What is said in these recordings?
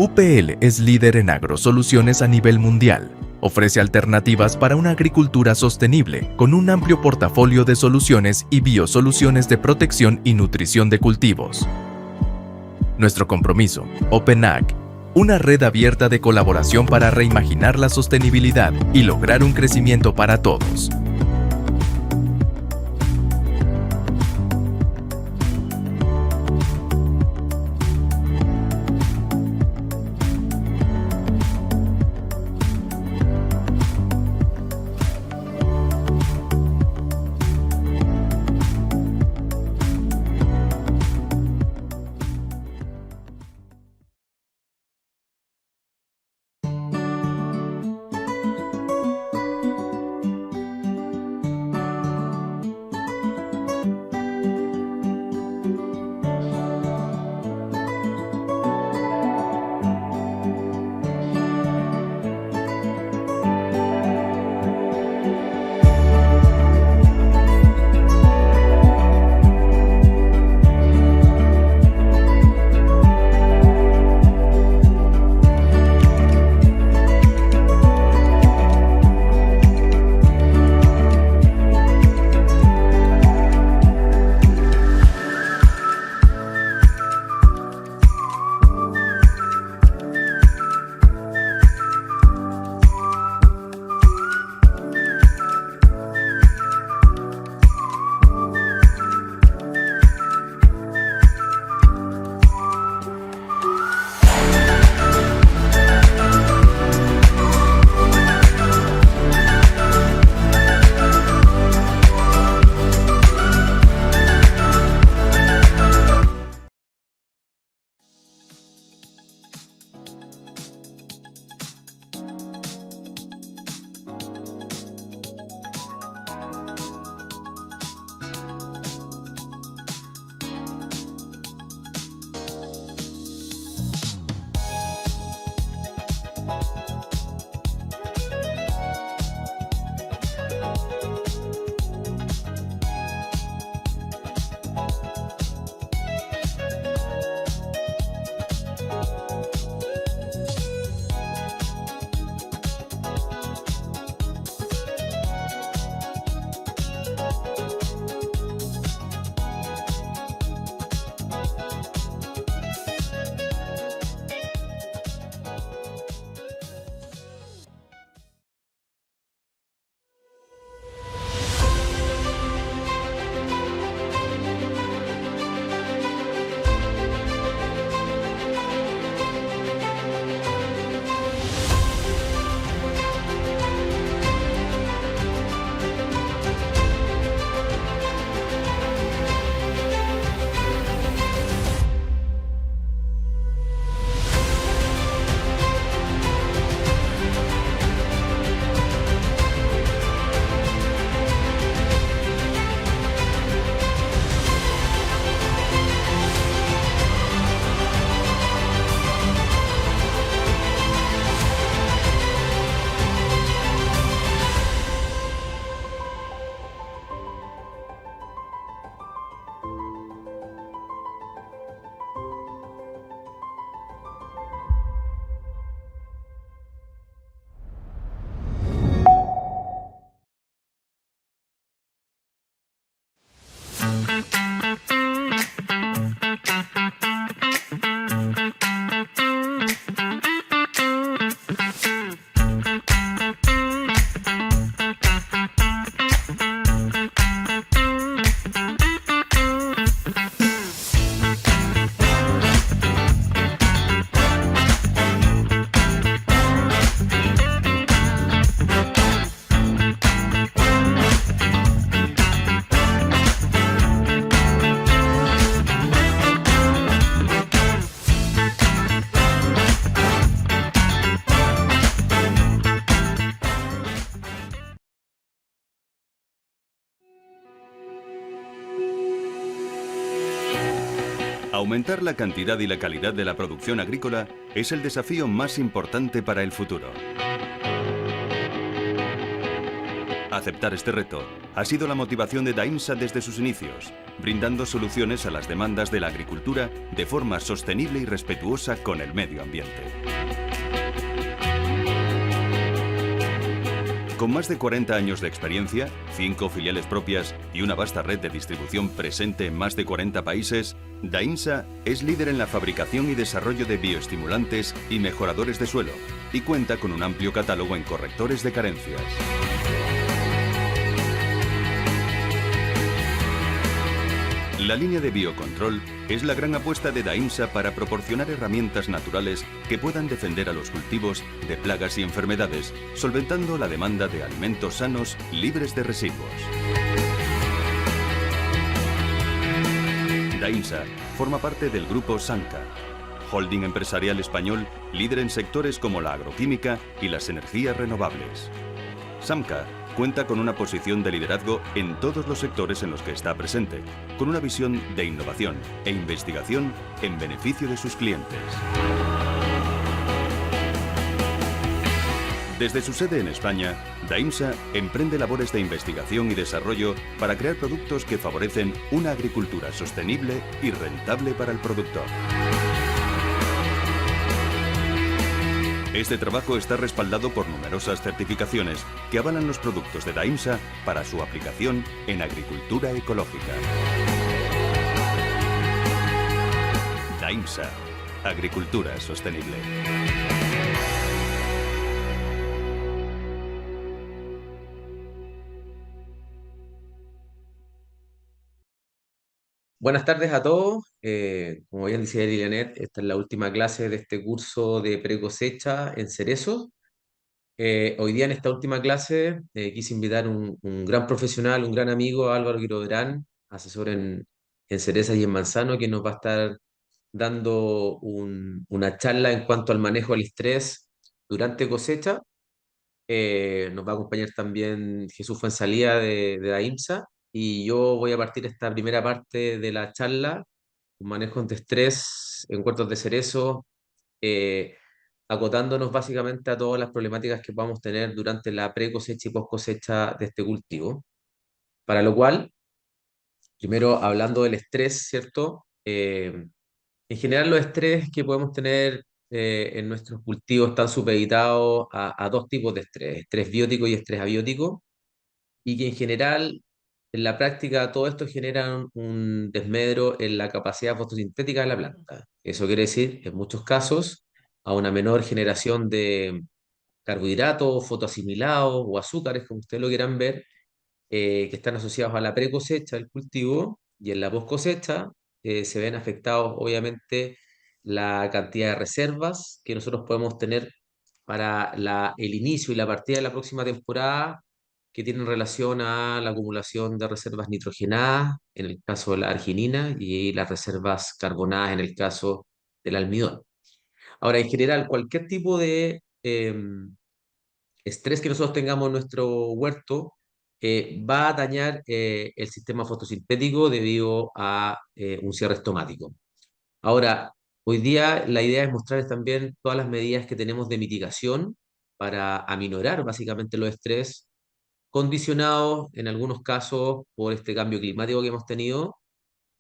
UPL es líder en agrosoluciones a nivel mundial. Ofrece alternativas para una agricultura sostenible con un amplio portafolio de soluciones y biosoluciones de protección y nutrición de cultivos. Nuestro compromiso, OpenAg, una red abierta de colaboración para reimaginar la sostenibilidad y lograr un crecimiento para todos. Aumentar la cantidad y la calidad de la producción agrícola es el desafío más importante para el futuro. Aceptar este reto ha sido la motivación de Daimsa desde sus inicios, brindando soluciones a las demandas de la agricultura de forma sostenible y respetuosa con el medio ambiente. Con más de 40 años de experiencia, 5 filiales propias y una vasta red de distribución presente en más de 40 países, Daimsa es líder en la fabricación y desarrollo de bioestimulantes y mejoradores de suelo y cuenta con un amplio catálogo en correctores de carencias. La línea de biocontrol es la gran apuesta de Daimsa para proporcionar herramientas naturales que puedan defender a los cultivos de plagas y enfermedades, solventando la demanda de alimentos sanos libres de residuos. Daimsa forma parte del grupo Samca, holding empresarial español líder en sectores como la agroquímica y las energías renovables. Samca cuenta con una posición de liderazgo en todos los sectores en los que está presente, con una visión de innovación e investigación en beneficio de sus clientes. Desde su sede en España, Daimsa emprende labores de investigación y desarrollo para crear productos que favorecen una agricultura sostenible y rentable para el productor. Este trabajo está respaldado por numerosas certificaciones que avalan los productos de Daimsa para su aplicación en agricultura ecológica. Daimsa, agricultura sostenible. Buenas tardes a todos. Como bien decía Lilianet, esta es la última clase de este curso de precosecha en cerezos. Hoy día en esta última clase quise invitar un gran profesional, un gran amigo, Álvaro Quiroderán, asesor en cerezas y en manzano, que nos va a estar dando una charla en cuanto al manejo del estrés durante cosecha. Nos va a acompañar también Jesús Fuenzalía de la IMSA, y yo voy a partir esta primera parte de la charla, un manejo de estrés en huertos de cerezo, eh, acotándonos básicamente a todas las problemáticas que vamos a tener durante la pre-cosecha y post-cosecha de este cultivo. Para lo cual, primero hablando del estrés, ¿cierto? En general los estrés que podemos tener en nuestros cultivos están supeditados a dos tipos de estrés biótico y estrés abiótico, y que en general, en la práctica, todo esto genera un desmedro en la capacidad fotosintética de la planta. Eso quiere decir, en muchos casos, a una menor generación de carbohidratos, fotoasimilados o azúcares, como ustedes lo quieran ver, que están asociados a la pre-cosecha del cultivo, y en la post-cosecha se ven afectados, obviamente, la cantidad de reservas que nosotros podemos tener para el inicio y la partida de la próxima temporada, que tienen relación a la acumulación de reservas nitrogenadas, en el caso de la arginina, y las reservas carbonadas, en el caso del almidón. Ahora, en general, cualquier tipo de estrés que nosotros tengamos en nuestro huerto va a dañar el sistema fotosintético debido a un cierre estomático. Ahora, hoy día la idea es mostrarles también todas las medidas que tenemos de mitigación para aminorar básicamente los estrés, condicionados en algunos casos por este cambio climático que hemos tenido,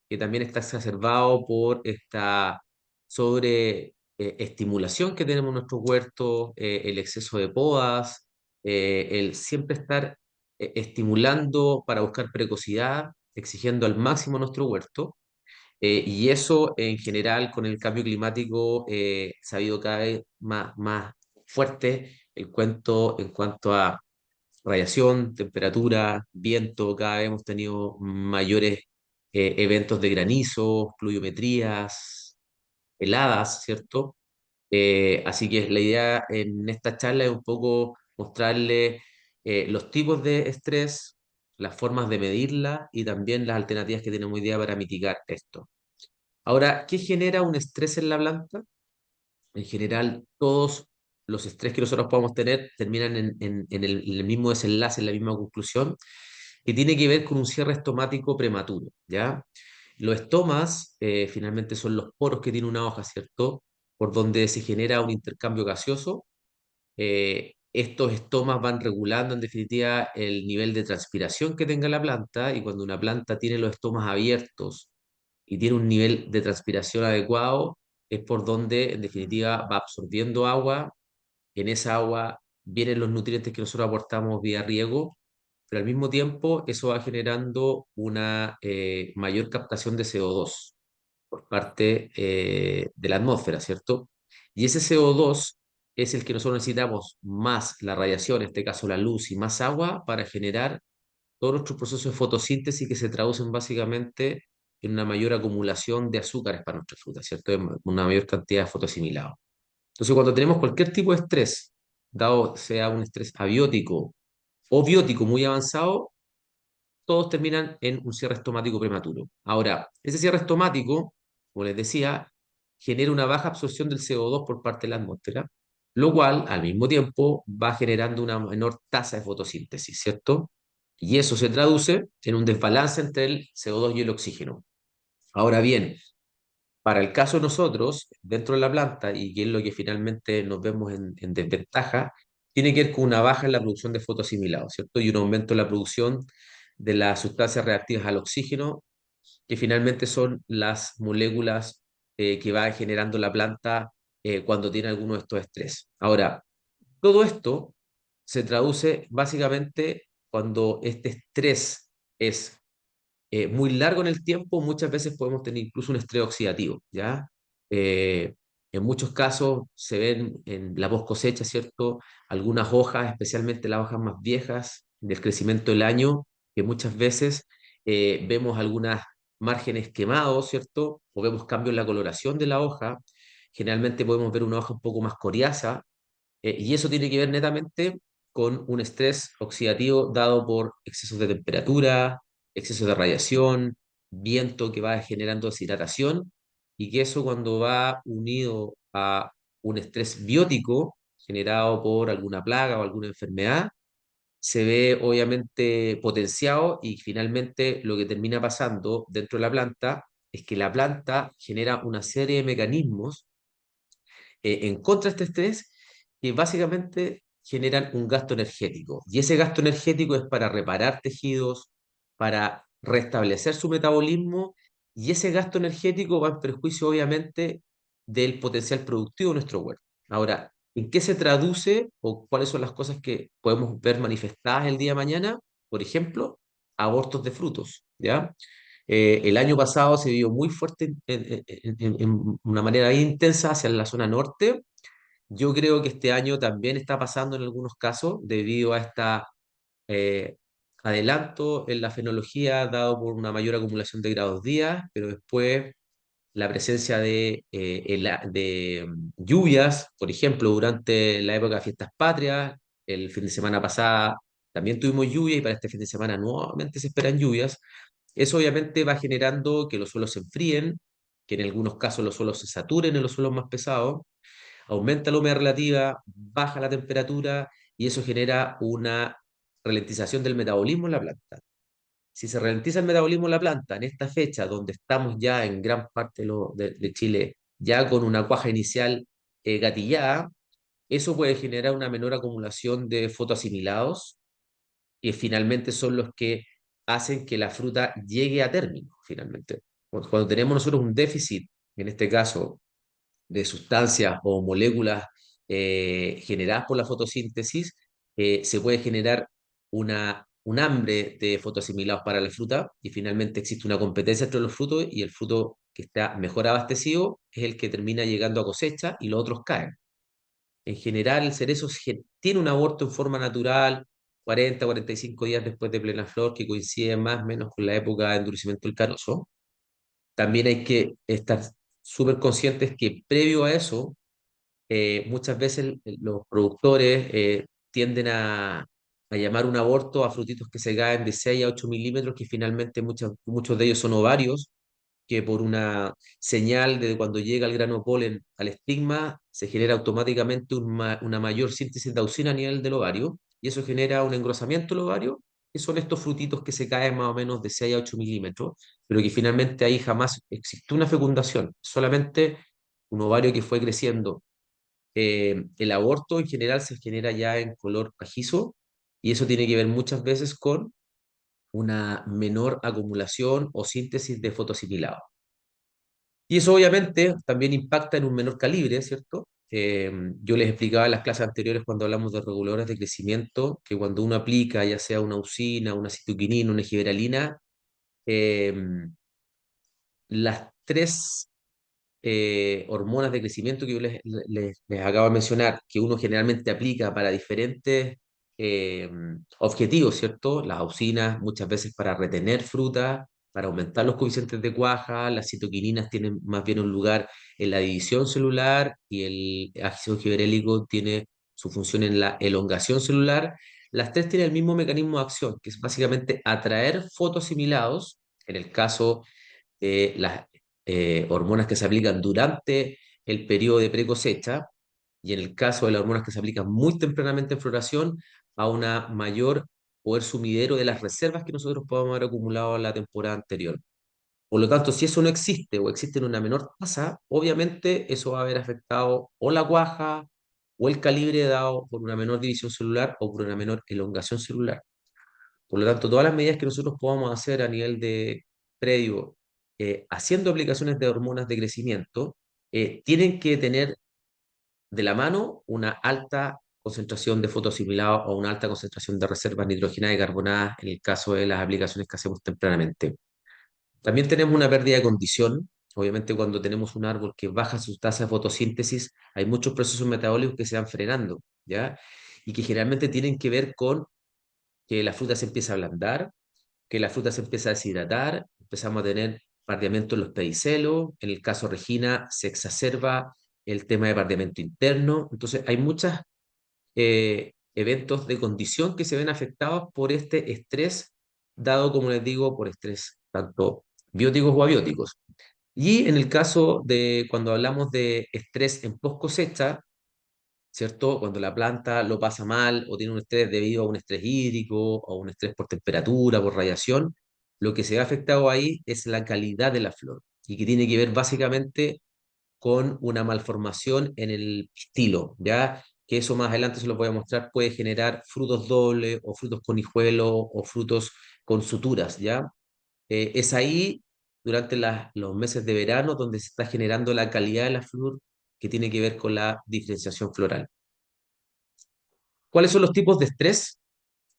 que también está exacerbado por esta sobre estimulación que tenemos en nuestros huertos, el exceso de podas, el siempre estar estimulando para buscar precocidad, exigiendo al máximo nuestro huerto. Y eso en general con el cambio climático se ha ido cada vez más fuerte el cuento en cuanto a radiación, temperatura, viento. Cada vez hemos tenido mayores eventos de granizo, pluviometrías, heladas, ¿cierto? Así que la idea en esta charla es un poco mostrarle los tipos de estrés, las formas de medirla y también las alternativas que tenemos hoy día para mitigar esto. Ahora, ¿qué genera un estrés en la planta? En general, todos los estrés que nosotros podamos tener terminan en el mismo desenlace, en la misma conclusión, que tiene que ver con un cierre estomático prematuro, ¿ya? Los estomas finalmente son los poros que tiene una hoja, ¿cierto? Por donde se genera un intercambio gaseoso Estos estomas van regulando en definitiva el nivel de transpiración que tenga la planta, y cuando una planta tiene los estomas abiertos y tiene un nivel de transpiración adecuado, es por donde en definitiva va absorbiendo agua. En esa agua vienen los nutrientes que nosotros aportamos vía riego, pero al mismo tiempo eso va generando una mayor captación de CO2 por parte de la atmósfera, ¿cierto? Y ese CO2 es el que nosotros necesitamos más la radiación, en este caso la luz, y más agua para generar todos nuestros procesos de fotosíntesis que se traducen básicamente en una mayor acumulación de azúcares para nuestras frutas, ¿cierto? En una mayor cantidad de fotoasimilados. Entonces, cuando tenemos cualquier tipo de estrés, dado sea un estrés abiótico o biótico muy avanzado, todos terminan en un cierre estomático prematuro. Ahora, ese cierre estomático, como les decía, genera una baja absorción del CO2 por parte de la atmósfera, lo cual al mismo tiempo va generando una menor tasa de fotosíntesis, ¿cierto? Y eso se traduce en un desbalance entre el CO2 y el oxígeno. Ahora bien, para el caso de nosotros, dentro de la planta, y que es lo que finalmente nos vemos en desventaja, tiene que ver con una baja en la producción de fotoasimilados, ¿cierto? Y un aumento en la producción de las sustancias reactivas al oxígeno, que finalmente son las moléculas que va generando la planta cuando tiene alguno de estos estrés. Ahora, todo esto se traduce básicamente cuando este estrés es muy largo en el tiempo. Muchas veces podemos tener incluso un estrés oxidativo, ¿ya? Eh, en muchos casos se ven en la post cosecha, ¿cierto? Algunas hojas, especialmente las hojas más viejas del crecimiento del año, que muchas veces vemos algunos márgenes quemados, ¿cierto? O vemos cambios en la coloración de la hoja. Generalmente podemos ver una hoja un poco más coriaza, y eso tiene que ver netamente con un estrés oxidativo dado por excesos de temperatura, excesos de radiación, viento que va generando deshidratación, y que eso, cuando va unido a un estrés biótico generado por alguna plaga o alguna enfermedad, se ve obviamente potenciado, y finalmente lo que termina pasando dentro de la planta es que la planta genera una serie de mecanismos en contra de este estrés, que básicamente generan un gasto energético. Y ese gasto energético es para reparar tejidos, para restablecer su metabolismo, y ese gasto energético va en perjuicio, obviamente, del potencial productivo de nuestro huerto. Ahora, ¿en qué se traduce o cuáles son las cosas que podemos ver manifestadas el día de mañana? Por ejemplo, abortos de frutos, ¿ya? El año pasado se vio muy fuerte en una manera bien intensa hacia la zona norte. Yo creo que este año también está pasando en algunos casos debido a esta eh, adelanto en la fenología dado por una mayor acumulación de grados días, pero después la presencia de lluvias, por ejemplo, durante la época de fiestas patrias. El fin de semana pasada también tuvimos lluvia, y para este fin de semana nuevamente se esperan lluvias. Eso obviamente va generando que los suelos se enfríen, que en algunos casos los suelos se saturen en los suelos más pesados, aumenta la humedad relativa, baja la temperatura, y eso genera una ralentización del metabolismo en la planta. Si se ralentiza el metabolismo de la planta en esta fecha, donde estamos ya en gran parte de Chile, ya con una cuaja inicial gatillada, eso puede generar una menor acumulación de fotoasimilados, que finalmente son los que hacen que la fruta llegue a término, finalmente. Cuando tenemos nosotros un déficit, en este caso, de sustancias o moléculas generadas por la fotosíntesis, se puede generar un hambre de fotoasimilados para la fruta, y finalmente existe una competencia entre los frutos, y el fruto que está mejor abastecido es el que termina llegando a cosecha y los otros caen. En general, el cerezo tiene un aborto en forma natural 40-45 días después de plena flor, que coincide más o menos con la época de endurecimiento del carozo. También hay que estar súper conscientes que previo a eso, muchas veces los productores tienden a llamar un aborto a frutitos que se caen de 6 a 8 milímetros, que finalmente muchos de ellos son ovarios, que por una señal de cuando llega el grano polen al estigma, se genera automáticamente una mayor síntesis de auxina a nivel del ovario, y eso genera un engrosamiento del ovario, que son estos frutitos que se caen más o menos de 6 a 8 milímetros, pero que finalmente ahí jamás existió una fecundación, solamente un ovario que fue creciendo el aborto en general se genera ya en color pajizo y eso tiene que ver muchas veces con una menor acumulación o síntesis de fotoasimilados. Y eso obviamente también impacta en un menor calibre, ¿cierto? Yo les explicaba en las clases anteriores cuando hablamos de reguladores de crecimiento que cuando uno aplica ya sea una usina, una citoquinina, una giberalina, eh, las tres hormonas de crecimiento que yo les acabo de mencionar, que uno generalmente aplica para diferentes eh, objetivos, ¿cierto? Las auxinas muchas veces para retener fruta, para aumentar los coeficientes de cuaja, las citoquininas tienen más bien un lugar en la división celular y el ácido gibberélico tiene su función en la elongación celular. Las tres tienen el mismo mecanismo de acción, que es básicamente atraer fotoasimilados, en el caso las hormonas que se aplican durante el periodo de precosecha y en el caso de las hormonas que se aplican muy tempranamente en floración, a una mayor poder sumidero de las reservas que nosotros podamos haber acumulado en la temporada anterior. Por lo tanto, si eso no existe o existe en una menor tasa, obviamente eso va a haber afectado o la cuaja o el calibre dado por una menor división celular o por una menor elongación celular. Por lo tanto, todas las medidas que nosotros podamos hacer a nivel de predio, haciendo aplicaciones de hormonas de crecimiento, tienen que tener de la mano una alta concentración de fotoasimilados o una alta concentración de reservas nitrogenadas y carbonadas en el caso de las aplicaciones que hacemos tempranamente. También tenemos una pérdida de condición. Obviamente, cuando tenemos un árbol que baja su tasa de fotosíntesis, hay muchos procesos metabólicos que se van frenando, ¿ya? Y que generalmente tienen que ver con que la fruta se empieza a ablandar, que la fruta se empieza a deshidratar, empezamos a tener pardeamiento en los pedicelos, en el caso Regina se exacerba el tema de pardeamiento interno, entonces hay muchos eventos de condición que se ven afectados por este estrés, dado, como les digo, por estrés tanto bióticos o abióticos. Y en el caso de cuando hablamos de estrés en post cosecha, ¿cierto? Cuando la planta lo pasa mal o tiene un estrés debido a un estrés hídrico o un estrés por temperatura, por radiación, lo que se ve afectado ahí es la calidad de la flor y que tiene que ver básicamente con una malformación en el pistilo, ¿ya? Que eso más adelante se lo voy a mostrar, puede generar frutos dobles o frutos con hijuelos o frutos con suturas, ¿ya? Es ahí, durante los meses de verano, donde se está generando la calidad de la flor que tiene que ver con la diferenciación floral. ¿Cuáles son los tipos de estrés?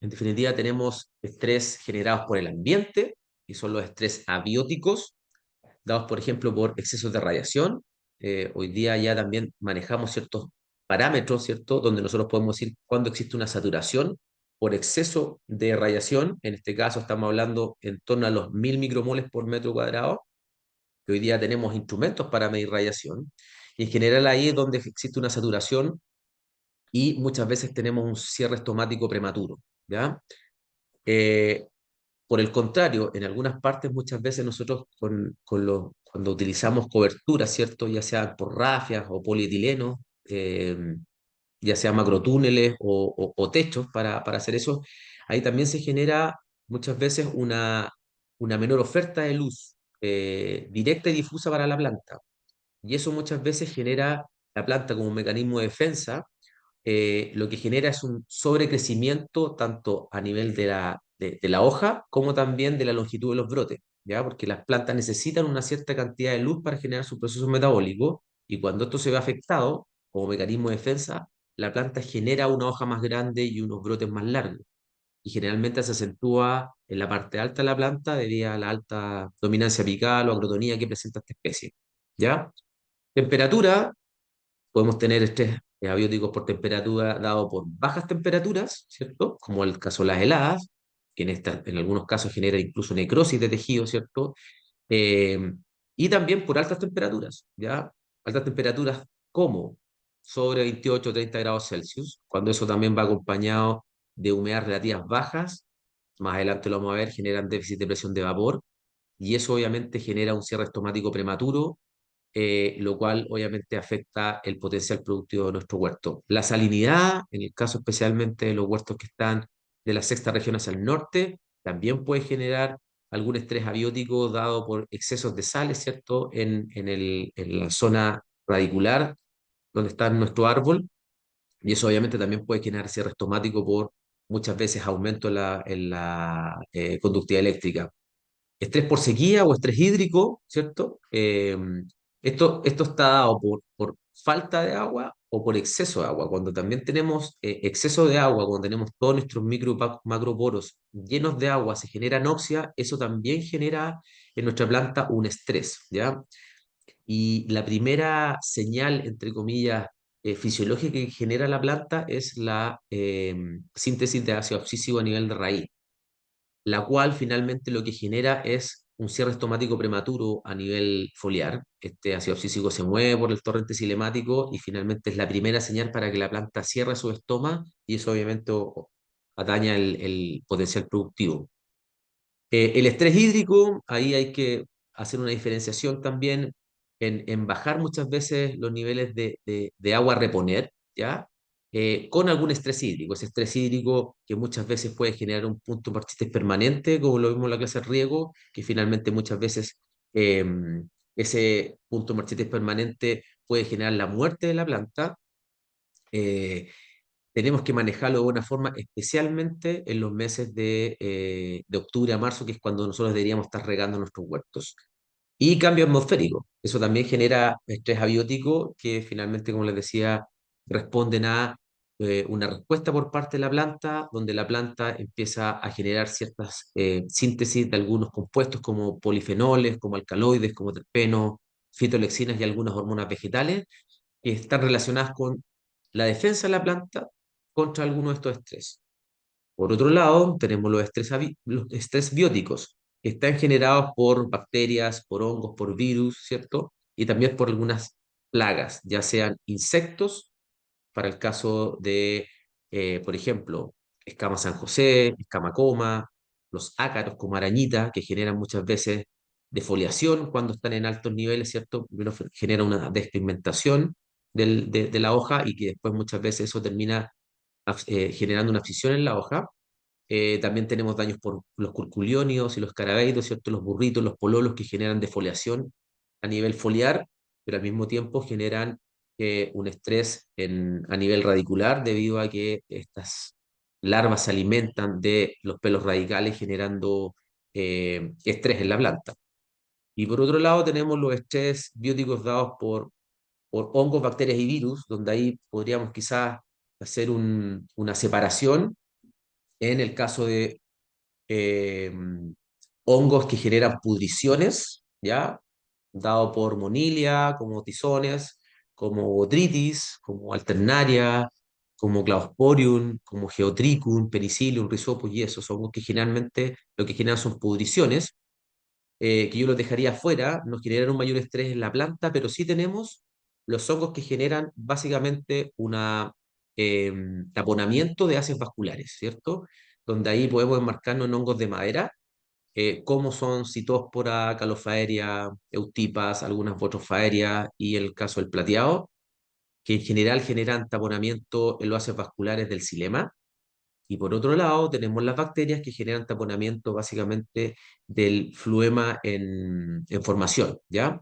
En definitiva, tenemos estrés generados por el ambiente, y son los estrés abióticos, dados, por ejemplo, por excesos de radiación. Hoy día ya también manejamos ciertos parámetros, ¿cierto? Donde nosotros podemos decir cuándo existe una saturación por exceso de radiación. En este caso estamos hablando en torno a los 1000 micromoles por metro cuadrado, que hoy día tenemos instrumentos para medir radiación. Y en general ahí es donde existe una saturación y muchas veces tenemos un cierre estomático prematuro, ¿ya? Eh, por el contrario, en algunas partes muchas veces nosotros cuando utilizamos coberturas, ¿cierto? Ya sea por rafias o polietileno, ya sea macrotúneles o techos para hacer eso, ahí también se genera muchas veces una menor oferta de luz directa y difusa para la planta. Y eso muchas veces genera la planta como un mecanismo de defensa, lo que genera es un sobrecrecimiento tanto a nivel de la hoja como también de la longitud de los brotes, ¿ya? Porque las plantas necesitan una cierta cantidad de luz para generar su proceso metabólico y cuando esto se ve afectado como mecanismo de defensa, la planta genera una hoja más grande y unos brotes más largos. Y generalmente se acentúa en la parte alta de la planta debido a la alta dominancia apical o agrotonía que presenta esta especie, ¿ya? Temperatura, podemos tener estrés abióticos por temperatura dado por bajas temperaturas, ¿cierto? Como el caso de las heladas, que en algunos casos genera incluso necrosis de tejido, ¿cierto? Eh, y también por altas temperaturas, ¿ya? Altas temperaturas como sobre 28 o 30 grados Celsius, cuando eso también va acompañado de humedades relativas bajas, más adelante lo vamos a ver, generan déficit de presión de vapor, y eso obviamente genera un cierre estomático prematuro lo cual obviamente afecta el potencial productivo de nuestro huerto. La salinidad, en el caso especialmente de los huertos que están de la sexta región hacia el norte, también puede generar algún estrés abiótico dado por excesos de sales, ¿cierto? En la zona radicular donde está nuestro árbol, y eso obviamente también puede generar cierre estomático por muchas veces aumento en la conductividad eléctrica. Estrés por sequía o estrés hídrico, ¿cierto? Esto está dado por falta de agua o por exceso de agua. Cuando también tenemos exceso de agua, cuando tenemos todos nuestros macroporos llenos de agua, se genera anoxia, eso también genera en nuestra planta un estrés, ¿ya? Y la primera señal, entre comillas, fisiológica que genera la planta es la síntesis de ácido abscísico a nivel de raíz, la cual finalmente lo que genera es un cierre estomático prematuro a nivel foliar. Este ácido abscísico se mueve por el torrente cinemático y finalmente es la primera señal para que la planta cierre su estoma y eso obviamente ataña el potencial productivo. El estrés hídrico, ahí hay que hacer una diferenciación también en bajar muchas veces los niveles de agua a reponer, ¿ya? Con algún estrés hídrico. Ese estrés hídrico que muchas veces puede generar un punto de marchitis permanente, como lo vimos en la clase de riego, que finalmente muchas veces eh, ese punto de marchitis permanente puede generar la muerte de la planta. Eh, Tenemos que manejarlo de buena forma, especialmente en los meses de octubre a marzo, que es cuando nosotros deberíamos estar regando nuestros huertos. Y cambio atmosférico. Eso también genera estrés abiótico que finalmente, como les decía, responden a una respuesta por parte de la planta, donde la planta empieza a generar ciertas síntesis de algunos compuestos como polifenoles, como alcaloides, como terpenos, fitolexinas y algunas hormonas vegetales que están relacionadas con la defensa de la planta contra alguno de estos estrés. Por otro lado, tenemos los estrés bióticos, que están generados por bacterias, por hongos, por virus, ¿cierto? Y también por algunas plagas, ya sean insectos, para el caso de, por ejemplo, escama San José, escama coma, los ácaros como arañita, que generan muchas veces defoliación cuando están en altos niveles, ¿cierto? Primero genera una despigmentación de la hoja y que después muchas veces eso termina generando una abscisión en la hoja. También tenemos daños por los curculionios y los carabeidos, ¿cierto? Los burritos, los pololos que generan defoliación a nivel foliar, pero al mismo tiempo generan un estrés a nivel radicular debido a que estas larvas se alimentan de los pelos radicales generando estrés en la planta. Y por otro lado tenemos los estrés bióticos dados por hongos, bacterias y virus, donde ahí podríamos quizás hacer una separación en el caso de eh, hongos que generan pudriciones, ¿ya? Dado por monilia, como tizones, como botrytis, como alternaria, como cladosporium, como geotrichum, penicillium, rhizopus y esos hongos que generalmente lo que generan son pudriciones, que yo los dejaría afuera, nos generan un mayor estrés en la planta, pero sí tenemos los hongos que generan básicamente una taponamiento de haces vasculares, ¿cierto? Donde ahí podemos enmarcarnos en hongos de madera, como son Cytospora, Calofaeria, Eutipas, algunas Botrofaeria y el caso del plateado, que en general generan taponamiento en los haces vasculares del xilema. Y por otro lado, tenemos las bacterias que generan taponamiento básicamente del fluema en formación, ¿ya?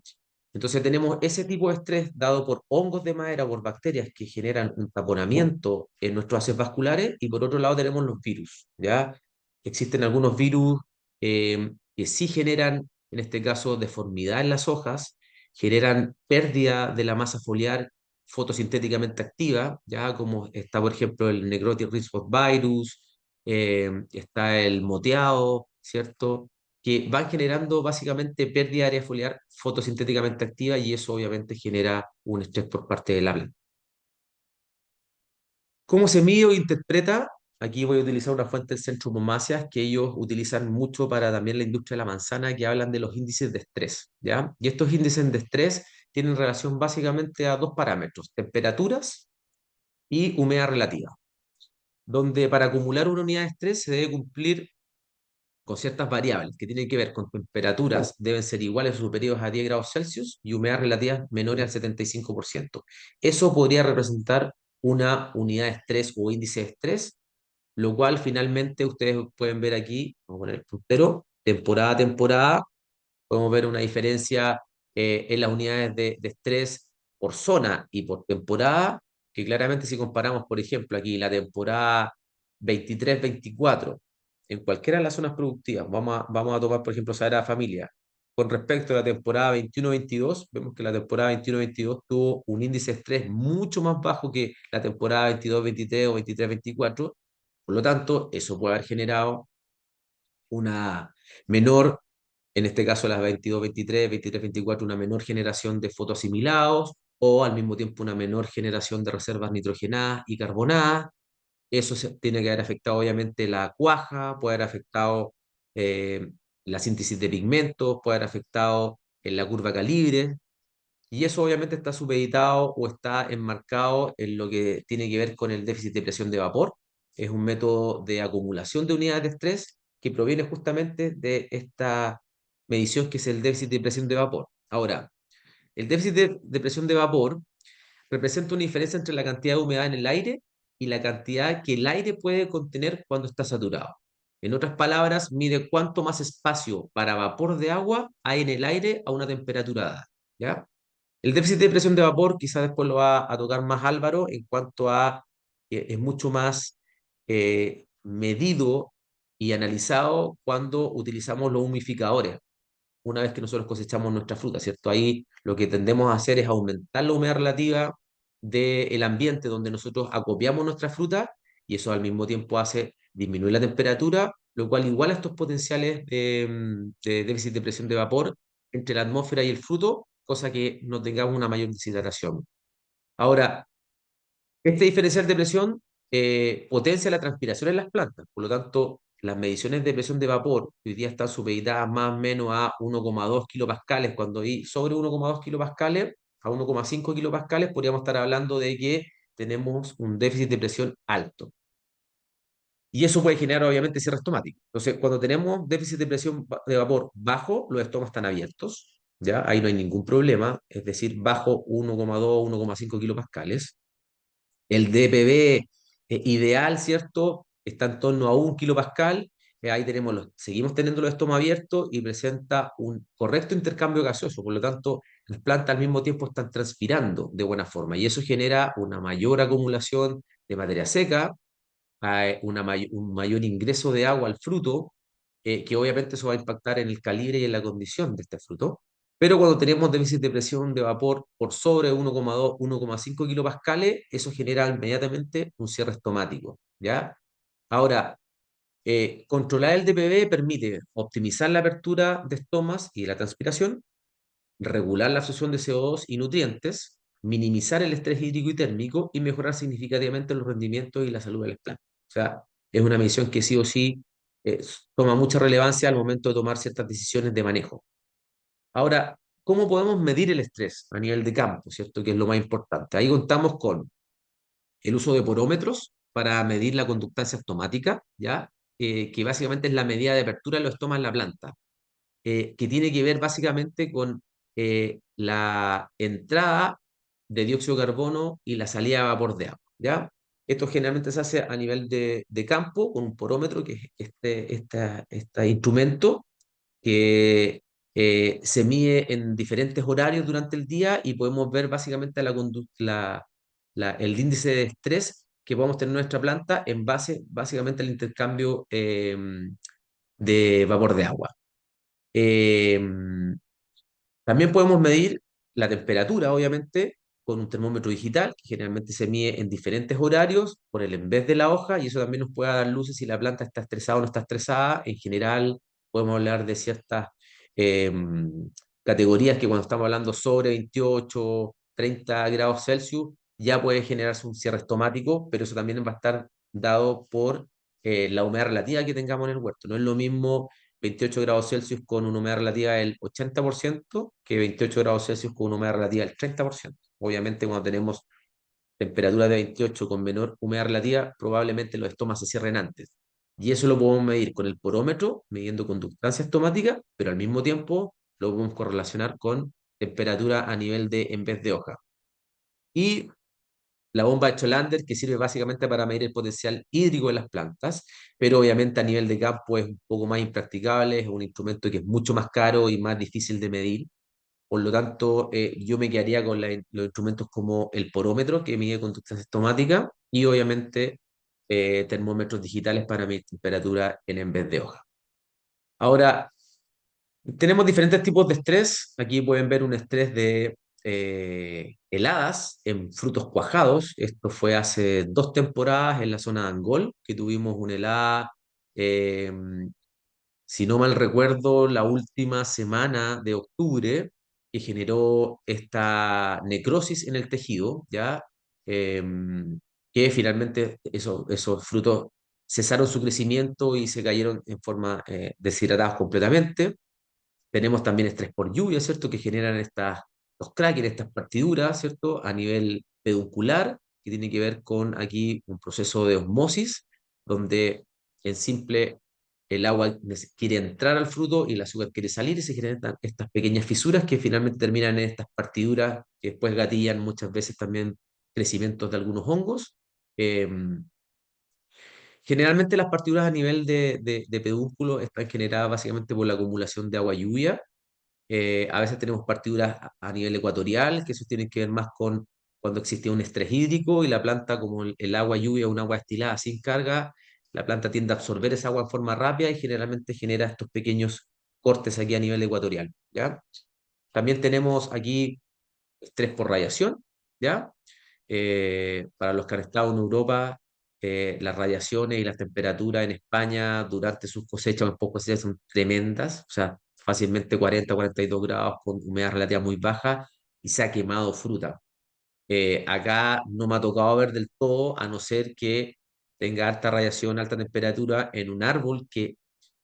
Entonces tenemos ese tipo de estrés dado por hongos de madera, por bacterias que generan un taponamiento en nuestros haces vasculares y por otro lado tenemos los virus, ¿ya? Existen algunos virus que sí generan, en este caso, deformidad en las hojas, generan pérdida de la masa foliar fotosintéticamente activa, ya como está, por ejemplo, el Necrotic Ring Spot Virus, está el moteado, ¿cierto? Que van generando básicamente pérdida de área foliar fotosintéticamente activa y eso obviamente genera un estrés por parte del habla. ¿Cómo se mide o interpreta? Aquí voy a utilizar una fuente del Centro Pomacias que ellos utilizan mucho para también la industria de la manzana, que hablan de los índices de estrés, ¿ya? Y estos índices de estrés tienen relación básicamente a dos parámetros, temperaturas y humedad relativa, donde para acumular una unidad de estrés se debe cumplir con ciertas variables que tienen que ver con temperaturas deben ser iguales o superiores a 10 grados Celsius y humedad relativa menores al 75%. Eso podría representar una unidad de estrés o índice de estrés, lo cual finalmente ustedes pueden ver aquí, vamos a poner el puntero, temporada a temporada, podemos ver una diferencia en las unidades de estrés por zona y por temporada, que claramente si comparamos, por ejemplo, aquí la temporada 23-24, en cualquiera de las zonas productivas, vamos a tomar, por ejemplo, Sagrada Familia, con respecto a la temporada 21-22, vemos que la temporada 21-22 tuvo un índice de estrés mucho más bajo que la temporada 22-23 o 23-24. Por lo tanto, eso puede haber generado una menor, en este caso las 22-23, 23-24, una menor generación de fotoasimilados o al mismo tiempo una menor generación de reservas nitrogenadas y carbonadas. Eso tiene que haber afectado obviamente la cuaja, puede haber afectado eh, la síntesis de pigmentos, puede haber afectado en la curva calibre, y eso obviamente está supeditado o está enmarcado en lo que tiene que ver con el déficit de presión de vapor. Es un método de acumulación de unidades de estrés que proviene justamente de esta medición que es el déficit de presión de vapor. Ahora, el déficit de presión de vapor representa una diferencia entre la cantidad de humedad en el aire y la cantidad que el aire puede contener cuando está saturado. En otras palabras, mide cuánto más espacio para vapor de agua hay en el aire a una temperatura dada. ¿Ya? El déficit de presión de vapor, quizás después lo va a tocar más Álvaro, en cuanto a, es mucho más medido y analizado cuando utilizamos los humificadores, una vez que nosotros cosechamos nuestra fruta, ¿cierto? Ahí lo que tendemos a hacer es aumentar la humedad relativa del ambiente donde nosotros acopiamos nuestra fruta, y eso al mismo tiempo hace disminuir la temperatura, lo cual iguala estos potenciales de déficit de presión de vapor entre la atmósfera y el fruto, cosa que no tengamos una mayor deshidratación. Ahora, este diferencial de presión potencia la transpiración en las plantas. Por lo tanto, las mediciones de presión de vapor hoy día están supeditadas más o menos a 1,2 kilopascales. Cuando hay sobre 1,2 kilopascales a 1,5 kilopascales, podríamos estar hablando de que tenemos un déficit de presión alto. Y eso puede generar obviamente cierre estomático. Entonces, cuando tenemos déficit de presión de vapor bajo, los estómagos están abiertos, ¿ya? Ahí no hay ningún problema, es decir, bajo 1,2, 1,5 kilopascales. El DPB ideal, ¿cierto? Está en torno a 1 kilopascal. Ahí seguimos teniendo los estómagos abiertos y presenta un correcto intercambio gaseoso. Por lo tanto, las plantas al mismo tiempo están transpirando de buena forma y eso genera una mayor acumulación de materia seca, un mayor ingreso de agua al fruto, que obviamente eso va a impactar en el calibre y en la condición de este fruto. Pero cuando tenemos déficit de presión de vapor por sobre 1,2, 1,5 kilopascales, eso genera inmediatamente un cierre estomático, ¿ya? Ahora, controlar el DPB permite optimizar la apertura de estomas y la transpiración, regular la absorción de CO2 y nutrientes, minimizar el estrés hídrico y térmico y mejorar significativamente los rendimientos y la salud de las plantas. O sea, es una medición que sí o sí eh, toma mucha relevancia al momento de tomar ciertas decisiones de manejo. Ahora, ¿cómo podemos medir el estrés a nivel de campo, cierto? Que es lo más importante. Ahí contamos con el uso de porómetros para medir la conductancia estomática, ¿ya? Que básicamente es la medida de apertura de los estomas en la planta, que tiene que ver básicamente con la entrada de dióxido de carbono y la salida de vapor de agua, ¿ya? Esto generalmente se hace a nivel de campo con un porómetro, que es este instrumento que se mide en diferentes horarios durante el día y podemos ver básicamente el índice de estrés que podemos tener en nuestra planta en base básicamente al intercambio de vapor de agua. Eh, También podemos medir la temperatura, obviamente, con un termómetro digital, que generalmente se mide en diferentes horarios por el en vez de la hoja, y eso también nos puede dar luces si la planta está estresada o no está estresada. En general, podemos hablar de ciertas eh, categorías que cuando estamos hablando sobre 28, 30 grados Celsius, ya puede generarse un cierre estomático, pero eso también va a estar dado por la humedad relativa que tengamos en el huerto. No es lo mismo 28 grados Celsius con una humedad relativa del 80% que 28 grados Celsius con una humedad relativa del 30%. Obviamente, cuando tenemos temperaturas de 28 con menor humedad relativa, probablemente los estomas se cierren antes. Y eso lo podemos medir con el porómetro, midiendo conductancia estomática, pero al mismo tiempo lo podemos correlacionar con temperatura a nivel de en vez de hoja. Y la bomba de Cholander, que sirve básicamente para medir el potencial hídrico de las plantas, pero obviamente a nivel de campo es un poco más impracticable, es un instrumento que es mucho más caro y más difícil de medir. Por lo tanto, yo me quedaría con los instrumentos como el porómetro, que mide conducta asintomática, y obviamente termómetros digitales para medir temperatura en vez de hoja. Ahora, tenemos diferentes tipos de estrés. Aquí pueden ver un estrés de heladas en frutos cuajados. Esto fue hace 2 temporadas en la zona de Angol, que tuvimos una helada, eh, si no mal recuerdo, la última semana de octubre, que generó esta necrosis en el tejido, ¿ya? Que finalmente esos frutos cesaron su crecimiento y se cayeron en forma deshidratados completamente. Tenemos también estrés por lluvia, ¿cierto? Que generan los cráteres, estas partiduras, ¿cierto? A nivel peduncular, que tiene que ver con aquí un proceso de osmosis, donde en simple el agua quiere entrar al fruto y el azúcar quiere salir y se generan estas pequeñas fisuras que finalmente terminan en estas partiduras que después gatillan muchas veces también crecimientos de algunos hongos. Generalmente las partiduras a nivel de pedúnculo están generadas básicamente por la acumulación de agua lluvia. A veces tenemos partiduras a nivel ecuatorial, que eso tiene que ver más con cuando existe un estrés hídrico y la planta, como el agua lluvia, un agua destilada sin carga, la planta tiende a absorber esa agua en forma rápida y generalmente genera estos pequeños cortes aquí a nivel ecuatorial, ¿ya? También tenemos aquí estrés por radiación, ¿ya? Para los que han estado en Europa, las radiaciones y las temperaturas en España durante sus cosechas o en post cosechas son tremendas, o sea, fácilmente 40, 42 grados con humedad relativa muy baja y se ha quemado fruta. Acá no me ha tocado ver del todo, a no ser que tenga alta radiación, alta temperatura en un árbol que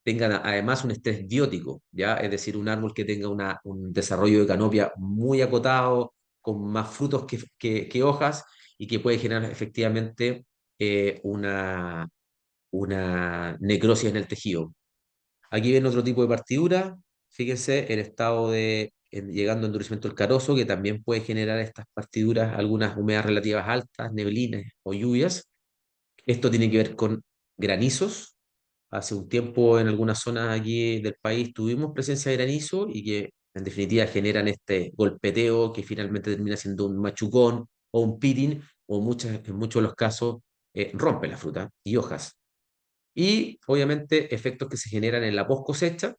tenga además un estrés biótico, ¿ya? Es decir, un árbol que tenga un desarrollo de canopia muy acotado, con más frutos que hojas y que puede generar efectivamente una necrosis en el tejido. Aquí ven otro tipo de partidura, fíjense, el estado llegando a endurecimiento del carozo, que también puede generar estas partiduras, algunas humedades relativas altas, neblinas o lluvias. Esto tiene que ver con granizos. Hace un tiempo en algunas zonas aquí del país tuvimos presencia de granizo y que en definitiva generan este golpeteo que finalmente termina siendo un machucón o un pitting o en muchos de los casos rompe la fruta y hojas. Y obviamente efectos que se generan en la post cosecha,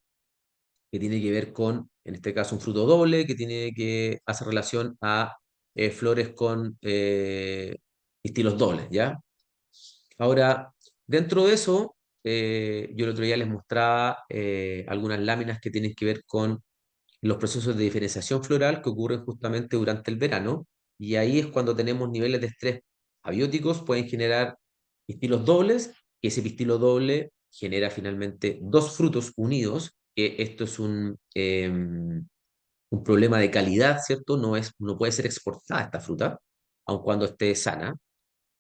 que tiene que ver con, en este caso, un fruto doble, que tiene que hacer relación a flores con estilos dobles, ¿ya? Ahora, dentro de eso, yo el otro día les mostraba algunas láminas que tienen que ver con los procesos de diferenciación floral que ocurren justamente durante el verano, y ahí es cuando tenemos niveles de estrés abióticos, pueden generar pistilos dobles, y ese pistilo doble genera finalmente dos frutos unidos, que esto es un problema de calidad, ¿cierto? No puede ser exportada esta fruta, aun cuando esté sana.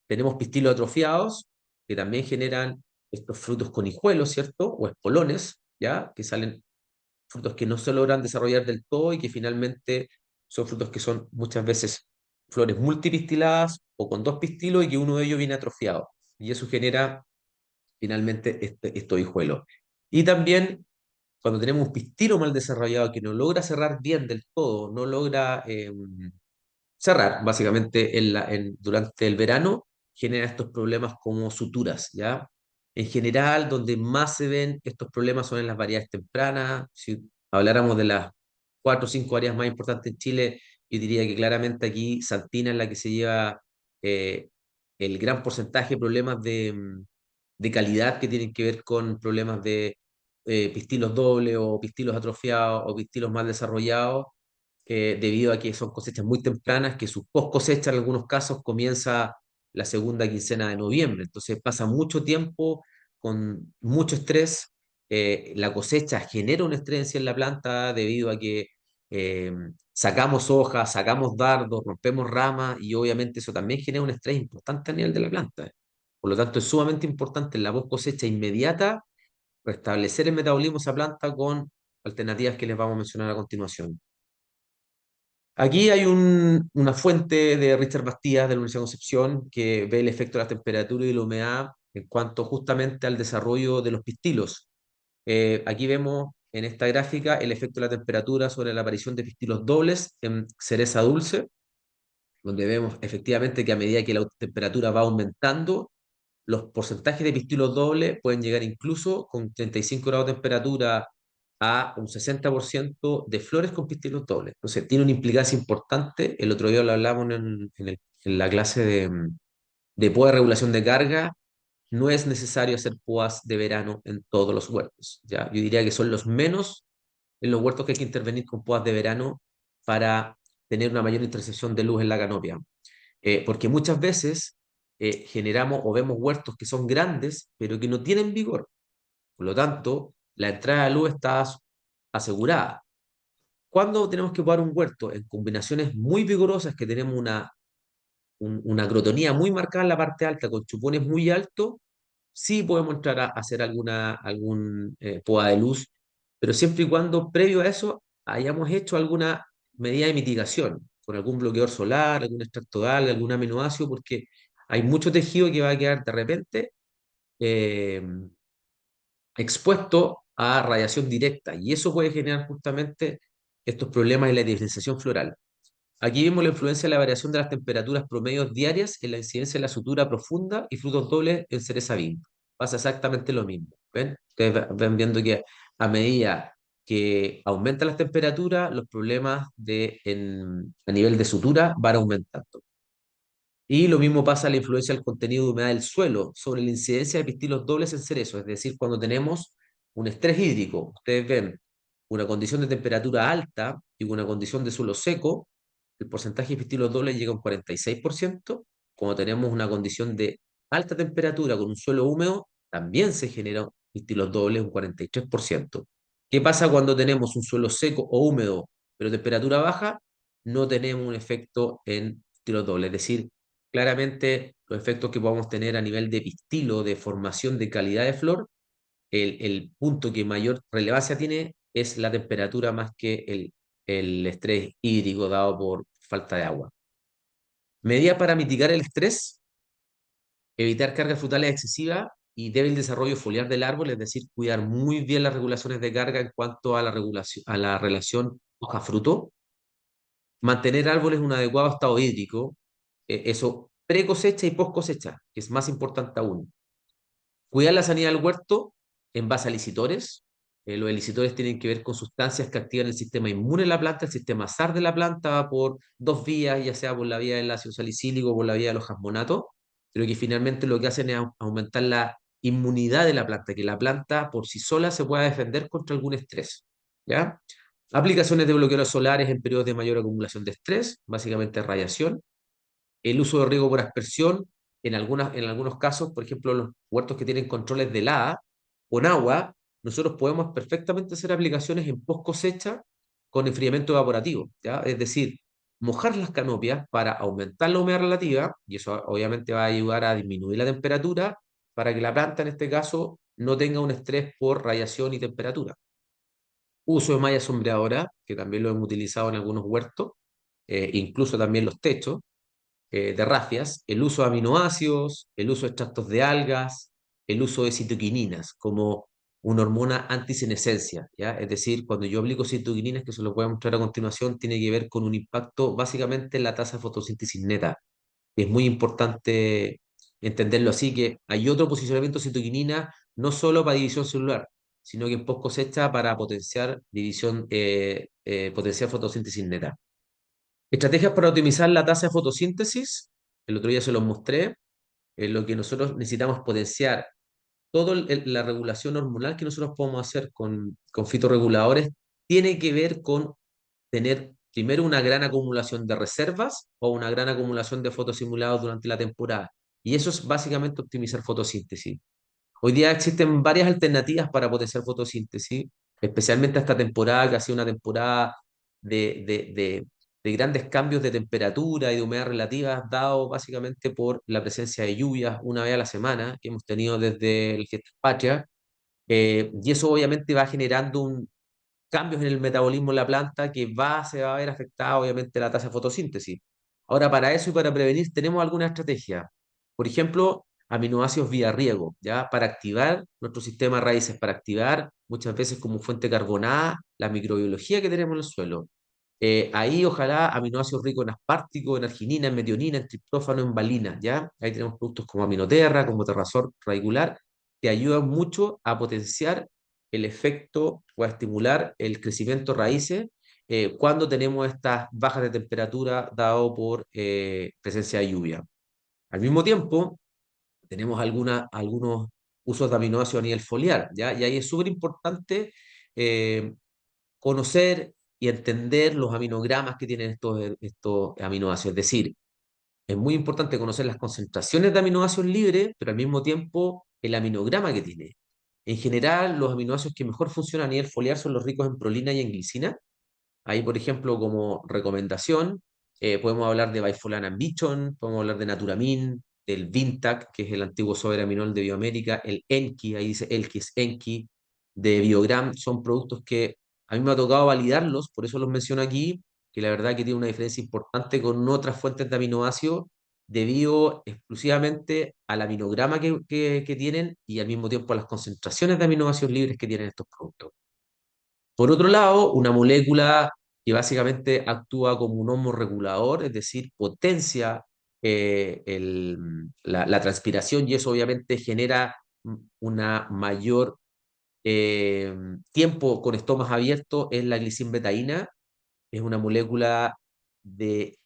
Tenemos pistilos atrofiados, que también generan estos frutos con hijuelos, ¿cierto? O espolones, ¿ya? Que salen frutos que no se logran desarrollar del todo y que finalmente son frutos que son muchas veces flores multipistiladas o con dos pistilos y que uno de ellos viene atrofiado. Y eso genera finalmente estos hijuelos. Y también cuando tenemos un pistilo mal desarrollado que no logra cerrar bien del todo, no logra cerrar, básicamente durante el verano, genera estos problemas como suturas, ¿ya? En general, donde más se ven estos problemas son en las variedades tempranas. Si habláramos de las 4 o 5 áreas más importantes en Chile, yo diría que claramente aquí Santina es la que se lleva eh, el gran porcentaje de problemas de calidad que tienen que ver con problemas de pistilos dobles o pistilos atrofiados o pistilos mal desarrollados debido a que son cosechas muy tempranas, que su post cosecha en algunos casos comienza la segunda quincena de noviembre. Entonces pasa mucho tiempo con mucho estrés. La cosecha genera un estrés en la planta debido a que eh, sacamos hojas, sacamos dardos, rompemos ramas y obviamente eso también genera un estrés importante a nivel de la planta. Por lo tanto, es sumamente importante en la post cosecha inmediata restablecer el metabolismo de esa planta con alternativas que les vamos a mencionar a continuación. Aquí hay una fuente de Richard Bastías de la Universidad de Concepción que ve el efecto de la temperatura y la humedad en cuanto justamente al desarrollo de los pistilos. Aquí vemos en esta gráfica el efecto de la temperatura sobre la aparición de pistilos dobles en cereza dulce, donde vemos efectivamente que a medida que la temperatura va aumentando, los porcentajes de pistilos dobles pueden llegar incluso con 35 grados de temperatura a un 60% de flores con pistilos dobles. Entonces, tiene una implicancia importante. El otro día lo hablamos en la clase de poda de regulación de carga. No es necesario hacer podas de verano en todos los huertos, ¿ya? Yo diría que son los menos en los huertos que hay que intervenir con podas de verano para tener una mayor intercepción de luz en la canopia. Porque muchas veces generamos o vemos huertos que son grandes, pero que no tienen vigor. Por lo tanto, la entrada de luz está asegurada. Cuando tenemos que podar un huerto en combinaciones muy vigorosas, que tenemos una agrotonía muy marcada en la parte alta, con chupones muy altos, sí podemos entrar a hacer algún poda de luz, pero siempre y cuando previo a eso hayamos hecho alguna medida de mitigación, con algún bloqueador solar, algún extracto de alga, algún aminoácido, porque hay mucho tejido que va a quedar de repente eh, expuesto a radiación directa, y eso puede generar justamente estos problemas en la diferenciación floral. Aquí vemos la influencia de la variación de las temperaturas promedios diarias en la incidencia de la sutura profunda y frutos dobles en cereza vid. Pasa exactamente lo mismo. ¿Ven? Ustedes ven viendo que a medida que aumentan las temperaturas, los problemas a nivel de sutura van aumentando. Y lo mismo pasa a la influencia del contenido de humedad del suelo sobre la incidencia de pistilos dobles en cerezo, es decir, cuando tenemos un estrés hídrico, ustedes ven una condición de temperatura alta y una condición de suelo seco, el porcentaje de pistilos dobles llega a un 46%. Cuando tenemos una condición de alta temperatura con un suelo húmedo, también se generan pistilos dobles un 43%. ¿Qué pasa cuando tenemos un suelo seco o húmedo, pero temperatura baja? No tenemos un efecto en pistilos dobles, es decir, claramente los efectos que podamos tener a nivel de pistilo, de formación de calidad de flor, el punto que mayor relevancia tiene es la temperatura más que el estrés hídrico dado por falta de agua. Medidas para mitigar el estrés: evitar cargas frutales excesivas y débil desarrollo foliar del árbol, es decir, cuidar muy bien las regulaciones de carga en cuanto a a la relación hoja-fruto. Mantener árboles en un adecuado estado hídrico, eso pre cosecha y post cosecha, que es más importante aún. Cuidar la sanidad del huerto en base a licitores. Los licitores tienen que ver con sustancias que activan el sistema inmune de la planta, el sistema SAR de la planta por dos vías, ya sea por la vía del ácido salicílico o por la vía de los jasmonatos, pero que finalmente lo que hacen es aumentar la inmunidad de la planta, que la planta por sí sola se pueda defender contra algún estrés. ¿Ya? Aplicaciones de bloqueadores solares en periodos de mayor acumulación de estrés, básicamente radiación. El uso de riego por aspersión, en algunos casos, por ejemplo, los huertos que tienen controles de helada, con agua, nosotros podemos perfectamente hacer aplicaciones en post cosecha con enfriamiento evaporativo, ¿ya? Es decir, mojar las canopias para aumentar la humedad relativa, y eso obviamente va a ayudar a disminuir la temperatura para que la planta, en este caso, no tenga un estrés por radiación y temperatura. Uso de malla sombreadora, que también lo hemos utilizado en algunos huertos, incluso también los techos, de rafias, el uso de aminoácidos, el uso de extractos de algas, el uso de citoquininas como una hormona antisenescencia, ¿ya? Es decir, cuando yo aplico citoquininas, que se lo voy a mostrar a continuación, tiene que ver con un impacto básicamente en la tasa de fotosíntesis neta. Es muy importante entenderlo así, que hay otro posicionamiento de citoquinina no solo para división celular, sino que en post cosecha para potenciar fotosíntesis neta. Estrategias para optimizar la tasa de fotosíntesis. El otro día se los mostré. Lo que nosotros necesitamos potenciar toda la regulación hormonal que nosotros podemos hacer con fitorreguladores tiene que ver con tener primero una gran acumulación de reservas o una gran acumulación de fotosimulados durante la temporada. Y eso es básicamente optimizar fotosíntesis. Hoy día existen varias alternativas para potenciar fotosíntesis, especialmente esta temporada, que ha sido una temporada de, de, de, de grandes cambios de temperatura y de humedad relativa, dado básicamente por la presencia de lluvias una vez a la semana que hemos tenido desde el Fiestas Patrias, y eso obviamente va generando cambios en el metabolismo de la planta que se va a ver afectada obviamente la tasa de fotosíntesis. Ahora, para eso y para prevenir, tenemos alguna estrategia. Por ejemplo, aminoácidos vía riego, ¿ya? Para activar nuestro sistema de raíces, para activar muchas veces como fuente carbonada la microbiología que tenemos en el suelo. Ahí ojalá aminoácidos ricos en aspartico, en arginina, en metionina, en triptófano, en valina, ¿ya? Ahí tenemos productos como Aminoterra, como Terrasol radicular, que ayudan mucho a potenciar el efecto o a estimular el crecimiento de raíces cuando tenemos estas bajas de temperatura dado por presencia de lluvia. Al mismo tiempo, tenemos algunos usos de aminoácidos a nivel foliar, ¿ya? Y ahí es súper importante eh, conocer y entender los aminogramas que tienen estos aminoácidos. Es decir, es muy importante conocer las concentraciones de aminoácidos libres, pero al mismo tiempo el aminograma que tiene. En general, los aminoácidos que mejor funcionan a nivel foliar son los ricos en prolina y en glicina. Ahí, por ejemplo, como recomendación, podemos hablar de Bifolana Bichon, podemos hablar de Naturamin, del Vintac, que es el antiguo soberaminol de Bioamérica, el Enki, ahí dice Elkis Enki, de Biogram, son productos que a mí me ha tocado validarlos, por eso los menciono aquí, que la verdad que tiene una diferencia importante con otras fuentes de aminoácidos, debido exclusivamente al aminograma que tienen y al mismo tiempo a las concentraciones de aminoácidos libres que tienen estos productos. Por otro lado, una molécula que básicamente actúa como un hormorregulador, es decir, potencia la transpiración y eso obviamente genera una mayor eh, tiempo con estomas abiertos, es la glicinbetaína. Es una molécula de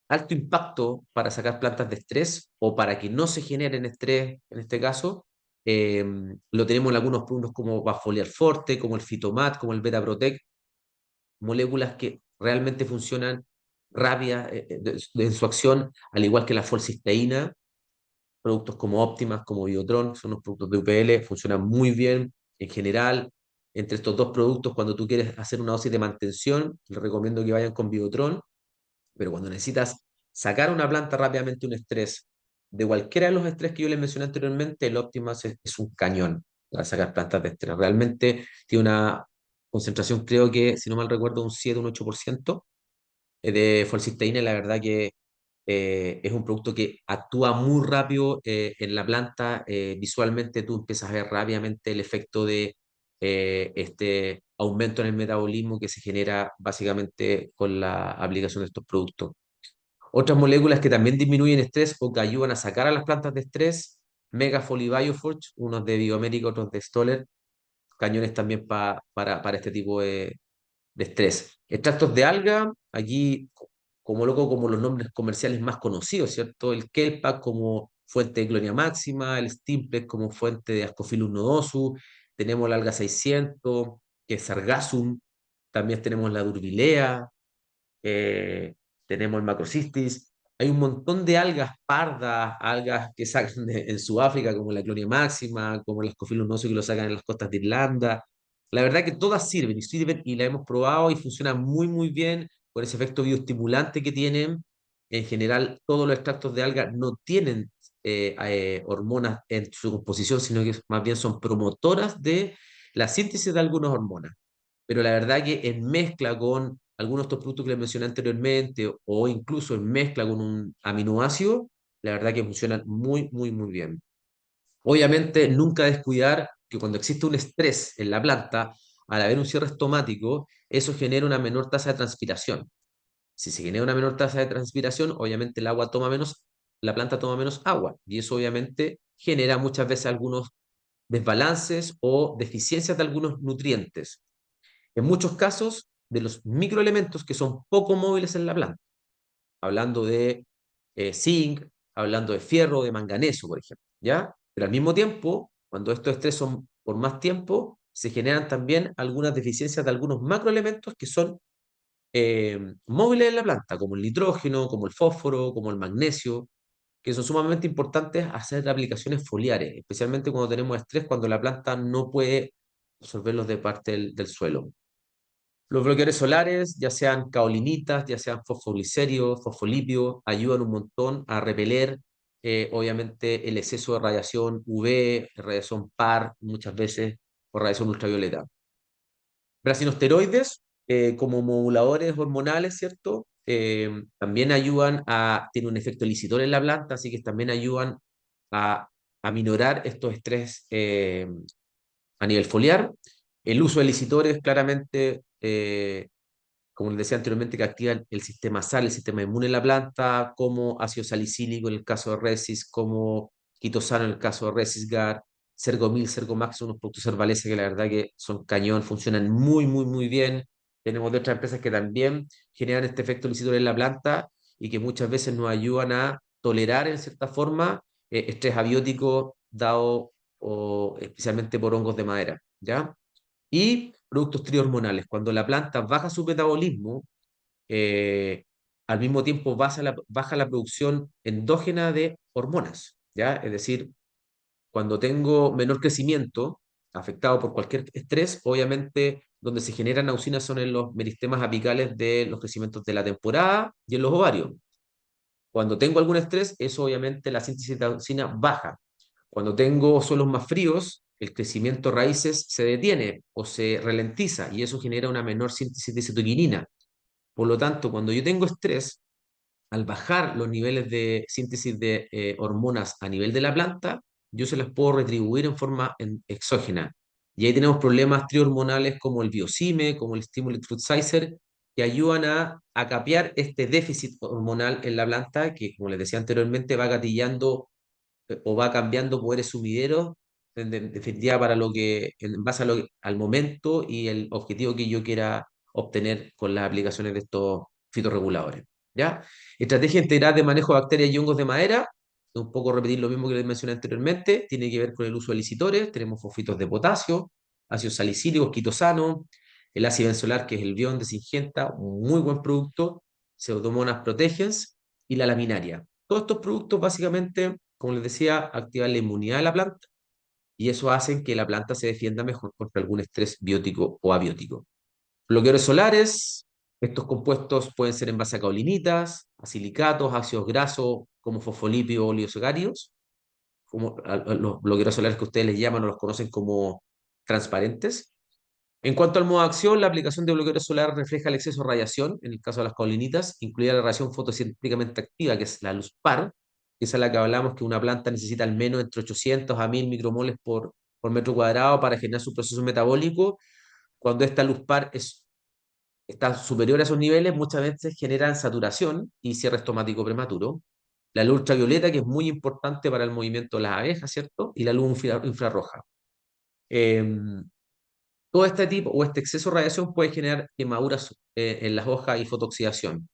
alto impacto para sacar plantas de estrés o para que no se generen estrés en este caso. Eh, lo tenemos en algunos productos como Bafoliar Forte, como el Fitomat, como el Beta Protect, moléculas que realmente funcionan rápidas en su acción, al igual que la folcisteína, productos como Optimas, como Biotron, son los productos de UPL, funcionan muy bien en general. Entre estos dos productos, cuando tú quieres hacer una dosis de mantención, les recomiendo que vayan con Biotron, pero cuando necesitas sacar una planta rápidamente un estrés, de cualquiera de los estrés que yo les mencioné anteriormente, el Optimas es un cañón para sacar plantas de estrés. Realmente tiene una concentración, creo que, si no mal recuerdo, un 7 un 8% de folcisteína. La verdad que es un producto que actúa muy rápido en la planta. Visualmente tú empiezas a ver rápidamente el efecto de este aumento en el metabolismo que se genera básicamente con la aplicación de estos productos. Otras moléculas que también disminuyen estrés o que ayudan a sacar a las plantas de estrés, Megafoll y Bioforge, unos de Bioamérica, otros de Stoller, cañones también para este tipo de estrés. Extractos de alga, aquí como loco, como los nombres comerciales más conocidos, ¿cierto? El Kelpa como fuente de Gloria máxima, el Stimplex como fuente de Ascophyllus nodosus, tenemos la alga 600, que es Sargassum, también tenemos la Durbilea, eh, tenemos el Macrocystis. Hay un montón de algas pardas, algas que sacan en Sudáfrica, como la Gloria máxima, como el Ascophyllus nodosus que lo sacan en las costas de Irlanda. La verdad que todas sirven y la hemos probado y funcionan muy, muy bien con ese efecto bioestimulante que tienen. En general, todos los extractos de algas no tienen hormonas en su composición, sino que más bien son promotoras de la síntesis de algunas hormonas, pero la verdad que en mezcla con algunos de estos productos que les mencioné anteriormente o incluso en mezcla con un aminoácido, la verdad que funcionan muy, muy, muy bien. Obviamente, nunca descuidar que cuando existe un estrés en la planta, al haber un cierre estomático, eso genera una menor tasa de transpiración. Si se genera una menor tasa de transpiración, obviamente el agua toma menos, la planta toma menos agua y eso obviamente genera muchas veces algunos desbalances o deficiencias de algunos nutrientes. En muchos casos, de los microelementos que son poco móviles en la planta, hablando de zinc, hablando de fierro, de manganeso, por ejemplo, ¿ya? Pero al mismo tiempo, cuando estos estrés son por más tiempo, se generan también algunas deficiencias de algunos macroelementos que son móviles en la planta, como el nitrógeno, como el fósforo, como el magnesio, que son sumamente importantes hacer aplicaciones foliares, especialmente cuando tenemos estrés, cuando la planta no puede absorberlos de parte del suelo. Los bloqueadores solares, ya sean caolinitas, ya sean fosfoglicerio, fosfolipio, ayudan un montón a repeler, obviamente, el exceso de radiación UV, radiación PAR, muchas veces, o radiación ultravioleta. Brasinosteroides, como moduladores hormonales, ¿cierto? También ayudan tienen un efecto licitor en la planta, así que también ayudan a aminorar estos estrés a nivel foliar. El uso de licitores claramente, como les decía anteriormente, que activan el sistema SAL, el sistema inmune en la planta, como ácido salicílico en el caso de Resist, como quitosano en el caso de Resisgar, Sergomil, Sergomax, son unos productos herbales que la verdad que son cañón, funcionan muy, muy, muy bien. Tenemos de otras empresas que también generan este efecto licitor en la planta y que muchas veces nos ayudan a tolerar en cierta forma estrés abiótico dado o especialmente por hongos de madera, ¿ya? Y productos trihormonales. Cuando la planta baja su metabolismo, eh, al mismo tiempo baja la producción endógena de hormonas, ¿ya? Es decir, cuando tengo menor crecimiento, afectado por cualquier estrés, obviamente donde se generan auxinas son en los meristemas apicales de los crecimientos de la temporada y en los ovarios. Cuando tengo algún estrés, eso obviamente la síntesis de auxina baja. Cuando tengo suelos más fríos, el crecimiento de raíces se detiene o se ralentiza y eso genera una menor síntesis de citoquinina. Por lo tanto, cuando yo tengo estrés, al bajar los niveles de síntesis de hormonas a nivel de la planta, yo se las puedo retribuir en forma exógena. Y ahí tenemos problemas trihormonales como el biocime, como el stimulus fruit sizer, que ayudan a capear este déficit hormonal en la planta, que como les decía anteriormente, va gatillando o va cambiando poderes sumideros en definitiva para lo que, en base a al momento y el objetivo que yo quiera obtener con las aplicaciones de estos fitorreguladores. ¿Ya? Estrategia integral de manejo de bacterias y hongos de madera, un poco repetir lo mismo que les mencioné anteriormente, tiene que ver con el uso de licitores, tenemos fosfitos de potasio, ácidos salicílicos, quitosano, el ácido benzolar, que es el bión de Syngenta, un muy buen producto, Pseudomonas protegens, y la laminaria. Todos estos productos básicamente, como les decía, activan la inmunidad de la planta y eso hace que la planta se defienda mejor contra algún estrés biótico o abiótico. Bloqueadores solares, estos compuestos pueden ser en base a caolinitas, a silicatos, ácidos grasos, como fosfolípidos o oliosacáridos, como a los bloqueadores solares que ustedes les llaman o los conocen como transparentes. En cuanto al modo de acción, la aplicación de bloqueador solar refleja el exceso de radiación, en el caso de las caolinitas, incluida la radiación fotocientíficamente activa, que es la luz par, que es a la que hablamos que una planta necesita al menos entre 800 a 1000 micromoles por metro cuadrado para generar su proceso metabólico. Cuando esta luz par está superior a esos niveles, muchas veces generan saturación y cierre estomático prematuro. La luz ultravioleta, que es muy importante para el movimiento de las abejas, ¿cierto? Y la luz infrarroja. Em, Todo este tipo o este exceso de radiación puede generar quemaduras en las hojas y fotoxidación.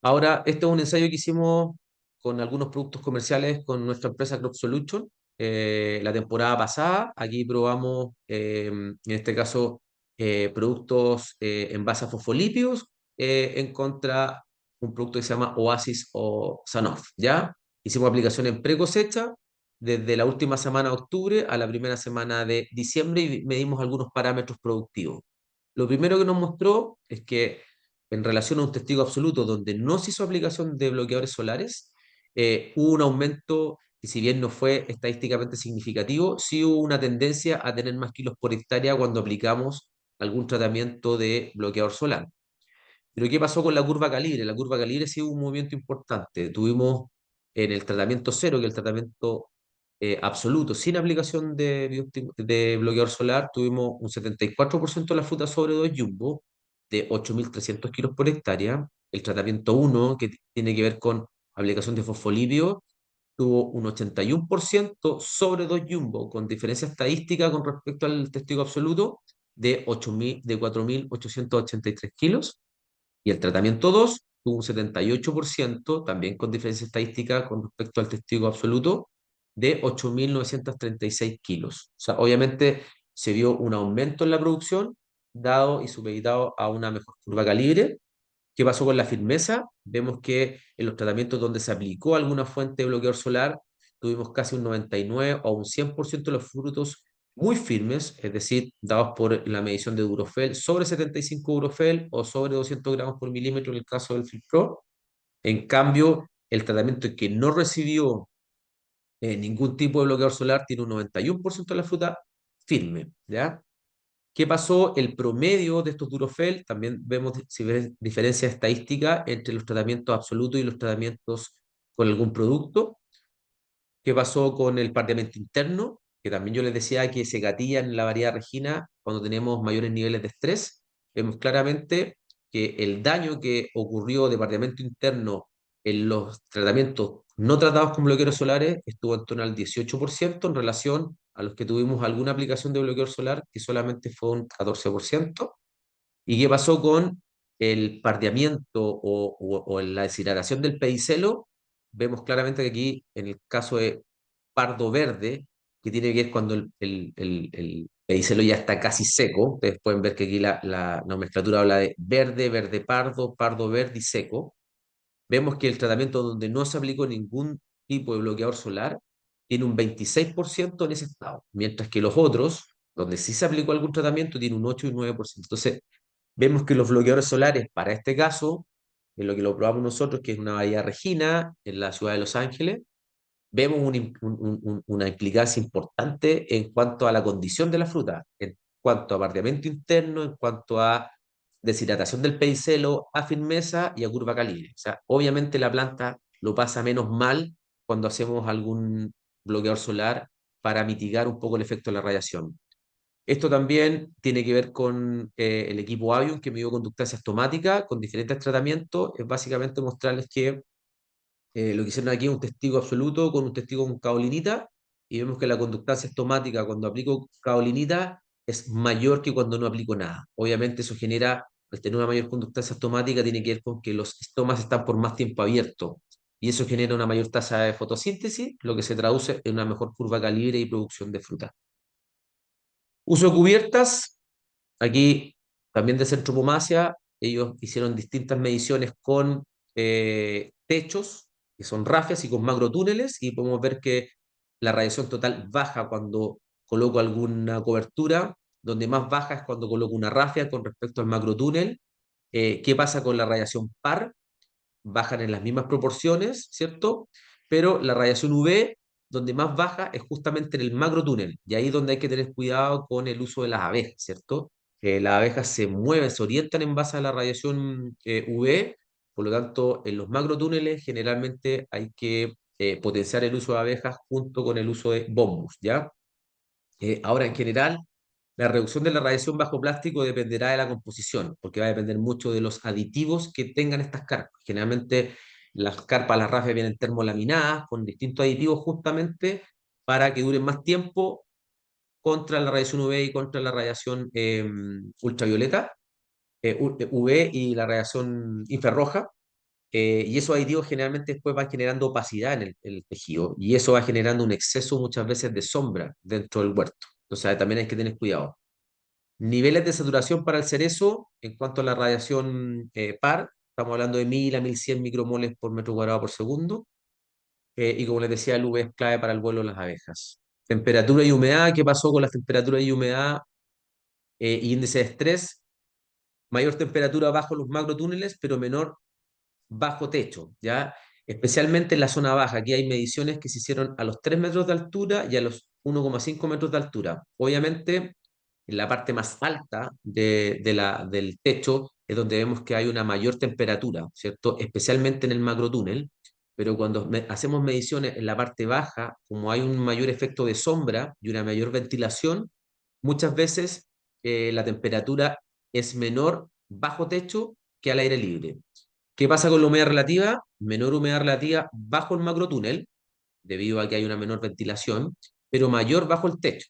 Ahora, este es un ensayo que hicimos con algunos productos comerciales con nuestra empresa Crop Solution la temporada pasada. Aquí probamos, en este caso, productos en base a fosfolípidos en contra un producto que se llama Oasis o Sanofi, ¿ya? Hicimos aplicación en pre-cosecha desde la última semana de octubre a la primera semana de diciembre y medimos algunos parámetros productivos. Lo primero que nos mostró es que en relación a un testigo absoluto donde no se hizo aplicación de bloqueadores solares, hubo un aumento que si bien no fue estadísticamente significativo, sí hubo una tendencia a tener más kilos por hectárea cuando aplicamos algún tratamiento de bloqueador solar. Pero ¿qué pasó con la curva calibre? La curva calibre sí hubo un movimiento importante. Tuvimos en el tratamiento cero, que es el tratamiento absoluto, sin aplicación de bloqueador solar, tuvimos un 74% de la fruta sobre 2 jumbo, de 8.300 kilos por hectárea. El tratamiento uno que tiene que ver con aplicación de fosfolípido, tuvo un 81% sobre 2 jumbo, con diferencia estadística con respecto al testigo absoluto de 4.883 kilos. Y el tratamiento 2 tuvo un 78%, también con diferencia estadística con respecto al testigo absoluto, de 8.936 kilos. O sea, obviamente se vio un aumento en la producción, dado y supeditado a una mejor curva calibre. ¿Qué pasó con la firmeza? Vemos que en los tratamientos donde se aplicó alguna fuente de bloqueador solar, tuvimos casi un 99 o un 100% de los frutos muy firmes, es decir, dados por la medición de Durofel, sobre 75 Durofel o sobre 200 gramos por milímetro en el caso del Filpro. En cambio, el tratamiento que no recibió ningún tipo de bloqueador solar tiene un 91% de la fruta firme, ¿ya? ¿Qué pasó? El promedio de estos Durofel, también vemos si ves diferencia estadística entre los tratamientos absolutos y los tratamientos con algún producto. ¿Qué pasó con el pardeamiento interno? Que también yo les decía que se gatilla en la variedad Regina cuando tenemos mayores niveles de estrés. Vemos claramente que el daño que ocurrió de pardeamiento interno en los tratamientos no tratados con bloqueadores solares estuvo en torno al 18% en relación a los que tuvimos alguna aplicación de bloqueador solar, que solamente fue un 14%. ¿Y qué pasó con el pardeamiento o la deshidratación del pedicelo? Vemos claramente que aquí, en el caso de pardo verde, que tiene que ver cuando el pedicelo ya está casi seco, ustedes pueden ver que aquí la nomenclatura habla de verde, verde pardo, pardo verde y seco. Vemos que el tratamiento donde no se aplicó ningún tipo de bloqueador solar tiene un 26% en ese estado, mientras que los otros, donde sí se aplicó algún tratamiento, tiene un 8 y un 9%. Entonces, vemos que los bloqueadores solares, para este caso, en lo que lo probamos nosotros, que es una bahía Regina, en la ciudad de Los Ángeles, vemos una implicancia importante en cuanto a la condición de la fruta, en cuanto a bardeamiento interno, en cuanto a deshidratación del pedicelo, a firmeza y a curva calibre. O sea, obviamente la planta lo pasa menos mal cuando hacemos algún bloqueador solar para mitigar un poco el efecto de la radiación. Esto también tiene que ver con el equipo Avium que midió conductancia estomática con diferentes tratamientos. Es básicamente mostrarles que lo que hicieron aquí es un testigo absoluto con un testigo con caolinita y vemos que la conductancia estomática cuando aplico caolinita es mayor que cuando no aplico nada. Obviamente eso genera, al tener una mayor conductancia estomática, tiene que ver con que los estomas están por más tiempo abiertos y eso genera una mayor tasa de fotosíntesis, lo que se traduce en una mejor curva calibre y producción de fruta. Uso de cubiertas. Aquí, también de Centropomasia, ellos hicieron distintas mediciones con techos, que son rafias, y con macrotúneles, y podemos ver que la radiación total baja cuando coloco alguna cobertura, donde más baja es cuando coloco una rafia con respecto al macrotúnel. ¿Qué pasa con la radiación par? Bajan en las mismas proporciones, ¿cierto? Pero la radiación UV, donde más baja, es justamente en el macrotúnel, y ahí es donde hay que tener cuidado con el uso de las abejas, ¿cierto? Las abejas se mueven, se orientan en base a la radiación UV, por lo tanto, en los macrotúneles generalmente hay que potenciar el uso de abejas junto con el uso de bombus, ¿ya? Ahora, en general, la reducción de la radiación bajo plástico dependerá de la composición, porque va a depender mucho de los aditivos que tengan estas carpas. Generalmente las carpas, las rafias vienen termolaminadas con distintos aditivos justamente para que duren más tiempo contra la radiación UV y contra la radiación ultravioleta, UV y la radiación infrarroja. Y esos aditivos generalmente después van generando opacidad en el tejido y eso va generando un exceso muchas veces de sombra dentro del huerto. Entonces también hay que tener cuidado. Niveles de saturación para el cerezo, en cuanto a la radiación par, estamos hablando de 1000 a 1100 micromoles por metro cuadrado por segundo. Y como les decía, el UV es clave para el vuelo de las abejas. Temperatura y humedad, ¿qué pasó con las temperaturas y humedad y índice de estrés? Mayor temperatura bajo los macrotúneles, pero menor bajo techo, ¿ya? Especialmente en la zona baja. Aquí hay mediciones que se hicieron a los 3 metros de altura y a los 1,5 metros de altura. Obviamente, en la parte más alta del techo es donde vemos que hay una mayor temperatura, ¿cierto? Especialmente en el macrotúnel, pero cuando hacemos mediciones en la parte baja, como hay un mayor efecto de sombra y una mayor ventilación, muchas veces la temperatura es menor bajo techo que al aire libre. ¿Qué pasa con la humedad relativa? Menor humedad relativa bajo el macrotúnel, debido a que hay una menor ventilación, pero mayor bajo el techo,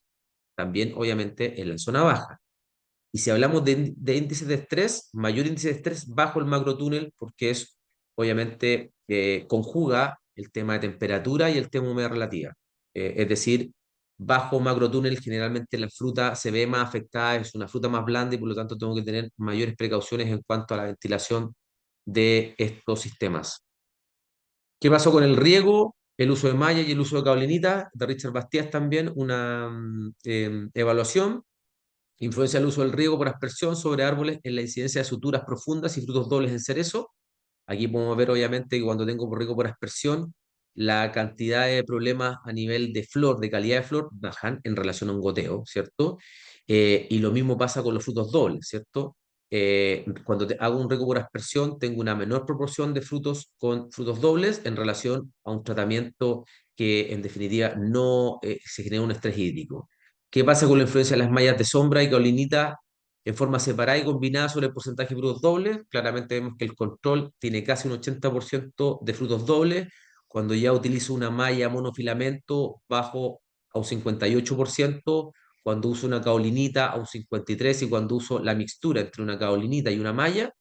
también obviamente en la zona baja. Y si hablamos de índices de estrés, mayor índice de estrés bajo el macrotúnel, porque es obviamente conjuga el tema de temperatura y el tema de humedad relativa. Es decir, bajo macrotúnel generalmente la fruta se ve más afectada, es una fruta más blanda y por lo tanto tengo que tener mayores precauciones en cuanto a la ventilación de estos sistemas. ¿Qué pasó con el riego? El uso de malla y el uso de cablinita, de Richard Bastías también, una evaluación. Influencia del uso del riego por aspersión sobre árboles en la incidencia de suturas profundas y frutos dobles en cerezo. Aquí podemos ver obviamente que cuando tengo riego por aspersión, la cantidad de problemas a nivel de flor, de calidad de flor, bajan en relación a un goteo, ¿cierto? Y lo mismo pasa con los frutos dobles, ¿cierto? Cuando hago un riego por aspersión, tengo una menor proporción de frutos con frutos dobles en relación a un tratamiento que en definitiva no se genera un estrés hídrico. ¿Qué pasa con la influencia de las mallas de sombra y caolinita en forma separada y combinada sobre el porcentaje de frutos dobles? Claramente vemos que el control tiene casi un 80% de frutos dobles. Cuando ya utilizo una malla monofilamento, bajo a un 58%, cuando uso una caolinita a un 53% y cuando uso la mixtura entre una caolinita y una malla,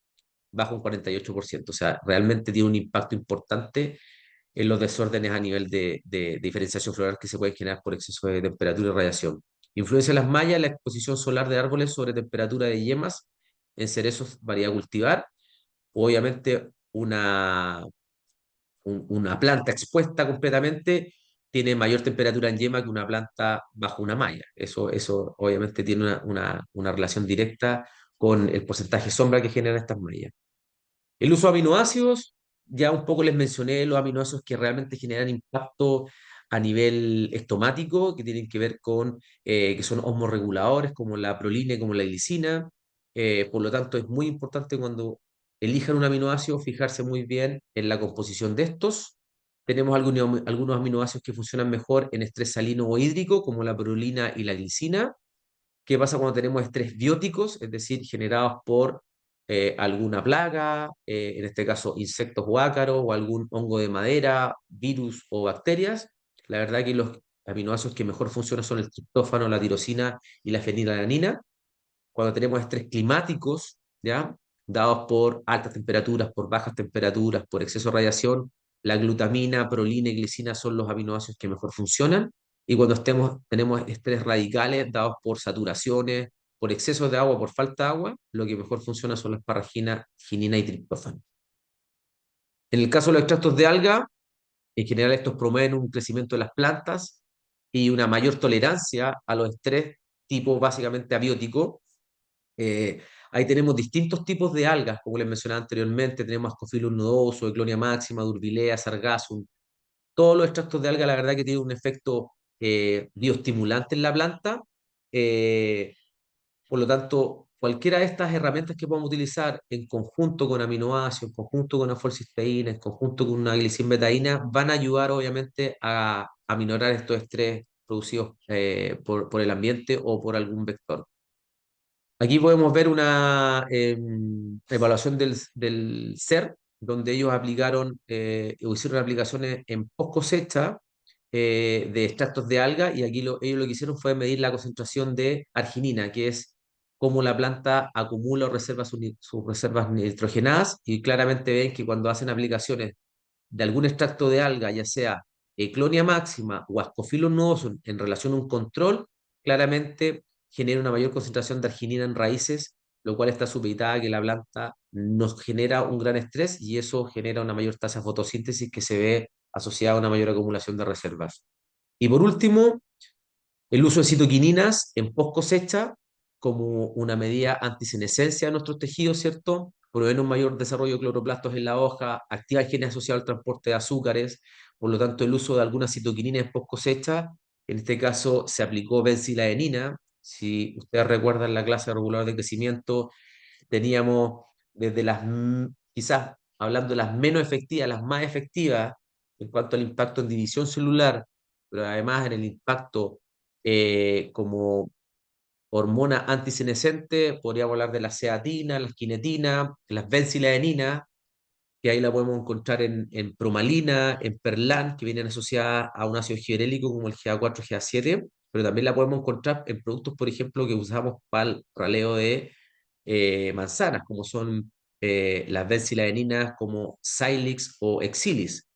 bajo un 48%. O sea, realmente tiene un impacto importante en los desórdenes a nivel de diferenciación floral que se pueden generar por exceso de temperatura y radiación. Influencia de las mallas, la exposición solar de árboles sobre temperatura de yemas en cerezos variedad cultivar. Obviamente, una planta expuesta completamente tiene mayor temperatura en yema que una planta bajo una malla. Eso obviamente tiene una relación directa con el porcentaje de sombra que generan estas mallas. El uso de aminoácidos, ya un poco les mencioné los aminoácidos que realmente generan impacto a nivel estomático, que tienen que ver con, que son osmorreguladores, como la prolina y como la glicina. Por lo tanto, es muy importante cuando elijan un aminoácido fijarse muy bien en la composición de estos. Tenemos algunos aminoácidos que funcionan mejor en estrés salino o hídrico, como la prolina y la glicina. ¿Qué pasa cuando tenemos estrés bióticos, es decir, generados por alguna plaga, en este caso insectos o ácaros, o algún hongo de madera, virus o bacterias? La verdad que los aminoácidos que mejor funcionan son el triptófano, la tirosina y la fenilalanina. Cuando tenemos estrés climáticos, ¿ya? Dados por altas temperaturas, por bajas temperaturas, por exceso de radiación, la glutamina, prolina y glicina son los aminoácidos que mejor funcionan. Y cuando tenemos estrés radicales dados por saturaciones, por exceso de agua, por falta de agua, lo que mejor funciona son la asparagina, ginina y triptófano. En el caso de los extractos de alga, en general estos promueven un crecimiento de las plantas y una mayor tolerancia a los estrés tipo básicamente abiótico. Ahí tenemos distintos tipos de algas, como les mencionaba anteriormente, tenemos Ascophyllus nodoso, Eclonia maxima, Durbilea, Sargassum. Todos los extractos de alga, la verdad que tienen un efecto bioestimulante en la planta. eh, por lo tanto, cualquiera de estas herramientas que podamos utilizar en conjunto con aminoácidos, en conjunto con una folcisteína, en conjunto con una glicina van a ayudar obviamente a minorar estos estrés producidos por el ambiente o por algún vector. Aquí podemos ver una evaluación del CER, donde ellos aplicaron o hicieron aplicaciones en post cosecha de extractos de alga, y aquí ellos lo que hicieron fue medir la concentración de arginina, que es cómo la planta acumula o reserva sus reservas nitrogenadas, y claramente ven que cuando hacen aplicaciones de algún extracto de alga, ya sea Eclonia máxima o Ascophyllus noosum, en relación a un control, claramente genera una mayor concentración de arginina en raíces, lo cual está supeditada a que la planta nos genera un gran estrés y eso genera una mayor tasa de fotosíntesis que se ve asociada a una mayor acumulación de reservas. Y por último, el uso de citoquininas en post cosecha como una medida antisenescencia de nuestros tejidos, ¿cierto? Proveen un mayor desarrollo de cloroplastos en la hoja, activa genes asociados al transporte de azúcares, por lo tanto el uso de algunas citoquininas en post cosecha, en este caso se aplicó benciladenina. Si ustedes recuerdan la clase regular de crecimiento, teníamos desde quizás hablando de las menos efectivas, las más efectivas en cuanto al impacto en división celular, pero además en el impacto como hormona antisenescente, podríamos hablar de la zeatina, la esquinetina, las benciladeninas, que ahí la podemos encontrar en promalina, en perlan, que vienen asociadas a un ácido gibberélico como el GA4, GA7, pero también la podemos encontrar en productos, por ejemplo, que usamos para el raleo de manzanas, como son las benciladeninas como Silix o Exilis,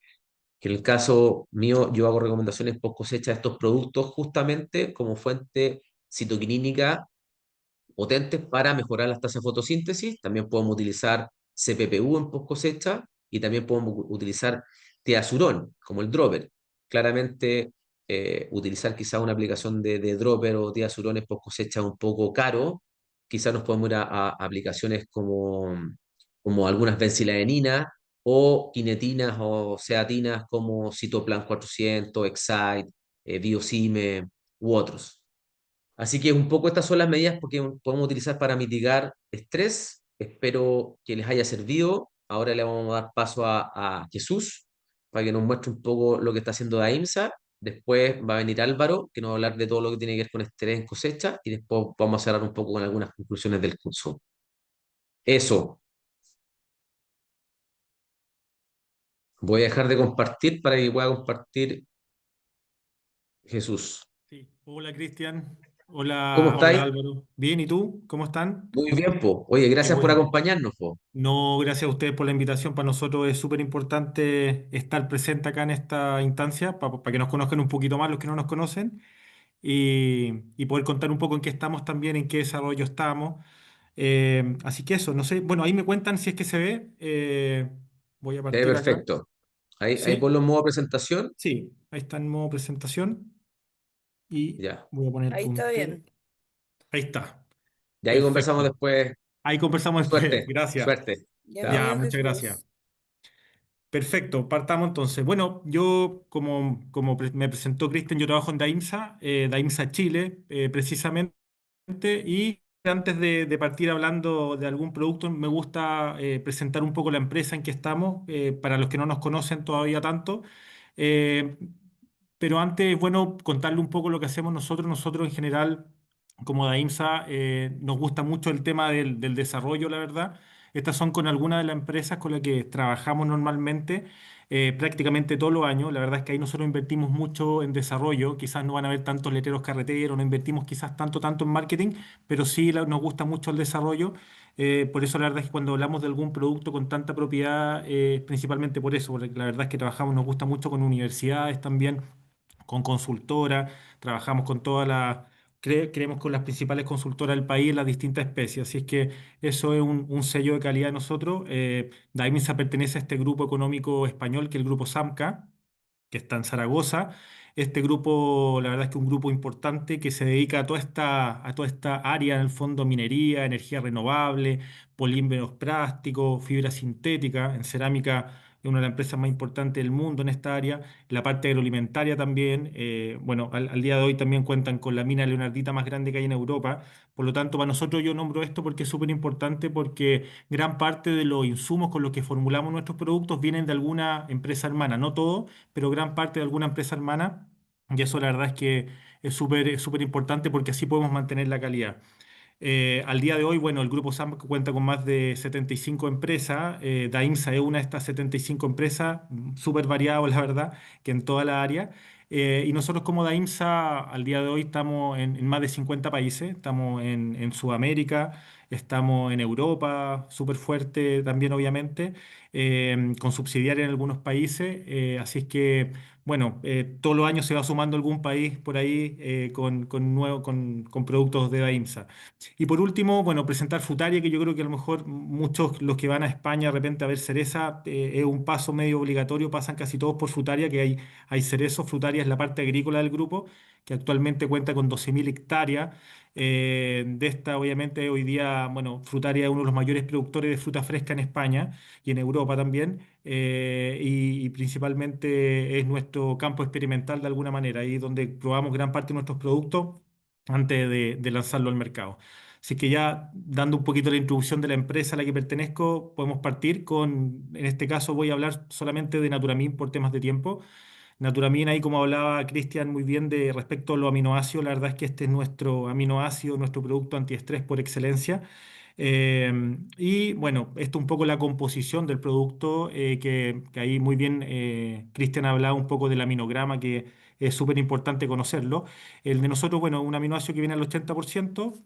que en el caso mío yo hago recomendaciones post cosecha de estos productos justamente como fuente citoquinínica potentes para mejorar las tasas de fotosíntesis. También podemos utilizar CPPU en post cosecha y también podemos utilizar teazurón como el dropper. Claramente, utilizar quizá una aplicación de dropper o teazurón en post cosecha un poco caro. Quizás nos podemos ir a aplicaciones como algunas benciladeninas o quinetinas o ceatinas como Citoplan 400, Excite, Biocime u otros. Así que un poco estas son las medidas porque podemos utilizar para mitigar estrés Espero que les haya servido. Ahora le vamos a dar paso a Jesús para que nos muestre un poco lo que está haciendo DAIMSA. Después va a venir Álvaro, que nos va a hablar de todo lo que tiene que ver con estrés en cosecha. Y después vamos a cerrar un poco con algunas conclusiones del curso. Eso. Voy a dejar de compartir para que pueda compartir Jesús. Sí. Hola Cristian, ¿Cómo hola estáis? Álvaro. Bien, ¿y tú? ¿Cómo están? Muy bien, po. Oye, Qué gracias por bueno. acompañarnos, po. No, gracias a ustedes por la invitación. Para nosotros es súper importante estar presente acá en esta instancia para que nos conozcan un poquito más los que no nos conocen y poder contar un poco en qué estamos también, en qué desarrollo estamos. Así que eso, no sé. Bueno, ahí me cuentan si es que se ve. Voy a partir acá. Perfecto. Ahí ¿Sí? ponlo en modo presentación. Sí, ahí está en modo presentación y Ya. voy a poner Ahí está puntero. bien. Ahí está. Y ahí conversamos Perfecto. después. Ahí conversamos después. Suerte, Gracias. suerte. Ya, Chao. Bienvenido, muchas gracias. Jesús. Perfecto, partamos entonces. Bueno, yo, me presentó Cristian, yo trabajo en DAIMSA, DAIMSA Chile, precisamente, y antes de partir hablando de algún producto, me gusta presentar un poco la empresa en que estamos, para los que no nos conocen todavía tanto. Eh, pero antes, bueno, contarle un poco lo que hacemos nosotros. Nosotros en general, como DAIMSA, nos gusta mucho el tema del desarrollo, la verdad. Estas son con algunas de las empresas con las que trabajamos normalmente, prácticamente todos los años. La verdad es que ahí nosotros invertimos mucho en desarrollo. Quizás no van a haber tantos letreros carreteros, no invertimos quizás tanto en marketing, pero sí nos gusta mucho el desarrollo. Por eso la verdad es que cuando hablamos de algún producto con tanta propiedad, principalmente por eso, porque la verdad es que trabajamos, nos gusta mucho con universidades también, con consultoras, trabajamos con todas creemos con las principales consultoras del país en las distintas especies. Así es que eso es un sello de calidad de nosotros. Daimisa pertenece a este grupo económico español, que es el grupo SAMCA, que está en Zaragoza. Este grupo, la verdad es que es un grupo importante que se dedica a toda esta área, en el fondo, minería, energía renovable, polímeros plásticos, fibra sintética. En cerámica es una de las empresas más importantes del mundo en esta área. La parte agroalimentaria también. Bueno, al día de hoy también cuentan con la mina leonardita más grande que hay en Europa. Por lo tanto, para nosotros yo nombro esto porque es súper importante, porque gran parte de los insumos con los que formulamos nuestros productos vienen de alguna empresa hermana, no todo, pero gran parte de alguna empresa hermana. Y eso la verdad es que es súper importante porque así podemos mantener la calidad. Al día de hoy, bueno, el Grupo SAM cuenta con más de 75 empresas. Daimsa es una de estas 75 empresas, súper variado, la verdad, que en toda la área. Y nosotros como Daimsa, al día de hoy estamos en más de 50 países. Estamos en Sudamérica, estamos en Europa, súper fuerte también, obviamente, con subsidiarias en algunos países. Así es que, bueno, todos los años se va sumando algún país por ahí, con productos de Daimsa. Y por último, bueno, presentar Frutaria, que yo creo que a lo mejor muchos los que van a España de repente a ver cereza, es un paso medio obligatorio, pasan casi todos por Frutaria, que hay cerezos. Frutaria es la parte agrícola del grupo, que actualmente cuenta con 12.000 hectáreas. De esta, obviamente, hoy día, bueno, Frutaria es uno de los mayores productores de fruta fresca en España y en Europa también, y principalmente es nuestro campo experimental de alguna manera, ahí donde probamos gran parte de nuestros productos antes de lanzarlo al mercado. Así que ya dando un poquito la introducción de la empresa a la que pertenezco, podemos partir con, en este caso voy a hablar solamente de Naturamin por temas de tiempo. Naturamin, ahí como hablaba Cristian muy bien de respecto a los aminoácidos, la verdad es que este es nuestro aminoácido, nuestro producto antiestrés por excelencia. Y bueno, esto un poco la composición del producto, que ahí muy bien Cristian ha hablado un poco del aminograma, que es súper importante conocerlo. El de nosotros, bueno, un aminoácido que viene al 80%,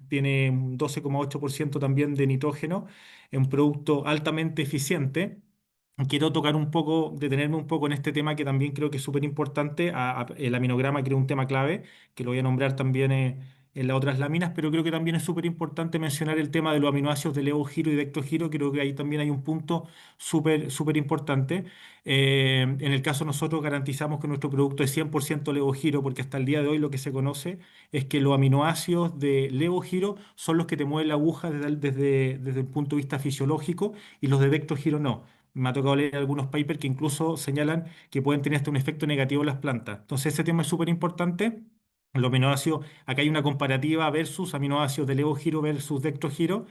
tiene un 12,8% también de nitrógeno, es un producto altamente eficiente. Quiero tocar un poco, detenerme un poco en este tema que también creo que es súper importante. El aminograma creo un tema clave, que lo voy a nombrar también en las otras láminas, pero creo que también es súper importante mencionar el tema de los aminoácidos de levogiro y dectogiro. Creo que ahí también hay un punto súper importante. En el caso nosotros garantizamos que nuestro producto es 100% levogiro, porque hasta el día de hoy lo que se conoce es que los aminoácidos de levogiro son los que te mueven la aguja desde el punto de vista fisiológico, y los de dectogiro no. Me ha tocado leer algunos papers que incluso señalan que pueden tener hasta un efecto negativo en las plantas. Entonces, ese tema es súper importante. Los aminoácidos, acá hay una comparativa versus aminoácidos de levogiro versus dectogiro.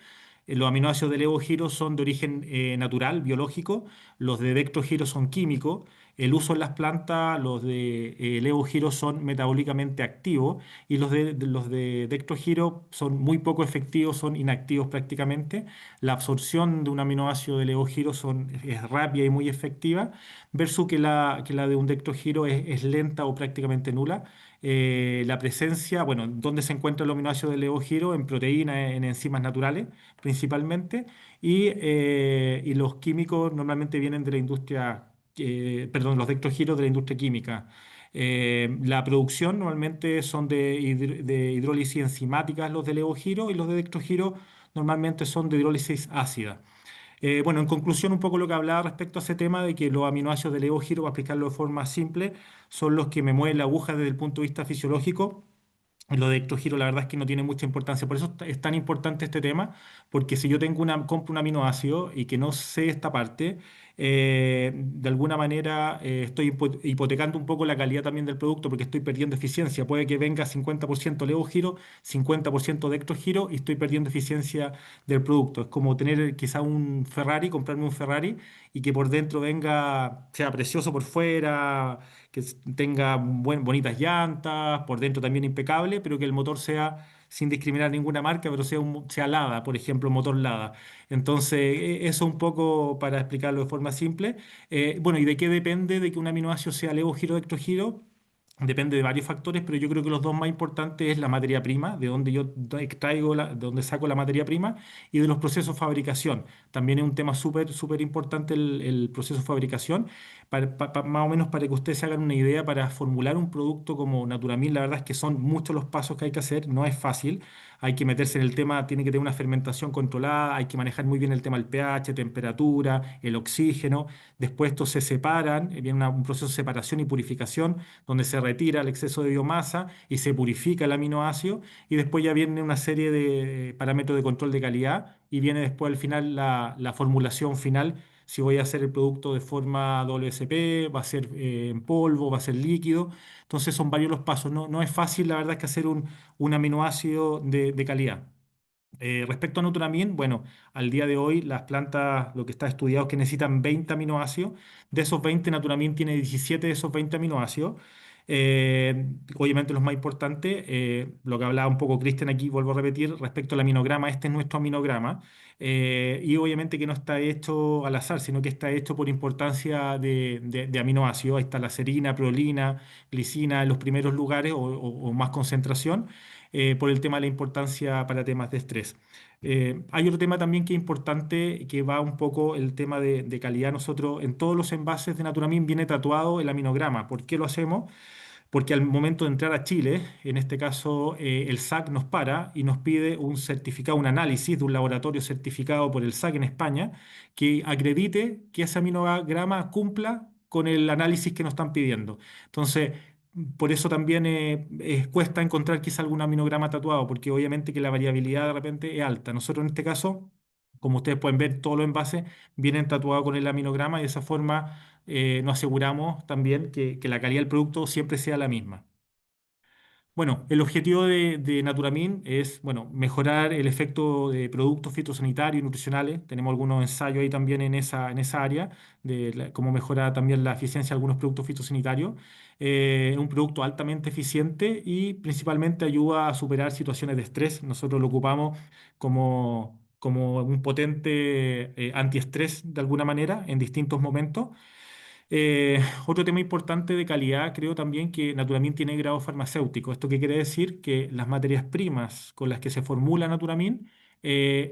Los aminoácidos de levogiro son de origen natural, biológico, los de dextrogiro son químicos. El uso en las plantas, los de levogiro son metabólicamente activos y los de dextrogiro son muy poco efectivos, son inactivos prácticamente. La absorción de un aminoácido de levogiro es rápida y muy efectiva, versus que la de un dextrogiro es lenta o prácticamente nula. La presencia, bueno, ¿dónde se encuentra el aminoácido de levogiro? En proteínas, en enzimas naturales principalmente, y los químicos normalmente vienen de la industria, perdón, los dextrogiros de la industria química. La producción normalmente son de hidrólisis enzimática los de levogiro, y los de dextrogiro normalmente son de hidrólisis ácida. Bueno, en conclusión, un poco lo que hablaba respecto a ese tema de que los aminoácidos de levogiro, para explicarlo de forma simple, son los que me mueven la aguja desde el punto de vista fisiológico. Lo de ectogiro, la verdad es que no tiene mucha importancia. Por eso es tan importante este tema, porque si yo compro un aminoácido y que no sé esta parte, de alguna manera estoy hipotecando un poco la calidad también del producto, porque estoy perdiendo eficiencia. Puede que venga 50% levogiro, 50% de ectogiro, y estoy perdiendo eficiencia del producto. Es como tener quizá un Ferrari, comprarme un Ferrari y que por dentro venga, sea precioso por fuera, tenga bonitas llantas, por dentro también impecable, pero que el motor sea, sin discriminar ninguna marca, pero sea Lada, por ejemplo, motor Lada. Entonces, eso un poco para explicarlo de forma simple. Bueno, ¿y de qué depende de que un aminoácido sea levogiro o dextrogiro? Depende de varios factores, pero yo creo que los dos más importantes es la materia prima, de donde yo extraigo, de donde saco la materia prima, y de los procesos de fabricación. También es un tema súper, súper importante el proceso de fabricación. Más o menos para que ustedes se hagan una idea, para formular un producto como Naturamil, la verdad es que son muchos los pasos que hay que hacer, no es fácil. Hay que meterse en el tema, tiene que tener una fermentación controlada, hay que manejar muy bien el tema del pH, temperatura, el oxígeno. Después estos se separan, viene un proceso de separación y purificación donde se retira el exceso de biomasa y se purifica el aminoácido, y después ya viene una serie de parámetros de control de calidad, y viene después al final la formulación final, si voy a hacer el producto de forma WSP, va a ser en polvo, va a ser líquido. Entonces son varios los pasos. No, no es fácil, la verdad, es que hacer un aminoácido de calidad. Respecto a Nutramin, bueno, al día de hoy las plantas, lo que está estudiado es que necesitan 20 aminoácidos. De esos 20, Nutramin tiene 17 de esos 20 aminoácidos. Obviamente los más importantes, lo que hablaba un poco Cristian aquí, vuelvo a repetir, respecto al aminograma, este es nuestro aminograma. Y obviamente que no está hecho al azar, sino que está hecho por importancia de aminoácidos. Ahí está la serina, prolina, glicina en los primeros lugares, o más concentración, por el tema de la importancia para temas de estrés. Hay otro tema también que es importante, que va un poco el tema de calidad. Nosotros en todos los envases de Naturamin viene tatuado el aminograma. ¿Por qué lo hacemos? Porque al momento de entrar a Chile, en este caso el SAC nos para y nos pide un certificado, un análisis de un laboratorio certificado por el SAC en España, que acredite que ese aminograma cumpla con el análisis que nos están pidiendo. Entonces, por eso también cuesta encontrar quizá algún aminograma tatuado, porque obviamente que la variabilidad de repente es alta. Nosotros en este caso, como ustedes pueden ver, todos los envases vienen tatuados con el aminograma, y de esa forma nos aseguramos también que la calidad del producto siempre sea la misma. Bueno, el objetivo de Naturamin es, bueno, mejorar el efecto de productos fitosanitarios y nutricionales. Tenemos algunos ensayos ahí también en esa área, de cómo mejora también la eficiencia de algunos productos fitosanitarios. Es un producto altamente eficiente y principalmente ayuda a superar situaciones de estrés. Nosotros lo ocupamos como un potente antiestrés de alguna manera en distintos momentos. Otro tema importante de calidad, creo también que Naturamin tiene grado farmacéutico. ¿Esto qué quiere decir? Que las materias primas con las que se formula Naturamin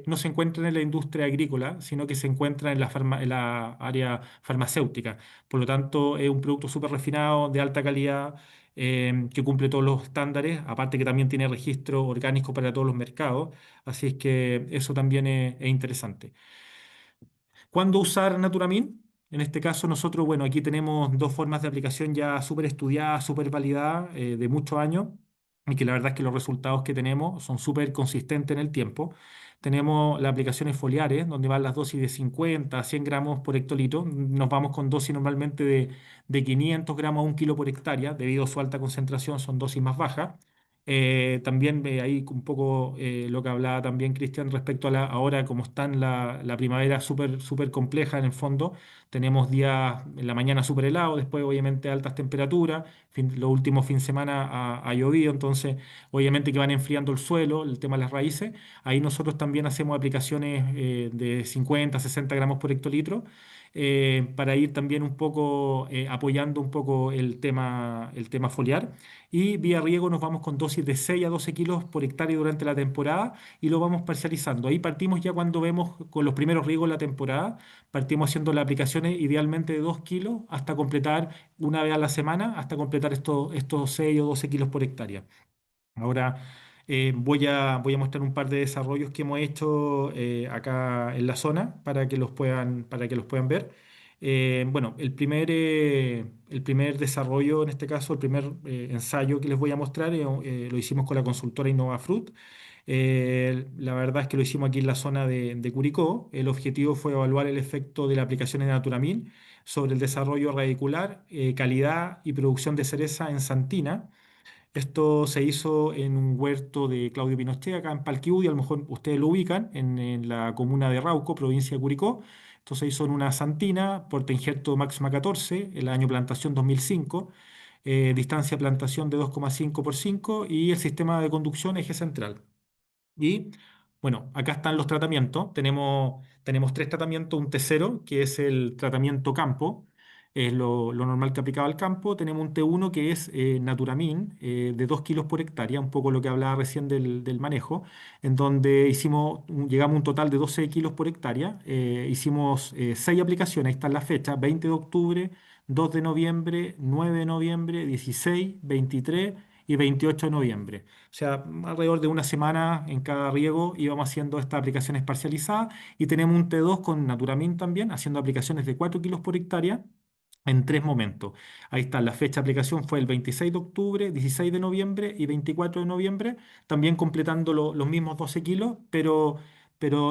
no se encuentran en la industria agrícola, sino que se encuentran en la área farmacéutica. Por lo tanto, es un producto súper refinado, de alta calidad, que cumple todos los estándares, aparte que también tiene registro orgánico para todos los mercados. Así es que eso también es interesante. ¿Cuándo usar Naturamin? En este caso nosotros, bueno, aquí tenemos dos formas de aplicación ya súper estudiadas, súper validadas, de muchos años, y que la verdad es que los resultados que tenemos son súper consistentes en el tiempo. Tenemos las aplicaciones foliares, donde van las dosis de 50 a 100 gramos por hectolitro. Nos vamos con dosis normalmente de 500 gramos a 1 kilo por hectárea, debido a su alta concentración, son dosis más bajas. También ahí un poco lo que hablaba también Cristian respecto a ahora como está en la primavera súper compleja en el fondo. Tenemos días en la mañana súper helados, después obviamente altas temperaturas, los últimos fines de semana ha llovido, entonces obviamente que van enfriando el suelo, el tema de las raíces. Ahí nosotros también hacemos aplicaciones de 50, 60 gramos por hectolitro para ir también un poco apoyando un poco el tema foliar. Y vía riego nos vamos con dosis de 6 a 12 kilos por hectárea durante la temporada y lo vamos parcializando. Ahí partimos ya cuando vemos con los primeros riegos de la temporada, partimos haciendo las aplicaciones idealmente de 2 kilos hasta completar una vez a la semana, hasta completar estos 6 o 12 kilos por hectárea. Ahora voy a mostrar un par de desarrollos que hemos hecho acá en la zona para que los puedan ver. Bueno, el primer desarrollo, en este caso, el primer ensayo que les voy a mostrar, lo hicimos con la consultora InnovaFruit. La verdad es que lo hicimos aquí en la zona de Curicó. El objetivo fue evaluar el efecto de la aplicación de Naturamil sobre el desarrollo radicular, calidad y producción de cereza en Santina. Esto se hizo en un huerto de Claudio Pinochet, acá en Palquiudi, a lo mejor ustedes lo ubican, en la comuna de Rauco, provincia de Curicó. Esto se hizo en una santina, porte injerto máxima 14, el año plantación 2005, distancia de plantación de 2,5 por 5 y el sistema de conducción eje central. Y bueno, acá están los tratamientos. Tenemos tres tratamientos, un T0, que es el tratamiento campo, es lo normal que aplicaba al campo. Tenemos un T1 que es Naturamin, de 2 kilos por hectárea, un poco lo que hablaba recién del manejo, en donde llegamos a un total de 12 kilos por hectárea. Hicimos 6 aplicaciones, ahí están las fechas, 20 de octubre, 2 de noviembre, 9 de noviembre, 16, 23 y 28 de noviembre. O sea, alrededor de una semana en cada riego íbamos haciendo estas aplicaciones parcializadas y tenemos un T2 con Naturamin también, haciendo aplicaciones de 4 kilos por hectárea en 3 momentos. Ahí está, la fecha de aplicación fue el 26 de octubre, 16 de noviembre y 24 de noviembre, también completando los mismos 12 kilos, pero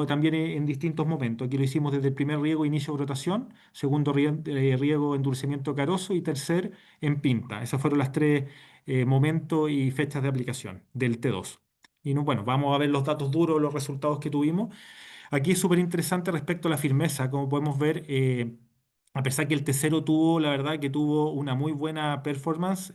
también en distintos momentos. Aquí lo hicimos desde el primer riego, inicio de rotación, segundo riego, endurecimiento carozo y tercer en pinta. Esos fueron las tres momentos y fechas de aplicación del T2. Y no, bueno, vamos a ver los datos duros, los resultados que tuvimos. Aquí es súper interesante respecto a la firmeza, como podemos ver, a pesar que el T0 tuvo, la verdad, que tuvo una muy buena performance,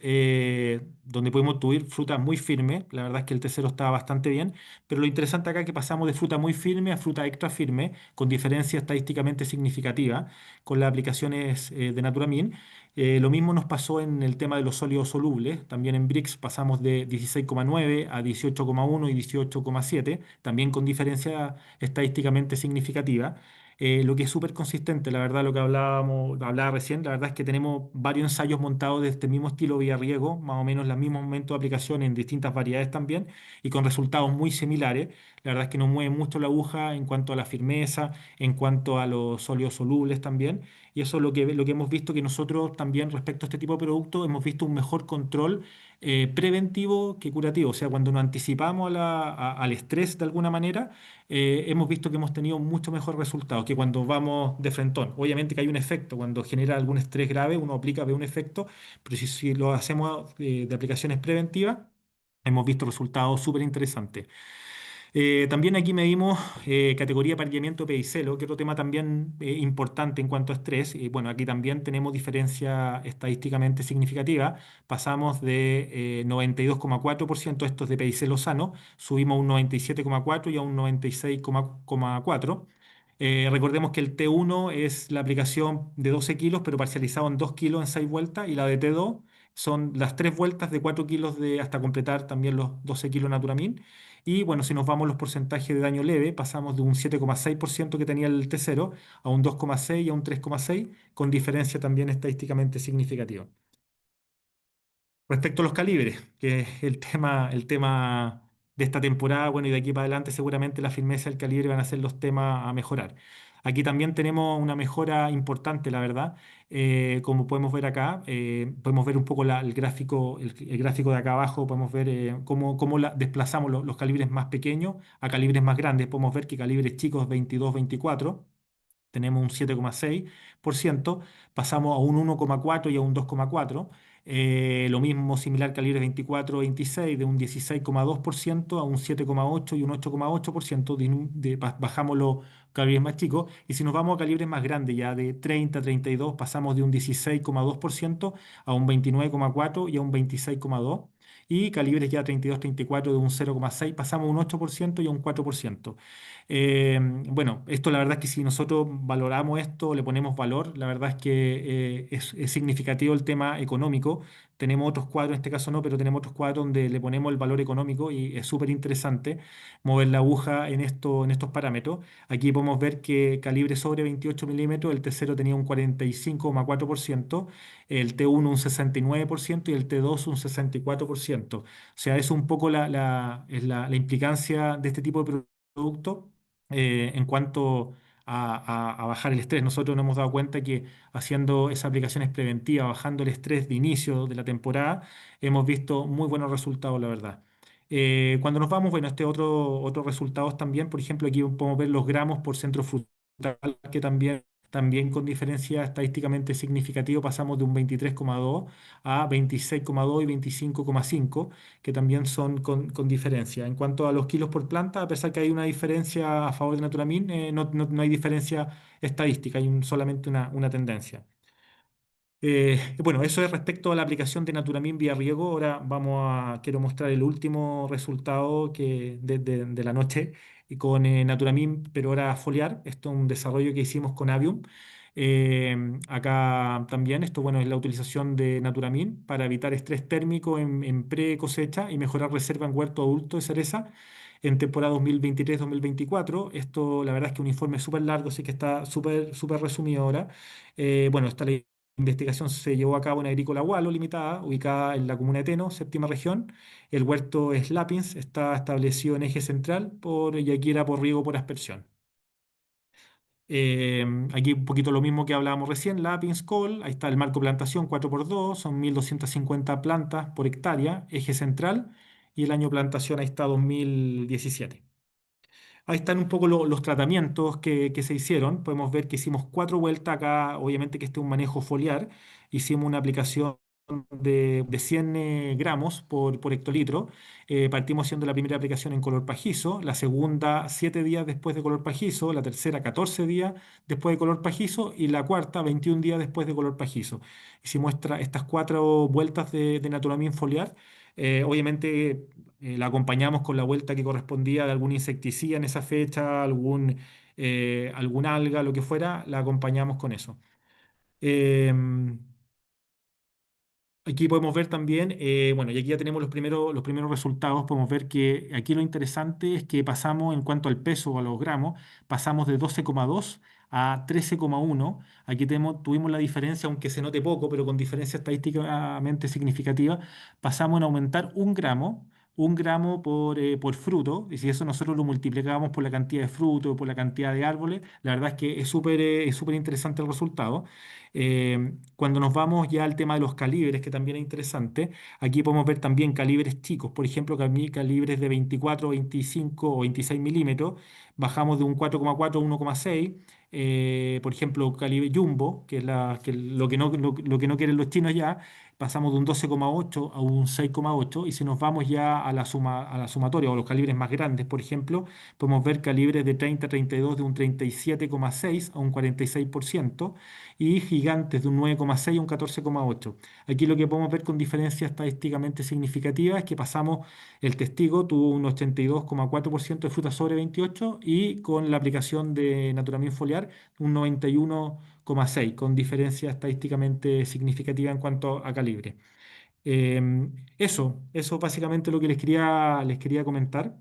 donde pudimos tuve fruta muy firme, la verdad es que el T0 estaba bastante bien, pero lo interesante acá es que pasamos de fruta muy firme a fruta extra firme, con diferencia estadísticamente significativa, con las aplicaciones de Naturamin. Lo mismo nos pasó en el tema de los sólidos solubles. También en BRICS pasamos de 16,9 a 18,1 y 18,7, también con diferencia estadísticamente significativa. Lo que es súper consistente, la verdad, lo que hablaba recién, la verdad es que tenemos varios ensayos montados de este mismo estilo vía riego, más o menos los mismos momentos de aplicación en distintas variedades también, y con resultados muy similares. La verdad es que nos mueve mucho la aguja en cuanto a la firmeza, en cuanto a los sólidos solubles también. Y eso es lo que hemos visto que nosotros también respecto a este tipo de productos hemos visto un mejor control preventivo que curativo. O sea, cuando nos anticipamos al estrés de alguna manera, hemos visto que hemos tenido mucho mejor resultado que cuando vamos de frentón. Obviamente que hay un efecto, cuando genera algún estrés grave, uno aplica, ve un efecto, pero si lo hacemos de aplicaciones preventivas, hemos visto resultados súper interesantes. También aquí medimos categoría de apareamiento pedicelo, que es otro tema también importante en cuanto a estrés. Y bueno, aquí también tenemos diferencia estadísticamente significativa. Pasamos de 92,4%, esto es de pedicelo sano, subimos a un 97,4% y a un 96,4%. Recordemos que el T1 es la aplicación de 12 kilos, pero parcializado en 2 kilos en 6 vueltas, y la de T2 son las 3 vueltas de 4 kilos hasta completar también los 12 kilos Naturamin. Y bueno, si nos vamos a los porcentajes de daño leve, pasamos de un 7,6% que tenía el T0 a un 2,6 y a un 3,6, con diferencia también estadísticamente significativa. Respecto a los calibres, que es el tema de esta temporada, bueno, y de aquí para adelante seguramente la firmeza y el calibre van a ser los temas a mejorar. Aquí también tenemos una mejora importante, la verdad. Como podemos ver acá, podemos ver un poco el gráfico de acá abajo, podemos ver cómo desplazamos los calibres más pequeños a calibres más grandes. Podemos ver que calibres chicos 22, 24 tenemos un 7,6%, pasamos a un 1,4 y a un 2,4. Lo mismo, similar calibre 24-26, de un 16,2% a un 7,8 y un 8,8%, bajamos los calibres más chicos. Y si nos vamos a calibres más grandes, ya de 30-32, pasamos de un 16,2% a un 29,4 y a un 26,2. Y calibres ya 32-34 de un 0,6 pasamos a un 8% y a un 4%. Bueno, esto la verdad es que si nosotros valoramos esto, le ponemos valor, la verdad es que es significativo el tema económico. Tenemos otros cuadros, en este caso no, pero tenemos otros cuadros donde le ponemos el valor económico y es súper interesante mover la aguja en estos parámetros. Aquí podemos ver que calibre sobre 28 milímetros, el T0 tenía un 45,4%, el T1 un 69% y el T2 un 64%. O sea, es un poco la implicancia de este tipo de productos en cuanto a bajar el estrés. Nosotros nos hemos dado cuenta que haciendo esas aplicaciones preventivas, bajando el estrés de inicio de la temporada, hemos visto muy buenos resultados, la verdad. Cuando nos vamos, bueno, otros resultados también, por ejemplo, aquí podemos ver los gramos por centro frutal, que también con diferencia estadísticamente significativa pasamos de un 23,2 a 26,2 y 25,5, que también son con diferencia. En cuanto a los kilos por planta, a pesar que hay una diferencia a favor de Naturamin, no hay diferencia estadística, hay solamente una tendencia. Bueno, eso es respecto a la aplicación de Naturamin vía riego. Ahora quiero mostrar el último resultado de la noche y con Naturamin, pero ahora foliar. Esto es un desarrollo que hicimos con Avium. Acá también, esto bueno, es la utilización de Naturamin para evitar estrés térmico en pre-cosecha y mejorar reserva en huerto adulto de cereza en temporada 2023-2024. Esto, la verdad es que un informe súper largo, así que está súper resumido ahora. Bueno, está la investigación se llevó a cabo en Agrícola Walo Limitada, ubicada en la comuna de Teno, séptima región. El huerto es Lapins, está establecido en eje central y aquí era por riego por aspersión. Aquí un poquito lo mismo que hablábamos recién, Lapins Call, ahí está el marco plantación 4x2, son 1.250 plantas por hectárea, eje central, y el año de plantación ahí está 2017. Ahí están un poco los tratamientos que se hicieron. Podemos ver que hicimos 4 vueltas acá, obviamente que este es un manejo foliar. Hicimos una aplicación de 100 gramos por hectolitro. Partimos haciendo la primera aplicación en color pajizo, la segunda 7 días después de color pajizo, la tercera 14 días después de color pajizo y la cuarta 21 días después de color pajizo. Hicimos estas 4 vueltas de Naturamin foliar. Obviamente la acompañamos con la vuelta que correspondía de algún insecticida en esa fecha, algún alga, lo que fuera, la acompañamos con eso. Em, Aquí podemos ver también, bueno, y aquí ya tenemos los primeros resultados. Podemos ver que aquí lo interesante es que pasamos, en cuanto al peso o a los gramos, pasamos de 12,2 a 13,1. Aquí tuvimos la diferencia, aunque se note poco, pero con diferencia estadísticamente significativa, pasamos en aumentar un gramo por fruto, y si eso nosotros lo multiplicamos por la cantidad de frutos, por la cantidad de árboles, la verdad es que es súper interesante el resultado. Cuando nos vamos ya al tema de los calibres, que también es interesante, aquí podemos ver también calibres chicos, por ejemplo, calibres de 24, 25 o 26 milímetros, bajamos de un 4,4 a 1,6. Por ejemplo, calibre jumbo, que es lo que no quieren los chinos ya, pasamos de un 12,8 a un 6,8. Y si nos vamos ya a la sumatoria o los calibres más grandes, por ejemplo, podemos ver calibres de 30 a 32 de un 37,6 a un 46% y gigantes de un 9,6 a un 14,8. Aquí lo que podemos ver con diferencia estadísticamente significativa es que el testigo tuvo un 82,4% de fruta sobre 28 y con la aplicación de Naturamin foliar un 91,6, con diferencia estadísticamente significativa en cuanto a calibre. Eso básicamente lo que les quería comentar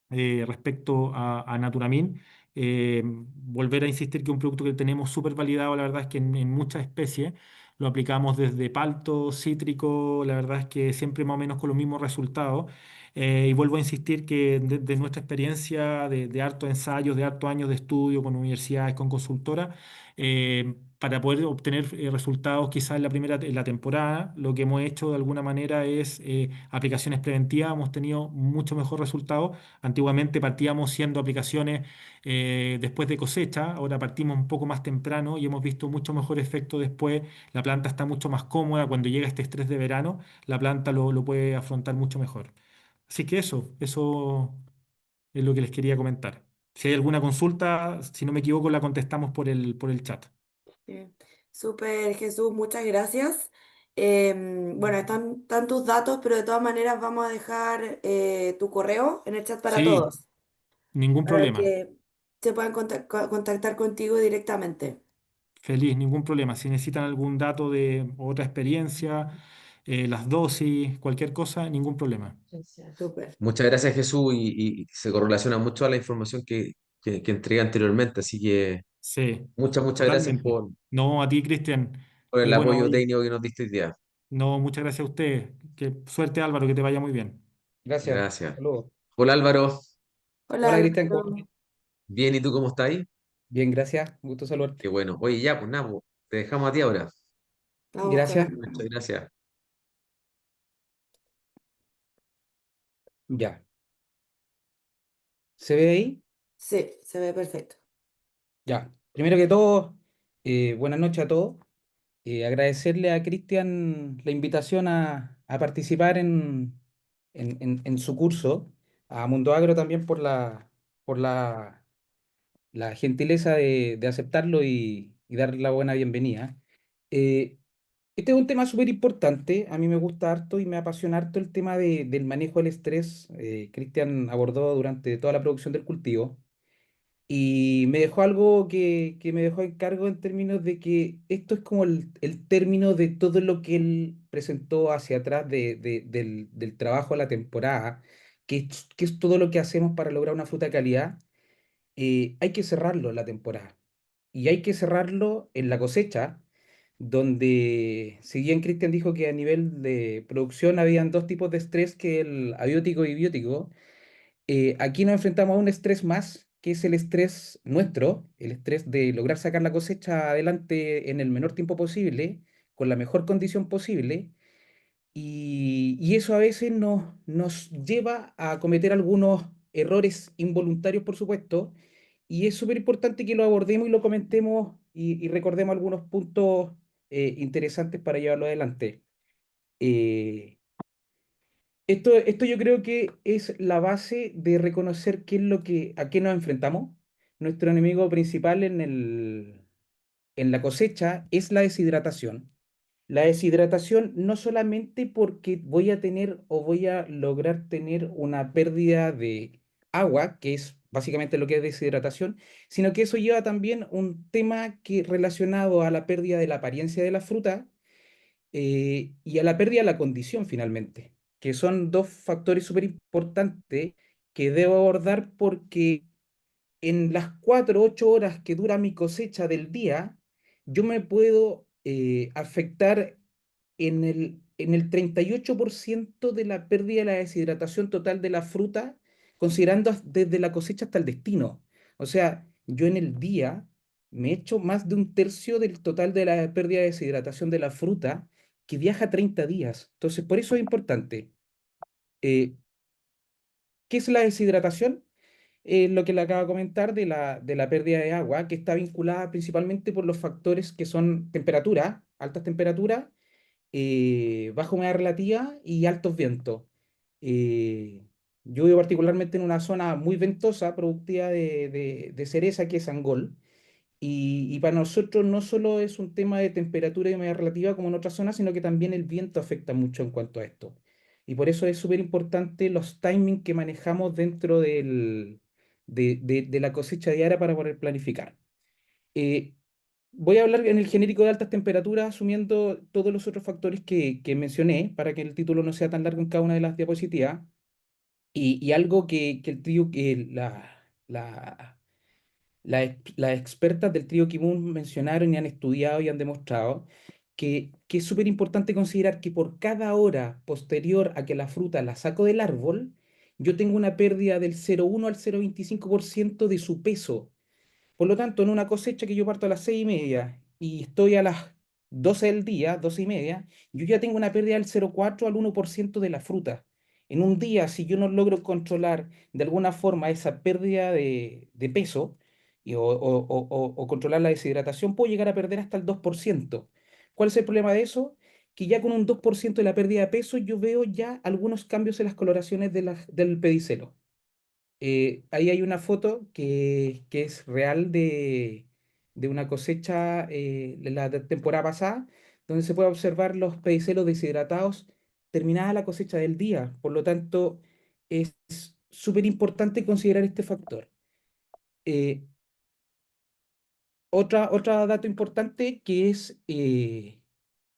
respecto a Naturamin. Volver a insistir que un producto que tenemos súper validado, la verdad es que en muchas especies lo aplicamos desde palto, cítrico, la verdad es que siempre más o menos con los mismos resultados. Y vuelvo a insistir que de nuestra experiencia de hartos ensayos, de hartos años de estudio con universidades, con consultoras, para poder obtener resultados quizás en la temporada. Lo que hemos hecho de alguna manera es aplicaciones preventivas, hemos tenido mucho mejor resultado. Antiguamente partíamos siendo aplicaciones después de cosecha, ahora partimos un poco más temprano y hemos visto mucho mejor efecto después. La planta está mucho más cómoda cuando llega este estrés de verano, la planta lo puede afrontar mucho mejor. Así que eso es lo que les quería comentar. Si hay alguna consulta, si no me equivoco, la contestamos por el chat. Bien. Súper, Jesús, muchas gracias. Bueno, están tus datos, pero de todas maneras vamos a dejar tu correo en el chat para Sí, todos, ningún para problema. que se puedan contactar contigo directamente. Feliz, ningún problema. Si necesitan algún dato de otra experiencia, las dosis, cualquier cosa, ningún problema. Súper. Muchas gracias, Jesús, y se correlaciona mucho a la información que entregué anteriormente, así que Sí, muchas gracias totalmente. No, a ti, Cristian. por Muy el bueno, apoyo oye. técnico que nos diste hoy día. No, muchas gracias a usted. Que suerte, Álvaro, que te vaya muy bien. Gracias. Gracias. Saludos. Hola Álvaro, Hola, Hola, Cristian. Álvaro. bien, ¿y tú cómo estás ahí? Bien, gracias. Gusto saludarte. Qué bueno. Oye, ya, pues nada, pues, te dejamos a ti ahora. Vamos con Gracias. Álvaro. Muchas gracias. Ya. ¿Se ve ahí? Sí, se ve perfecto. Ya. Primero que todo, buenas noches a todos. Agradecerle a Cristian la invitación a participar en su curso, a Mundo Agro también por la gentileza de aceptarlo y darle la buena bienvenida. Eh, Este es un tema súper importante. A mí me gusta harto y me apasiona harto el tema del manejo del estrés. Cristian abordó durante toda la producción del cultivo y me dejó algo que me dejó en cargo en términos de que esto es como el término de todo lo que él presentó hacia atrás del trabajo de la temporada, que es todo lo que hacemos para lograr una fruta de calidad. Hay que cerrarlo en la temporada y hay que cerrarlo en la cosecha, donde si bien Cristian dijo que a nivel de producción habían dos tipos de estrés, que el abiótico y biótico, aquí nos enfrentamos a un estrés más, que es el estrés nuestro, el estrés de lograr sacar la cosecha adelante en el menor tiempo posible, con la mejor condición posible, y eso a veces nos lleva a cometer algunos errores involuntarios, por supuesto, y es súper importante que lo abordemos y lo comentemos y recordemos algunos puntos interesantes para llevarlo adelante. Eh, esto yo creo que es la base de reconocer qué es a qué nos enfrentamos. Nuestro enemigo principal en la cosecha es la deshidratación. La deshidratación no solamente porque voy a tener o voy a lograr tener una pérdida de agua, que es básicamente lo que es deshidratación, sino que eso lleva también un tema que relacionado a la pérdida de la apariencia de la fruta y a la pérdida de la condición finalmente, que son dos factores súper importantes que debo abordar porque en las 4 u 8 horas que dura mi cosecha del día, yo me puedo afectar en el 38% de la pérdida de la deshidratación total de la fruta, considerando desde la cosecha hasta el destino. O sea, yo en el día me echo más de un tercio del total de la pérdida de deshidratación de la fruta que viaja 30 días. Entonces, por eso es importante. Eh, ¿Qué es la deshidratación? Lo que le acabo de comentar de la pérdida de agua, que está vinculada principalmente por los factores que son temperatura, altas temperaturas, baja humedad relativa y altos vientos. Eh, yo vivo particularmente en una zona muy ventosa, productiva de cereza, que es Angol, y para nosotros no solo es un tema de temperatura y humedad relativa como en otras zonas, sino que también el viento afecta mucho en cuanto a esto. Y por eso es súper importante los timings que manejamos dentro de la cosecha diaria para poder planificar. Eh, Voy a hablar en el genérico de altas temperaturas, asumiendo todos los otros factores que mencioné, para que el título no sea tan largo en cada una de las diapositivas. Y algo que el trío, que las expertas del trío Kimun mencionaron y han estudiado y han demostrado que es súper importante considerar que por cada hora posterior a que la fruta la saco del árbol, yo tengo una pérdida del 0,1 al 0,25% de su peso. Por lo tanto, en una cosecha que yo parto a las 6:30 y estoy a las 12 del día, 12:30, yo ya tengo una pérdida del 0,4 al 1% de la fruta. En un día, si yo no logro controlar de alguna forma esa pérdida de peso o controlar la deshidratación, puedo llegar a perder hasta el 2%. ¿Cuál es el problema de eso? Que ya con un 2% de la pérdida de peso yo veo ya algunos cambios en las coloraciones del pedicelo. Ahí hay una foto que es real de una cosecha de la temporada pasada, donde se puede observar los pedicelos deshidratados terminada la cosecha del día. Por lo tanto, es súper importante considerar este factor. Eh, otra dato importante que es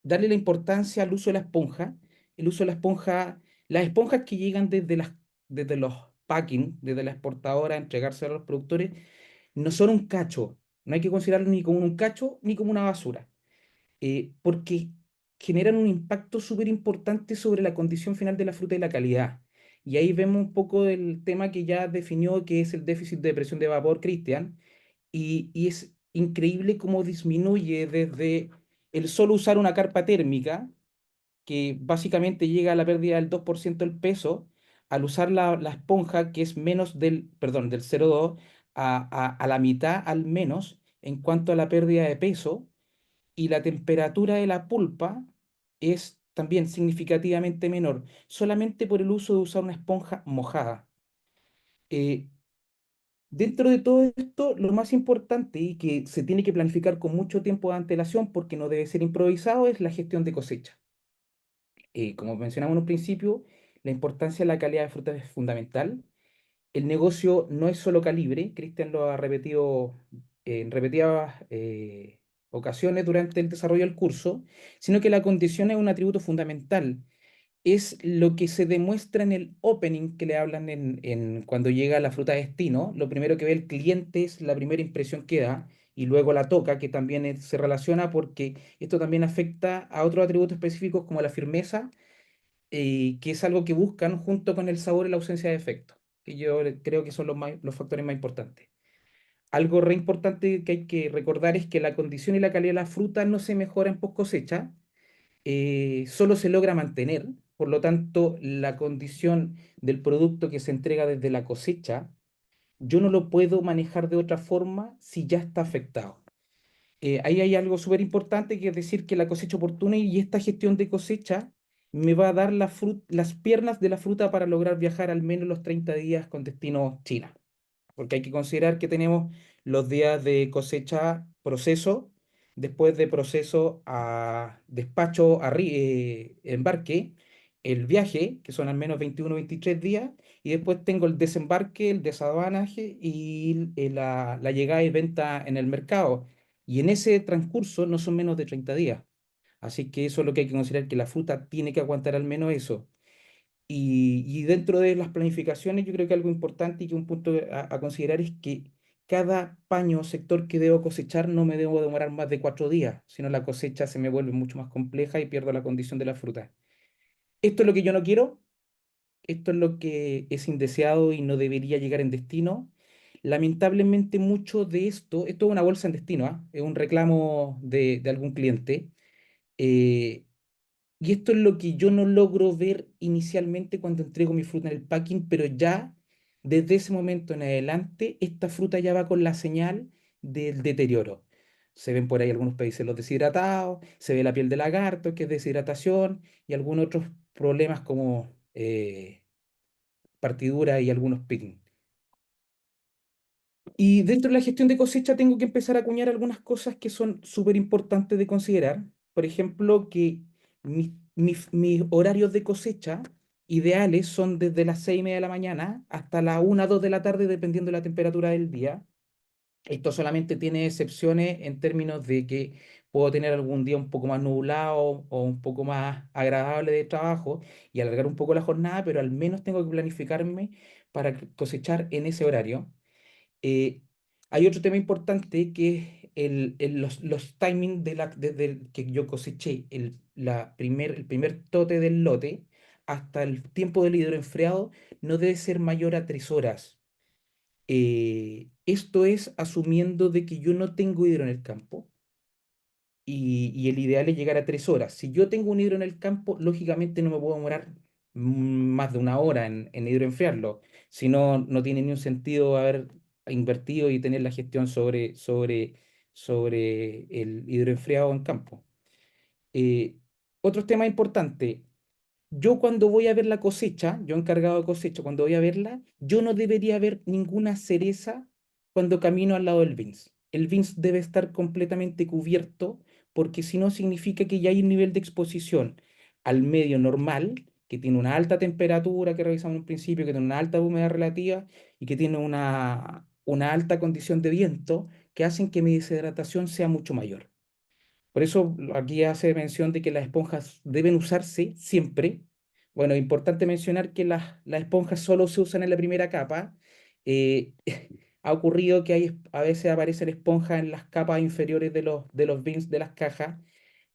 darle la importancia al uso de la esponja. El uso de la esponja, las esponjas que llegan desde los packing, desde la exportadora a entregarse a los productores, no son un cacho. No hay que considerarlo ni como un cacho ni como una basura, porque generan un impacto súper importante sobre la condición final de la fruta y la calidad. Y ahí vemos un poco del tema que ya definió, que es el déficit de presión de vapor, Cristian, y es increíble cómo disminuye desde el solo usar una carpa térmica, que básicamente llega a la pérdida del 2% del peso, al usar la esponja, que es menos perdón, del 0,2 a la mitad al menos en cuanto a la pérdida de peso, y la temperatura de la pulpa es también significativamente menor, solamente por el uso de usar una esponja mojada. Eh, Dentro de todo esto, lo más importante y que se tiene que planificar con mucho tiempo de antelación porque no debe ser improvisado es la gestión de cosecha. Como mencionamos en un principio, la importancia de la calidad de frutas es fundamental. El negocio no es solo calibre, Cristian lo ha repetido en repetidas ocasiones durante el desarrollo del curso, sino que la condición es un atributo fundamental. Es lo que se demuestra en el opening que le hablan cuando llega la fruta a destino. Lo primero que ve el cliente es la primera impresión que da y luego la toca, que también se relaciona porque esto también afecta a otros atributos específicos como la firmeza, que es algo que buscan junto con el sabor y la ausencia de efecto, que yo creo que son los factores más importantes. Algo re importante que hay que recordar es que la condición y la calidad de la fruta no se mejora en post cosecha, solo se logra mantener. Por lo tanto, la condición del producto que se entrega desde la cosecha, yo no lo puedo manejar de otra forma si ya está afectado. Ahí hay algo súper importante, que es decir que la cosecha oportuna y esta gestión de cosecha me va a dar las piernas de la fruta para lograr viajar al menos los 30 días con destino China, porque hay que considerar que tenemos los días de cosecha, proceso, después de proceso a despacho, embarque, el viaje, que son al menos 21 o 23 días, y después tengo el desembarque, el desaduanaje y la llegada y venta en el mercado. Y en ese transcurso no son menos de 30 días. Así que eso es lo que hay que considerar, que la fruta tiene que aguantar al menos eso. Y dentro de las planificaciones, yo creo que algo importante y que un punto a considerar es que cada paño o sector que debo cosechar no me debo demorar más de 4 días, sino la cosecha se me vuelve mucho más compleja y pierdo la condición de la fruta. Esto es lo que yo no quiero, esto es lo que es indeseado y no debería llegar en destino. Lamentablemente mucho de esto es una bolsa en destino, ¿ah? Es un reclamo de algún cliente. eh, y esto es lo que yo no logro ver inicialmente cuando entrego mi fruta en el packing, pero ya desde ese momento en adelante, esta fruta ya va con la señal del deterioro. Se ven por ahí algunos pedicelos deshidratados, se ve la piel de lagarto, que es deshidratación, y algunos otros problemas como partidura y algunos picking. Y dentro de la gestión de cosecha tengo que empezar a acuñar algunas cosas que son súper importantes de considerar. Por ejemplo, que mis horarios de cosecha ideales son desde las 6:30 de la mañana hasta las 1 2 de la tarde, dependiendo de la temperatura del día. Esto solamente tiene excepciones en términos de que puedo tener algún día un poco más nublado o un poco más agradable de trabajo y alargar un poco la jornada, pero al menos tengo que planificarme para cosechar en ese horario. Eh, Hay otro tema importante que es los timings desde que yo coseché el primer tote del lote hasta el tiempo del hidroenfriado no debe ser mayor a 3 horas. Esto es asumiendo de que yo no tengo hidro en el campo. y el ideal es llegar a 3 horas. Si yo tengo un hidro en el campo, lógicamente no me puedo demorar más de 1 hora en hidroenfriarlo. Si no, no tiene ni un sentido haber invertido y tener la gestión sobre el hidroenfriado en campo. Eh, Otro tema importante, yo cuando voy a ver la cosecha, yo encargado de cosecha, cuando voy a verla, yo no debería ver ninguna cereza cuando camino al lado del beans. El beans debe estar completamente cubierto porque si no significa que ya hay un nivel de exposición al medio normal, que tiene una alta temperatura que revisamos en un principio, que tiene una alta humedad relativa y que tiene una alta condición de viento que hacen que mi deshidratación sea mucho mayor. Por eso aquí hace mención de que las esponjas deben usarse siempre. Bueno, importante mencionar que las esponjas solo se usan en la primera capa. Eh, ha ocurrido que a veces aparecen esponjas en las capas inferiores de los bins de las cajas.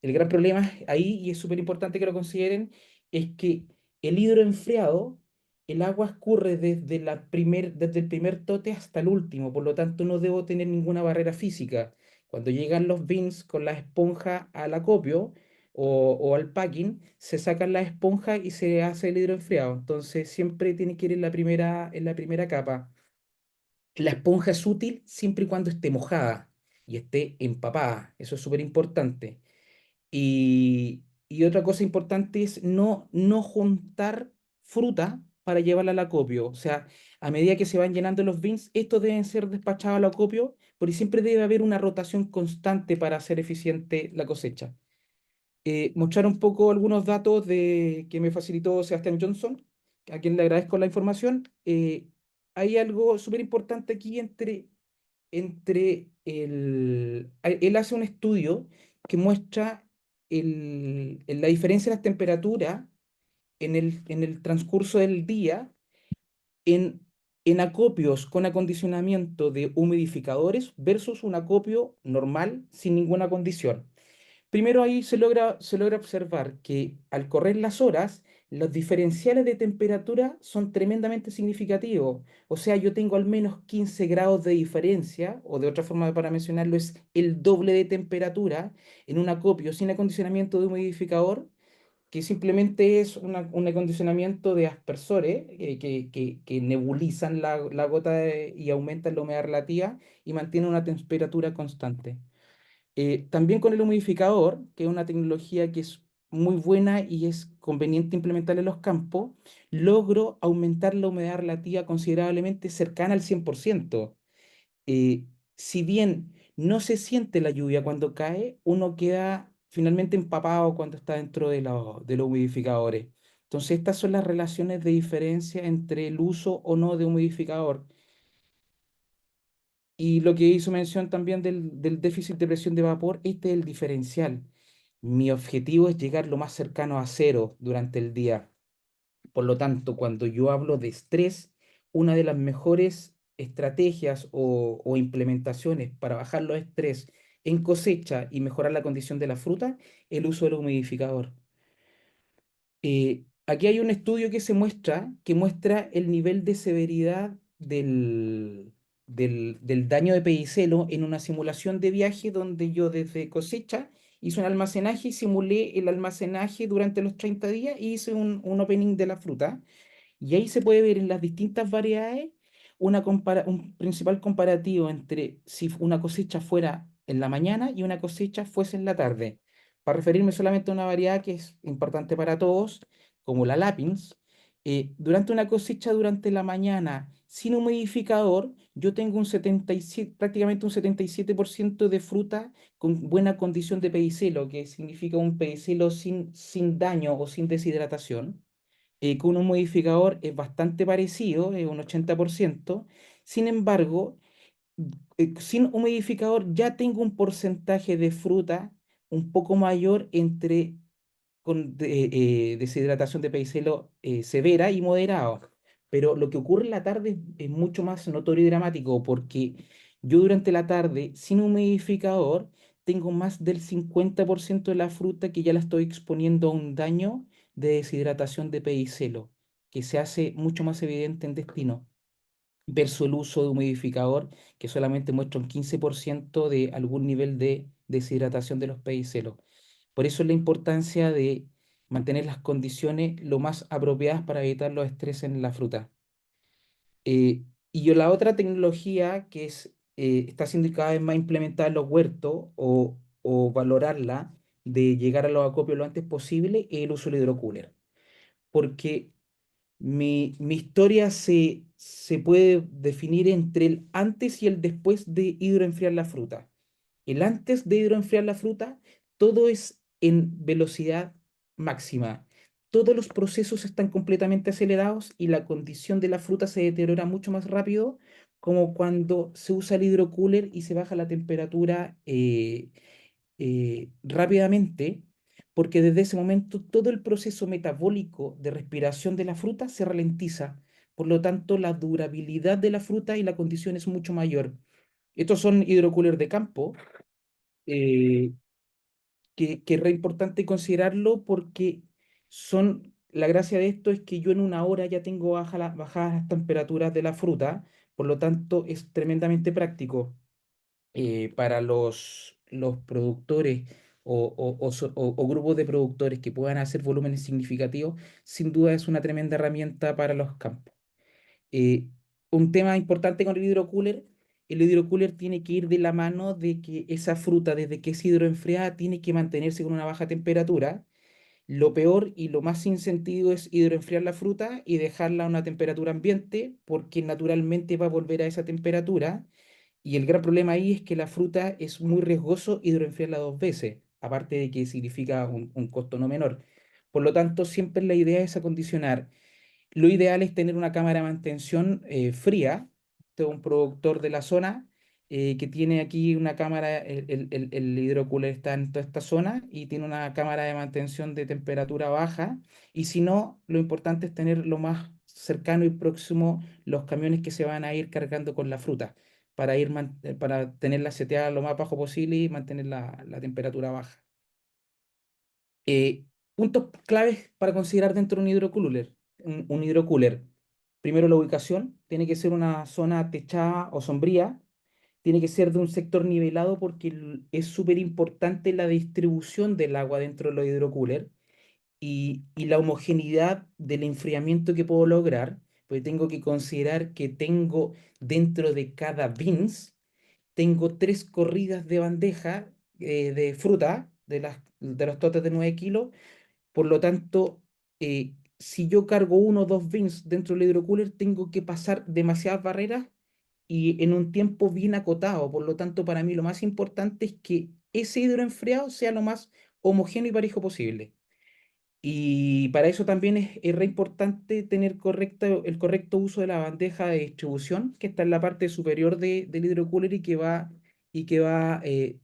El gran problema ahí, y es súper importante que lo consideren, es que el hidroenfriado, el agua escurre desde el primer tote hasta el último, por lo tanto no debo tener ninguna barrera física. Cuando llegan los beans con la esponja al acopio o al packing, se sacan la esponja y se hace el hidroenfriado. Entonces siempre tiene que ir en la primera capa. La esponja es útil siempre y cuando esté mojada y esté empapada. Eso es súper importante. Y otra cosa importante es no juntar fruta para llevarla al acopio. O sea, a medida que se van llenando los bins, estos deben ser despachados al acopio, porque siempre debe haber una rotación constante para hacer eficiente la cosecha. Mostrar un poco algunos datos que me facilitó Sebastián Johnson, a quien le agradezco la información. Hay algo súper importante aquí él hace un estudio que muestra la diferencia de las temperaturas en el transcurso del día en, en acopios con acondicionamiento de humidificadores versus un acopio normal sin ninguna condición. Primero ahí se logra observar que al correr las horas, los diferenciales de temperatura son tremendamente significativos. O sea, yo tengo al menos 15 grados de diferencia, o de otra forma para mencionarlo, es el doble de temperatura en un acopio sin acondicionamiento de humidificador, que simplemente es un acondicionamiento de aspersores que nebulizan la gota y aumentan la humedad relativa y mantienen una temperatura constante. También con el humidificador, que es una tecnología que es muy buena y es conveniente implementar en los campos, logro aumentar la humedad relativa considerablemente cercana al 100%. Eh, si bien no se siente la lluvia cuando cae, uno queda finalmente empapado cuando está dentro de los humidificadores. Entonces, estas son las relaciones de diferencia entre el uso o no de humidificador. Y lo que hizo mención también del déficit de presión de vapor, este es el diferencial. Mi objetivo es llegar lo más cercano a cero durante el día. Por lo tanto, cuando yo hablo de estrés, una de las mejores estrategias o implementaciones para bajar los estrés en cosecha y mejorar la condición de la fruta, el uso del humidificador. Aquí hay un estudio que muestra el nivel de severidad del daño de pedicelo en una simulación de viaje donde yo desde cosecha hice un almacenaje y simulé el almacenaje durante los 30 días y hice un opening de la fruta. Y ahí se puede ver en las distintas variedades un principal comparativo entre si una cosecha fuera en la mañana y una cosecha fuese en la tarde. Para referirme solamente a una variedad que es importante para todos, como la Lapins, durante una cosecha durante la mañana sin humidificador, yo tengo prácticamente un 77% de fruta con buena condición de pedicelo, que significa un pedicelo sin daño o sin deshidratación. Con un modificador es bastante parecido, es un 80%. Sin embargo, sin un modificador ya tengo un porcentaje de fruta un poco mayor con deshidratación de pedicelo severa y moderado. Pero lo que ocurre en la tarde es mucho más notorio y dramático porque yo durante la tarde, sin humidificador, tengo más del 50% de la fruta que ya la estoy exponiendo a un daño de deshidratación de pedicelo, que se hace mucho más evidente en destino, versus el uso de humidificador, que solamente muestra un 15% de algún nivel de deshidratación de los pedicelos. Por eso es la importancia de mantener las condiciones lo más apropiadas para evitar los estrés en la fruta. La otra tecnología que está siendo cada vez más implementada en los huertos o valorarla de llegar a los acopios lo antes posible es el uso del hidrocooler. Porque mi historia se puede definir entre el antes y el después de hidroenfriar la fruta. El antes de hidroenfriar la fruta, todo es en velocidad máxima. Todos los procesos están completamente acelerados y la condición de la fruta se deteriora mucho más rápido, como cuando se usa el hidrocooler y se baja la temperatura rápidamente, porque desde ese momento todo el proceso metabólico de respiración de la fruta se ralentiza. Por lo tanto, la durabilidad de la fruta y la condición es mucho mayor. Estos son hidrocoolers de campo, eh, que es re importante considerarlo porque la gracia de esto es que yo en una hora ya tengo bajadas las temperaturas de la fruta, por lo tanto es tremendamente práctico para los productores o grupos de productores que puedan hacer volúmenes significativos. Sin duda es una tremenda herramienta para los campos. Eh, un tema importante con el hidrocooler tiene que ir de la mano de que esa fruta, desde que es hidroenfriada, tiene que mantenerse con una baja temperatura. Lo peor y lo más sin sentido es hidroenfriar la fruta y dejarla a una temperatura ambiente, porque naturalmente va a volver a esa temperatura. Y el gran problema ahí es que la fruta es muy riesgoso hidroenfriarla dos veces, aparte de que significa un costo no menor. Por lo tanto, siempre la idea es acondicionar. Lo ideal es tener una cámara de mantención fría. Este es un productor de la zona que tiene aquí una cámara, el hidrocooler está en toda esta zona y tiene una cámara de mantención de temperatura baja. Y si no, lo importante es tener lo más cercano y próximo los camiones que se van a ir cargando con la fruta para tenerla seteada lo más bajo posible y mantener la temperatura baja. Puntos claves para considerar dentro de un hidrocooler. Un hidrocooler. Primero, la ubicación. Tiene que ser una zona techada o sombría. Tiene que ser de un sector nivelado porque es súper importante la distribución del agua dentro de los hidrocoolers y la homogeneidad del enfriamiento que puedo lograr. Porque tengo que considerar que tengo dentro de cada bins, tengo 3 corridas de bandeja de fruta, de los totes de 9 kilos. Por lo tanto, si yo cargo uno o dos bins dentro del hidrocooler, tengo que pasar demasiadas barreras y en un tiempo bien acotado. Por lo tanto, para mí lo más importante es que ese hidroenfriado sea lo más homogéneo y parejo posible. Y para eso también es re importante tener el correcto uso de la bandeja de distribución, que está en la parte superior del hidrocooler y que va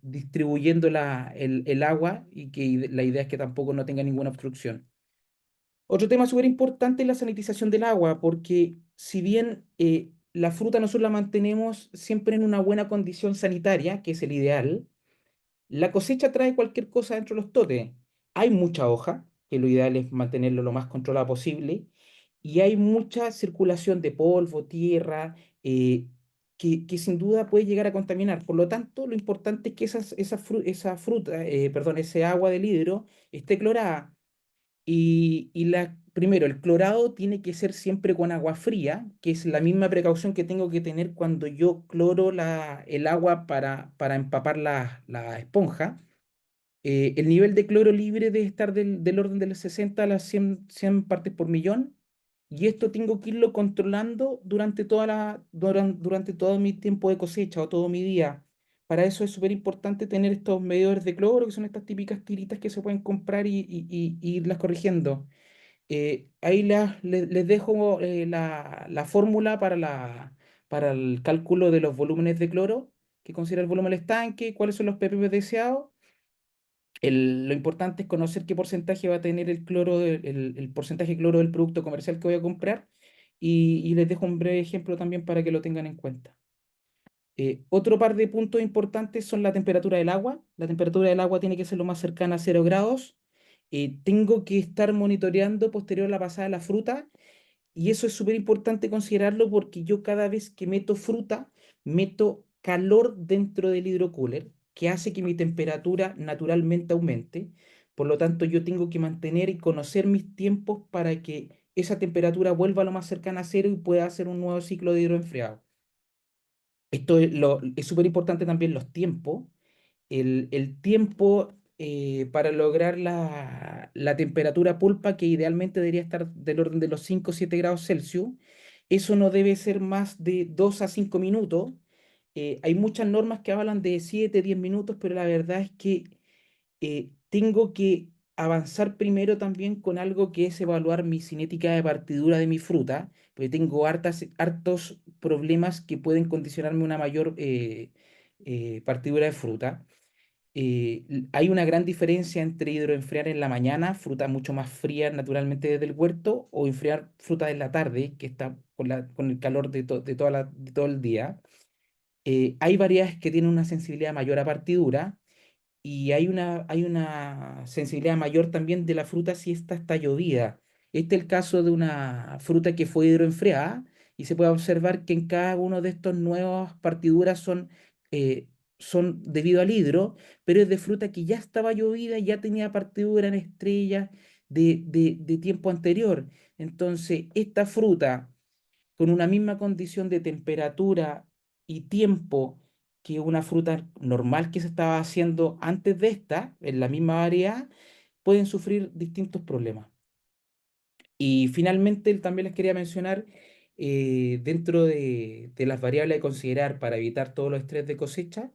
distribuyendo el agua y que la idea es que tampoco no tenga ninguna obstrucción. Otro tema súper importante es la sanitización del agua, porque si bien la fruta nosotros la mantenemos siempre en una buena condición sanitaria, que es el ideal, la cosecha trae cualquier cosa dentro de los totes. Hay mucha hoja, que lo ideal es mantenerlo lo más controlado posible, y hay mucha circulación de polvo, tierra, que sin duda puede llegar a contaminar. Por lo tanto, lo importante es que esa fruta, perdón, ese agua del hidro esté clorada. Primero, el clorado tiene que ser siempre con agua fría, que es la misma precaución que tengo que tener cuando yo cloro el agua para empapar la esponja. El nivel de cloro libre debe estar del orden de las 60 a las 100 partes por millón. Y esto tengo que irlo controlando durante todo mi tiempo de cosecha o todo mi día. Para eso es súper importante tener estos medidores de cloro, que son estas típicas tiritas que se pueden comprar y irlas corrigiendo. Ahí les dejo la fórmula para el cálculo de los volúmenes de cloro, que considera el volumen del estanque, cuáles son los ppm deseados. Lo importante es conocer qué porcentaje va a tener el cloro, el porcentaje de cloro del producto comercial que voy a comprar y les dejo un breve ejemplo también para que lo tengan en cuenta. Otro par de puntos importantes son la temperatura del agua. La temperatura del agua tiene que ser lo más cercana a 0 grados. Tengo que estar monitoreando posterior a la pasada de la fruta y eso es súper importante considerarlo porque yo cada vez que meto fruta, meto calor dentro del hidrocooler, que hace que mi temperatura naturalmente aumente. Por lo tanto, yo tengo que mantener y conocer mis tiempos para que esa temperatura vuelva lo más cercana a cero y pueda hacer un nuevo ciclo de hidroenfriado. Es súper importante también los tiempos. El tiempo para lograr la temperatura pulpa, que idealmente debería estar del orden de los 5 o 7 grados Celsius, eso no debe ser más de 2 a 5 minutos. Hay muchas normas que hablan de 7 10 minutos, pero la verdad es que tengo que avanzar primero también con algo que es evaluar mi cinética de partidura de mi fruta, porque tengo hartos problemas que pueden condicionarme una mayor partidura de fruta. Hay una gran diferencia entre hidroenfriar en la mañana, fruta mucho más fría naturalmente desde el huerto, o enfriar fruta en la tarde, que está con el calor de todo el día. Hay variedades que tienen una sensibilidad mayor a partidura y hay una sensibilidad mayor también de la fruta si esta está llovida. Este es el caso de una fruta que fue hidroenfriada y se puede observar que en cada uno de estos nuevas partiduras son debido al hidro, pero es de fruta que ya estaba llovida y ya tenía partidura en estrellas de tiempo anterior. Entonces, esta fruta con una misma condición de temperatura y tiempo que una fruta normal que se estaba haciendo antes de esta, en la misma variedad, pueden sufrir distintos problemas. Y finalmente también les quería mencionar, dentro de las variables a considerar para evitar todos los estrés de cosecha,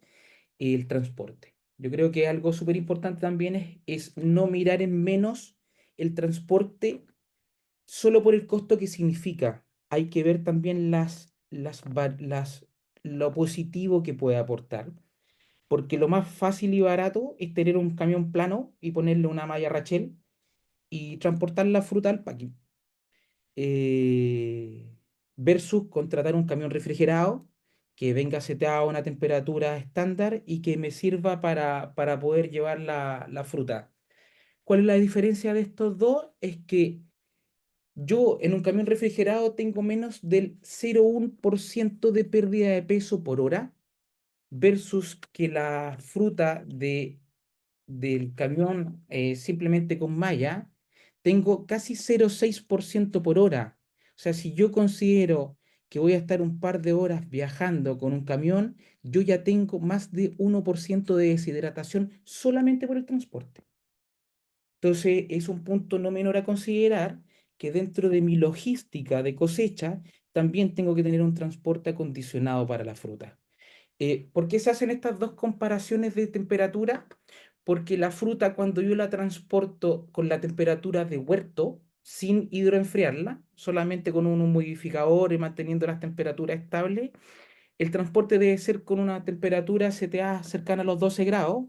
el transporte. Yo creo que algo súper importante también es no mirar en menos el transporte solo por el costo que significa. Hay que ver también lo positivo que puede aportar, porque lo más fácil y barato es tener un camión plano y ponerle una malla Rachel y transportar la fruta al paqui. eh, versus contratar un camión refrigerado que venga seteado a una temperatura estándar y que me sirva para poder llevar la fruta. ¿Cuál es la diferencia de estos dos? Es que yo en un camión refrigerado tengo menos del 0,1% de pérdida de peso por hora versus que la fruta del camión simplemente con malla tengo casi 0,6% por hora. O sea, si yo considero que voy a estar un par de horas viajando con un camión, yo ya tengo más de 1% de deshidratación solamente por el transporte. Entonces, es un punto no menor a considerar que dentro de mi logística de cosecha también tengo que tener un transporte acondicionado para la fruta. ¿Por qué se hacen estas dos comparaciones de temperatura? Porque la fruta, cuando yo la transporto con la temperatura de huerto, sin hidroenfriarla, solamente con un humidificador y manteniendo las temperaturas estables, el transporte debe ser con una temperatura CTA cercana a los 12 grados,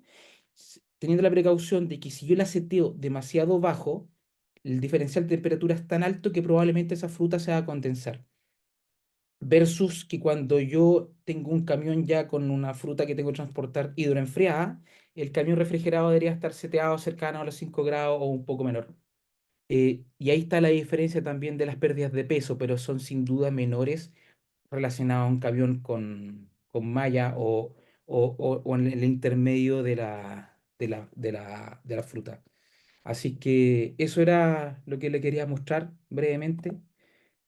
teniendo la precaución de que si yo la seteo demasiado bajo, el diferencial de temperatura es tan alto que probablemente esa fruta se va a condensar. Versus que cuando yo tengo un camión ya con una fruta que tengo que transportar hidroenfriada, el camión refrigerado debería estar seteado cercano a los 5 grados o un poco menor. Y ahí está la diferencia también de las pérdidas de peso, pero son sin duda menores relacionado a un camión con malla o en el intermedio de la fruta. Así que eso era lo que le quería mostrar brevemente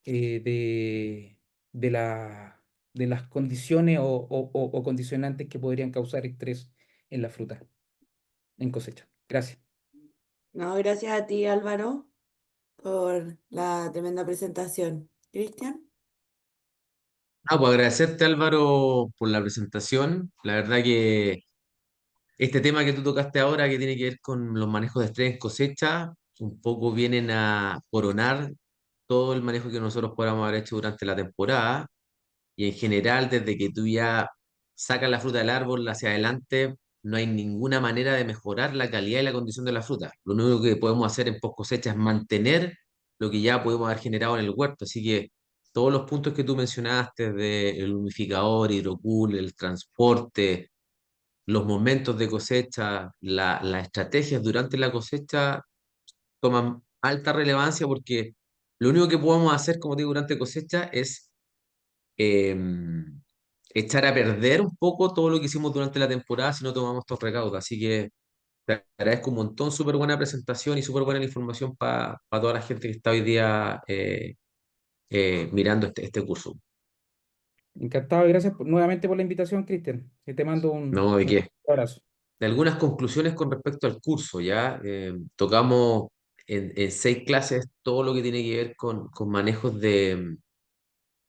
de, de las condiciones o condicionantes que podrían causar estrés en la fruta, en cosecha. Gracias. No, gracias a ti, Álvaro, por la tremenda presentación. Cristian. Ah, pues agradecerte, Álvaro, por la presentación. La verdad que este tema que tú tocaste ahora, que tiene que ver con los manejos de estrés en cosecha, un poco vienen a coronar todo el manejo que nosotros podamos haber hecho durante la temporada. Y en general, desde que tú ya sacas la fruta del árbol hacia adelante, no hay ninguna manera de mejorar la calidad y la condición de la fruta. Lo único que podemos hacer en post cosecha es mantener lo que ya podemos haber generado en el huerto. Así que todos los puntos que tú mencionaste, del humidificador, hidrocool, el transporte, los momentos de cosecha, las estrategias durante la cosecha toman alta relevancia porque lo único que podemos hacer, como digo, durante cosecha es echar a perder un poco todo lo que hicimos durante la temporada si no tomamos estos recaudos. Así que te agradezco un montón, súper buena presentación y súper buena la información para toda la gente que está hoy día mirando este curso. Encantado y gracias nuevamente por la invitación, Cristian. Y te mando No, ¿de un qué? abrazo. De algunas conclusiones con respecto al curso, ¿ya? Tocamos en 6 clases todo lo que tiene que ver con manejos de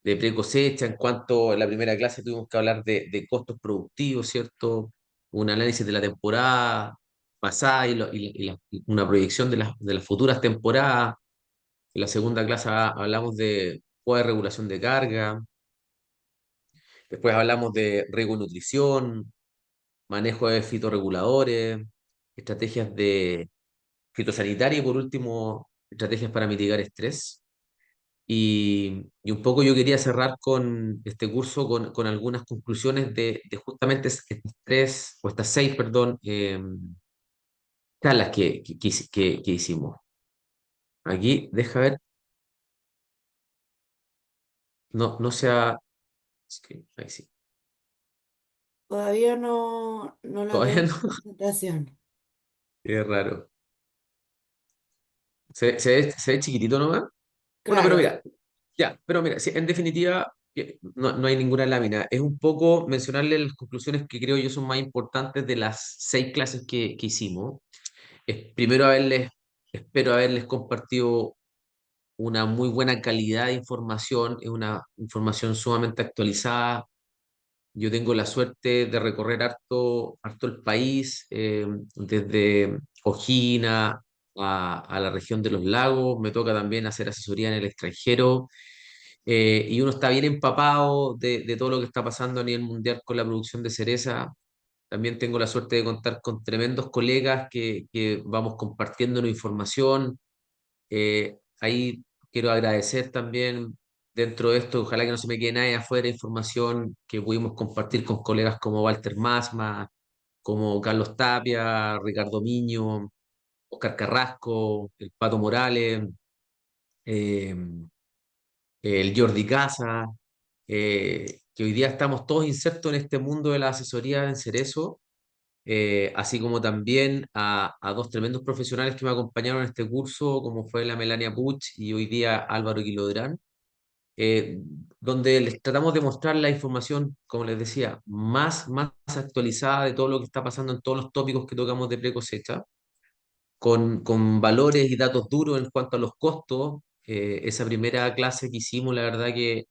pre-cosecha. En cuanto a la primera clase tuvimos que hablar de costos productivos, ¿cierto? Un análisis de la temporada pasada y una proyección de las futuras temporadas. En la segunda clase hablamos de de regulación de carga. Después hablamos de riego y nutrición, manejo de fitorreguladores, estrategias de fitosanitaria y por último, estrategias para mitigar estrés. Y un poco yo quería cerrar con este curso con algunas conclusiones de justamente estas 6, perdón, charlas que hicimos. Aquí, deja ver, no sea, es que, ahí sí, Todavía no la veo todavía en no, presentación. es raro. Se ve chiquitito nomás. Bueno, pero Claro, mira, ya, pero mira, sí, en definitiva, no hay ninguna lámina. Es un poco mencionarle las conclusiones que creo yo son más importantes de las 6 clases que hicimos. Primero espero haberles compartido una muy buena calidad de información, es una información sumamente actualizada. Yo tengo la suerte de recorrer harto el país, desde Ojina a la región de los lagos. Me toca también hacer asesoría en el extranjero, y uno está bien empapado de todo lo que está pasando a nivel mundial con la producción de cereza. También tengo la suerte de contar con tremendos colegas que vamos compartiendo información. Ahí quiero agradecer también dentro de esto, ojalá que no se me quede nadie afuera, información que pudimos compartir con colegas como Walter Masma, como Carlos Tapia, Ricardo Miño, Oscar Carrasco, el Pato Morales, eh, el Jordi Casa, que hoy día estamos todos insertos en este mundo de la asesoría en Cerezo, así como también a dos tremendos profesionales que me acompañaron en este curso, como fue la Melania Puch y hoy día Álvaro Quilodrán, eh, donde les tratamos de mostrar la información, como les decía, más actualizada de todo lo que está pasando en todos los tópicos que tocamos de pre-cosecha, con valores y datos duros en cuanto a los costos. Esa primera clase que hicimos, la verdad que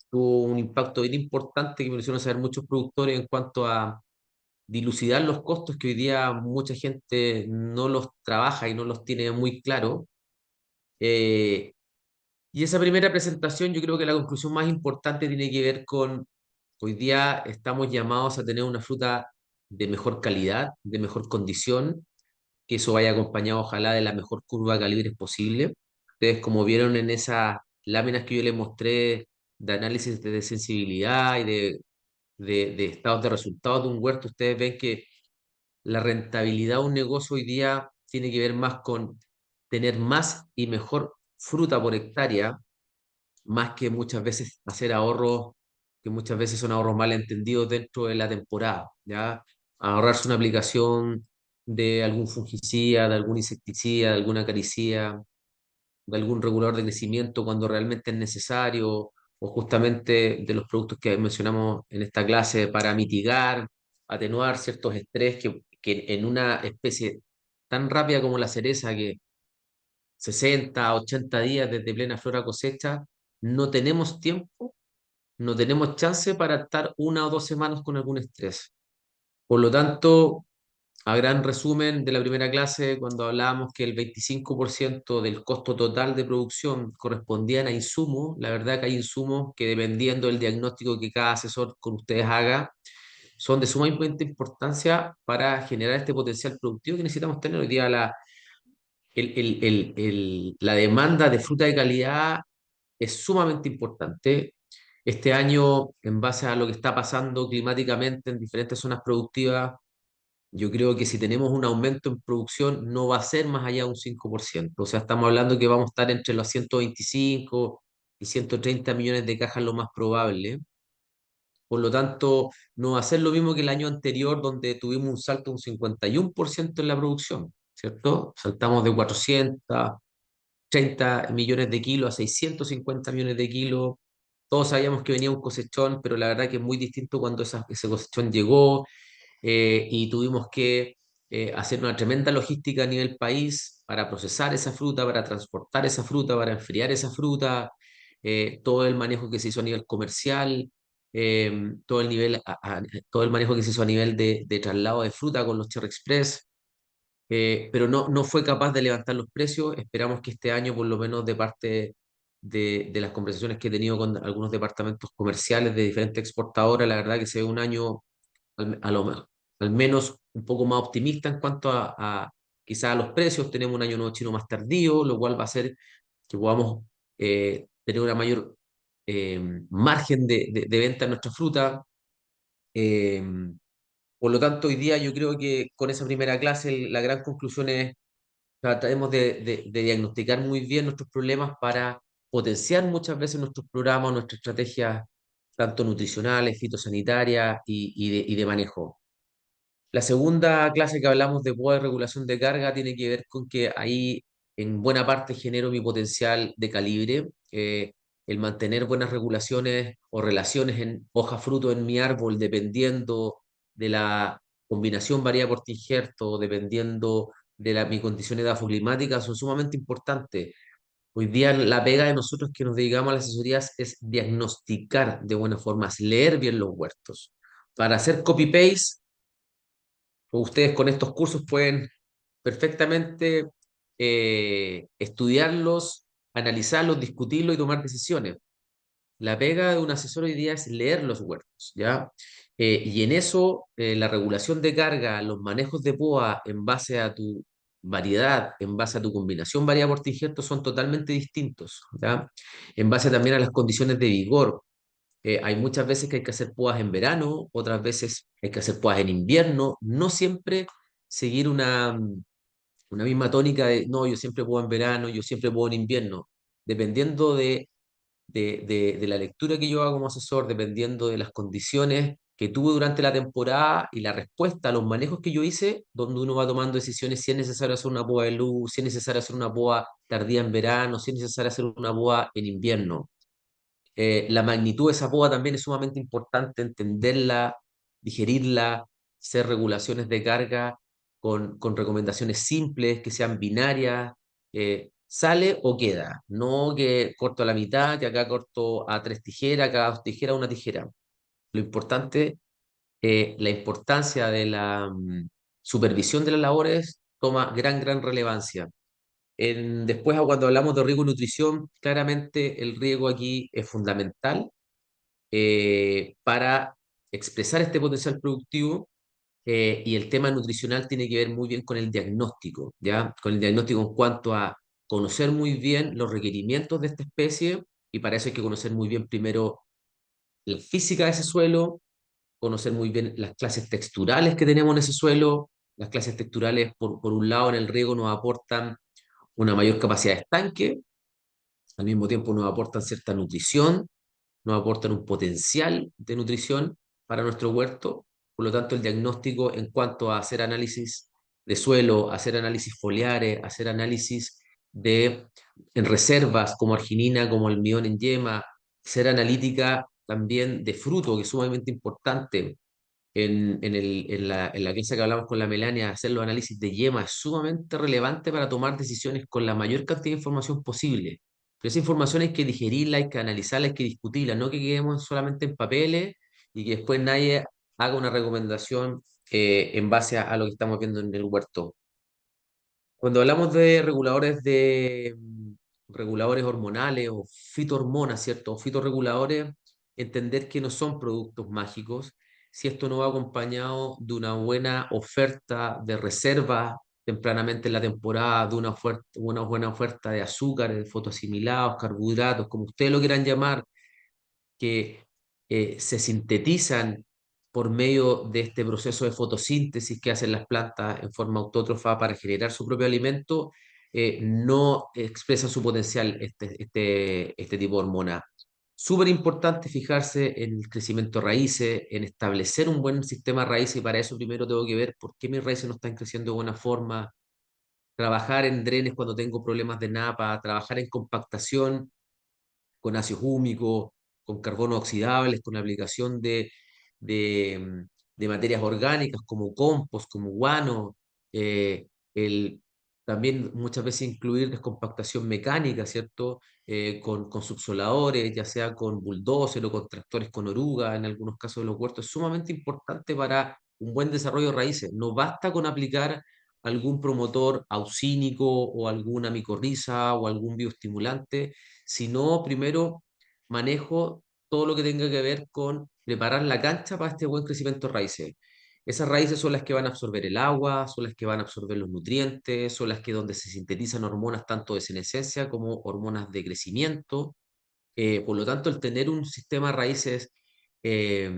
tuvo un impacto bien importante que me hicieron saber muchos productores en cuanto a dilucidar los costos que hoy día mucha gente no los trabaja y no los tiene muy claro. Eh, y esa primera presentación, yo creo que la conclusión más importante tiene que ver con hoy día estamos llamados a tener una fruta de mejor calidad, de mejor condición, que eso vaya acompañado ojalá de la mejor curva de calibres posible. Ustedes como vieron en esas láminas que yo les mostré de análisis de sensibilidad y de estados de resultados de un huerto, ustedes ven que la rentabilidad de un negocio hoy día tiene que ver más con tener más y mejor fruta por hectárea, más que muchas veces hacer ahorros, que muchas veces son ahorros mal entendidos dentro de la temporada, ¿ya? Ahorrarse una aplicación de algún fungicida, de algún insecticida, de alguna acaricida, de algún regulador de crecimiento cuando realmente es necesario, o justamente de los productos que mencionamos en esta clase para mitigar, atenuar ciertos estrés que en una especie tan rápida como la cereza, que 60 80 días desde plena flora cosecha, no tenemos tiempo, no tenemos chance para estar 1 o 2 semanas con algún estrés. Por lo tanto, a gran resumen de la primera clase, cuando hablábamos que el 25% del costo total de producción correspondían a insumos, la verdad que hay insumos que dependiendo del diagnóstico que cada asesor con ustedes haga, son de sumamente importancia para generar este potencial productivo que necesitamos tener hoy día. La demanda de fruta de calidad es sumamente importante. Este año, en base a lo que está pasando climáticamente en diferentes zonas productivas, yo creo que si tenemos un aumento en producción no va a ser más allá de un 5%. O sea, estamos hablando que vamos a estar entre los 125 y 130 millones de cajas lo más probable. Por lo tanto, no va a ser lo mismo que el año anterior, donde tuvimos un salto de un 51% en la producción, ¿cierto? Saltamos de 430 millones de kilos a 650 millones de kilos. Todos sabíamos que venía un cosechón, pero la verdad que es muy distinto cuando ese cosechón llegó, y tuvimos que hacer una tremenda logística a nivel país para procesar esa fruta, para transportar esa fruta, para enfriar esa fruta, todo el manejo que se hizo a nivel comercial, todo el todo el manejo que se hizo a nivel de traslado de fruta con los Cherry Express. Pero no fue capaz de levantar los precios. Esperamos que este año, por lo menos de parte de las conversaciones que he tenido con algunos departamentos comerciales de diferentes exportadoras, la verdad que sea un año al menos un poco más optimista en cuanto a quizás a los precios. Tenemos un año nuevo chino más tardío, lo cual va a hacer que podamos tener una mayor margen de venta en nuestra fruta. Eh, por lo tanto, hoy día yo creo que con esa primera clase la gran conclusión es tratemos de diagnosticar muy bien nuestros problemas para potenciar muchas veces nuestros programas, nuestras estrategias, tanto nutricionales, fitosanitarias y de manejo. La segunda clase que hablamos de poder regulación de carga tiene que ver con que ahí en buena parte genero mi potencial de calibre. El mantener buenas regulaciones o relaciones en hoja fruto en mi árbol, dependiendo de la combinación variada por injerto, dependiendo de mi condición edafoclimática, son sumamente importantes. Hoy día la pega de nosotros que nos dedicamos a las asesorías es diagnosticar de buena forma, es leer bien los huertos. Para hacer copy-paste, ustedes con estos cursos pueden perfectamente estudiarlos, analizarlos, discutirlos y tomar decisiones. La pega de un asesor hoy día es leer los huertos, ¿ya? Y en eso, la regulación de carga, los manejos de poda en base a tu variedad, en base a tu combinación variada por injerto son totalmente distintos, ¿ya? En base también a las condiciones de vigor. Hay muchas veces que hay que hacer podas en verano, otras veces hay que hacer podas en invierno, no siempre seguir una misma tónica de, no, yo siempre puedo en verano, yo siempre puedo en invierno, dependiendo de la lectura que yo hago como asesor, dependiendo de las condiciones que tuve durante la temporada y la respuesta a los manejos que yo hice, donde uno va tomando decisiones si es necesario hacer una poda de luz, si es necesario hacer una poda tardía en verano, si es necesario hacer una poda en invierno. La magnitud de esa poda también es sumamente importante, entenderla, digerirla, hacer regulaciones de carga con recomendaciones simples, que sean binarias, sale o queda, no que corto a la mitad, que acá corto a 3 tijeras, acá a 2 tijeras, una tijera. Lo importante, la importancia de la supervisión de las labores toma gran relevancia. Después, cuando hablamos de riego y nutrición, claramente el riego aquí es fundamental para expresar este potencial productivo, y el tema nutricional tiene que ver muy bien con el diagnóstico, ¿ya? Con el diagnóstico en cuanto a conocer muy bien los requerimientos de esta especie, y para eso hay que conocer muy bien primero la física de ese suelo, conocer muy bien las clases texturales que tenemos en ese suelo. Las clases texturales, por un lado, en el riego nos aportan una mayor capacidad de estanque, al mismo tiempo nos aportan cierta nutrición, nos aportan un potencial de nutrición para nuestro huerto. Por lo tanto, el diagnóstico en cuanto a hacer análisis de suelo, hacer análisis foliares, hacer análisis en reservas como arginina, como almidón en yema, ser analítica también de fruto, que es sumamente importante. En la clase que hablamos con la Melania, hacer los análisis de yema es sumamente relevante para tomar decisiones con la mayor cantidad de información posible. Pero esa información hay que digerirla, hay que analizarla, hay que discutirla, no que quedemos solamente en papeles y que después nadie haga una recomendación en base a lo que estamos viendo en el huerto. Cuando hablamos de reguladores hormonales o fitohormonas, ¿cierto? O fitorreguladores, entender que no son productos mágicos, si esto no va acompañado de una buena oferta de reserva tempranamente en la temporada, de una buena oferta de azúcares, de fotoasimilados, carbohidratos, como ustedes lo quieran llamar, que se sintetizan por medio de este proceso de fotosíntesis que hacen las plantas en forma autótrofa para generar su propio alimento, no expresa su potencial este tipo de hormona. Súper importante fijarse en el crecimiento de raíces, en establecer un buen sistema de raíces, y para eso primero tengo que ver por qué mis raíces no están creciendo de buena forma, trabajar en drenes cuando tengo problemas de napa, trabajar en compactación con ácidos húmicos, con carbono oxidables, con aplicación de materias orgánicas como compost, como guano, eh, el, también muchas veces incluir descompactación mecánica, ¿cierto? Con subsoladores, ya sea con bulldozer o con tractores con oruga, en algunos casos de los huertos, es sumamente importante para un buen desarrollo de raíces. No basta con aplicar algún promotor auxínico o alguna micorriza o algún bioestimulante, sino primero manejo todo lo que tenga que ver con preparar la cancha para este buen crecimiento de raíces. Esas raíces son las que van a absorber el agua, son las que van a absorber los nutrientes, son las que donde se sintetizan hormonas tanto de senescencia como hormonas de crecimiento. Por lo tanto, el tener un sistema de raíces eh,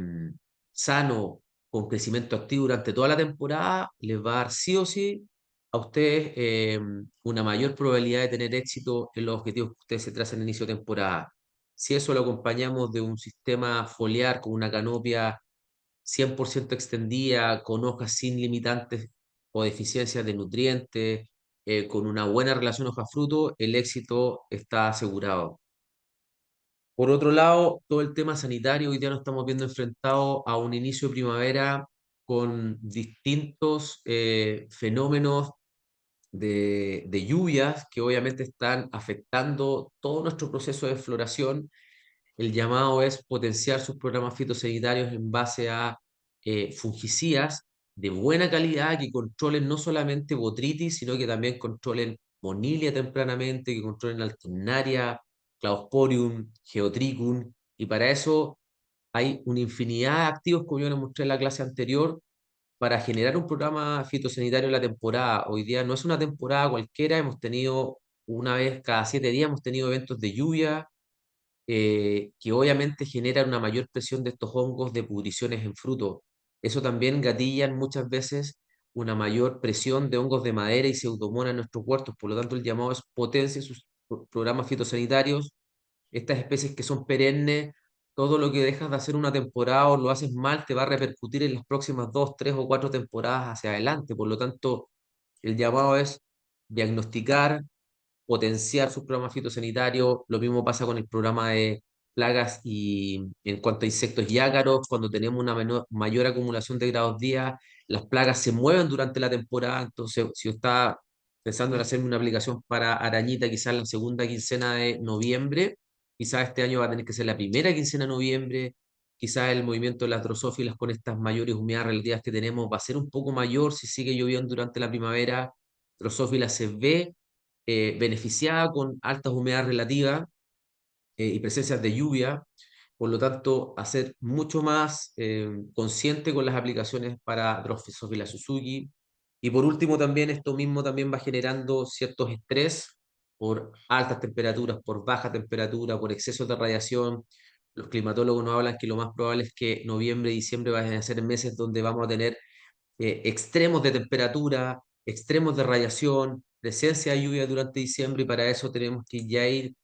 sano, con crecimiento activo durante toda la temporada, les va a dar sí o sí a ustedes una mayor probabilidad de tener éxito en los objetivos que ustedes se trazan en inicio de temporada. Si eso lo acompañamos de un sistema foliar con una canopia 100% extendida, con hojas sin limitantes o deficiencias de nutrientes, con una buena relación hoja-fruto, el éxito está asegurado. Por otro lado, todo el tema sanitario, hoy día nos estamos viendo enfrentados a un inicio de primavera con distintos fenómenos de lluvias que obviamente están afectando todo nuestro proceso de floración. El llamado es potenciar sus programas fitosanitarios en base a fungicidas de buena calidad que controlen no solamente botritis, sino que también controlen monilia tempranamente, que controlen alternaria, cladosporium, geotrichum, y para eso hay una infinidad de activos, como yo les mostré en la clase anterior, para generar un programa fitosanitario en la temporada. Hoy día no es una temporada cualquiera, hemos tenido una vez cada 7 días, hemos tenido eventos de lluvia, que obviamente generan una mayor presión de estos hongos de pudriciones en fruto. Eso también gatillan muchas veces una mayor presión de hongos de madera y pseudomonas en nuestros huertos. Por lo tanto, el llamado es potencia sus programas fitosanitarios. Estas especies que son perennes, todo lo que dejas de hacer una temporada o lo haces mal te va a repercutir en las próximas 2, 3 o 4 temporadas hacia adelante. Por lo tanto, el llamado es diagnosticar, potenciar sus programas fitosanitarios. Lo mismo pasa con el programa de plagas y en cuanto a insectos y ácaros, cuando tenemos una mayor acumulación de grados día, las plagas se mueven durante la temporada. Entonces, si usted está pensando en hacerme una aplicación para arañita quizás la segunda quincena de noviembre, quizás este año va a tener que ser la primera quincena de noviembre. Quizás el movimiento de las drosófilas con estas mayores humedades relativas que tenemos va a ser un poco mayor si sigue lloviendo durante la primavera. Drosófila se ve beneficiada con altas humedades relativas y presencias de lluvia. Por lo tanto, a ser mucho más consciente con las aplicaciones para Drosophila Suzuki. Y por último, también esto mismo también va generando ciertos estrés por altas temperaturas, por baja temperatura, por exceso de radiación. Los climatólogos nos hablan que lo más probable es que noviembre y diciembre vayan a ser meses donde vamos a tener extremos de temperatura, extremos de radiación, presencia de lluvia durante diciembre, y para eso tenemos que ya ir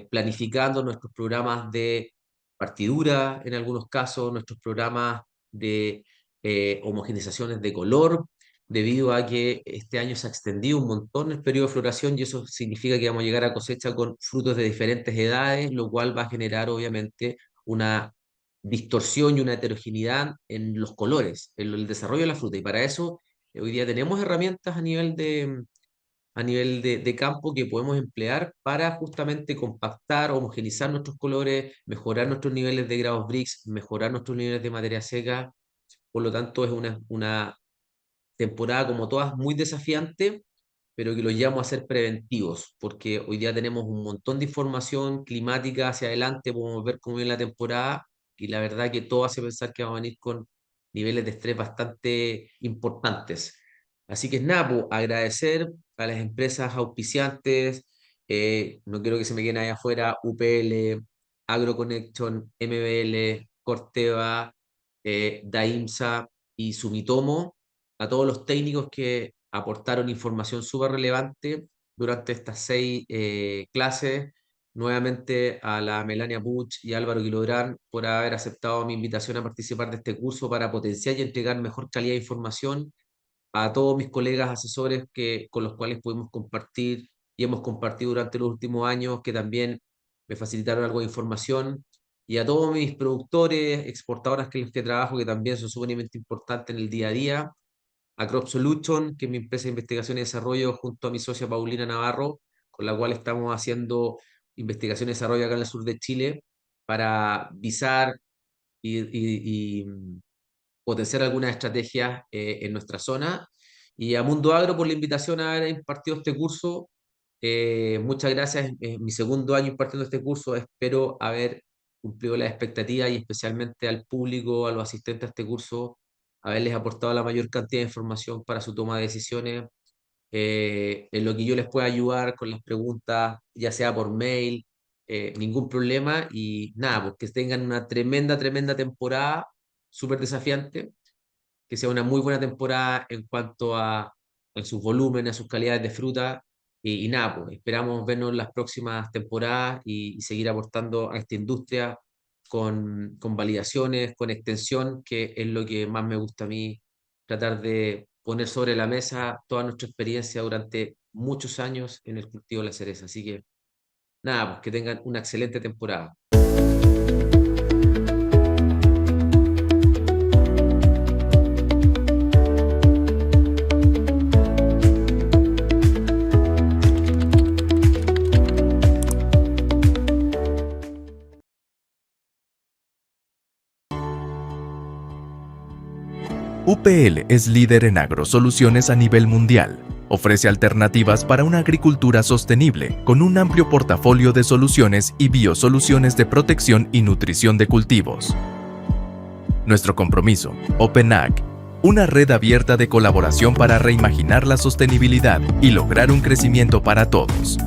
planificando nuestros programas de partidura, en algunos casos, nuestros programas de homogenizaciones de color, debido a que este año se ha extendido un montón el periodo de floración y eso significa que vamos a llegar a cosecha con frutos de diferentes edades, lo cual va a generar obviamente una distorsión y una heterogeneidad en los colores, en el desarrollo de la fruta. Y para eso hoy día tenemos herramientas a nivel de campo que podemos emplear para justamente compactar, homogenizar nuestros colores, mejorar nuestros niveles de grados Brix, mejorar nuestros niveles de materia seca. Por lo tanto, es una temporada como todas muy desafiante, pero que lo llevamos a ser preventivos, porque hoy día tenemos un montón de información climática hacia adelante, podemos ver cómo viene la temporada, y la verdad que todo hace pensar que vamos a venir con niveles de estrés bastante importantes. Así que es nada, pues, agradecer a las empresas auspiciantes, no quiero que se me queden ahí afuera, UPL, AgroConnection, MBL, Corteva, Daimsa y Sumitomo, a todos los técnicos que aportaron información súper relevante durante estas 6 clases. nuevamente a la Melania Puch y Álvaro Quilodrán por haber aceptado mi invitación a participar de este curso para potenciar y entregar mejor calidad de información a todos mis colegas asesores con los cuales pudimos compartir y hemos compartido durante los últimos años, que también me facilitaron algo de información, y a todos mis productores, exportadoras con los que trabajo, que también son sumamente importantes en el día a día, a Crop Solution, que es mi empresa de investigación y desarrollo, junto a mi socia Paulina Navarro, con la cual estamos haciendo investigación y desarrollo acá en el sur de Chile para visar y potenciar algunas estrategias en nuestra zona. Y a Mundo Agro por la invitación a haber impartido este curso. Muchas gracias. Es mi segundo año impartiendo este curso. Espero haber cumplido las expectativas y especialmente al público, a los asistentes a este curso, haberles aportado la mayor cantidad de información para su toma de decisiones, en lo que yo les pueda ayudar con las preguntas, ya sea por mail, ningún problema. Y nada, pues que tengan una tremenda, tremenda temporada, súper desafiante, que sea una muy buena temporada en cuanto a sus volúmenes, a sus calidades de fruta. Y nada, pues esperamos vernos en las próximas temporadas y seguir aportando a esta industria con validaciones, con extensión, que es lo que más me gusta a mí, tratar de poner sobre la mesa toda nuestra experiencia durante muchos años en el cultivo de la cereza. Así que nada, pues que tengan una excelente temporada. UPL es líder en agrosoluciones a nivel mundial. Ofrece alternativas para una agricultura sostenible, con un amplio portafolio de soluciones y biosoluciones de protección y nutrición de cultivos. Nuestro compromiso, OpenAg, una red abierta de colaboración para reimaginar la sostenibilidad y lograr un crecimiento para todos.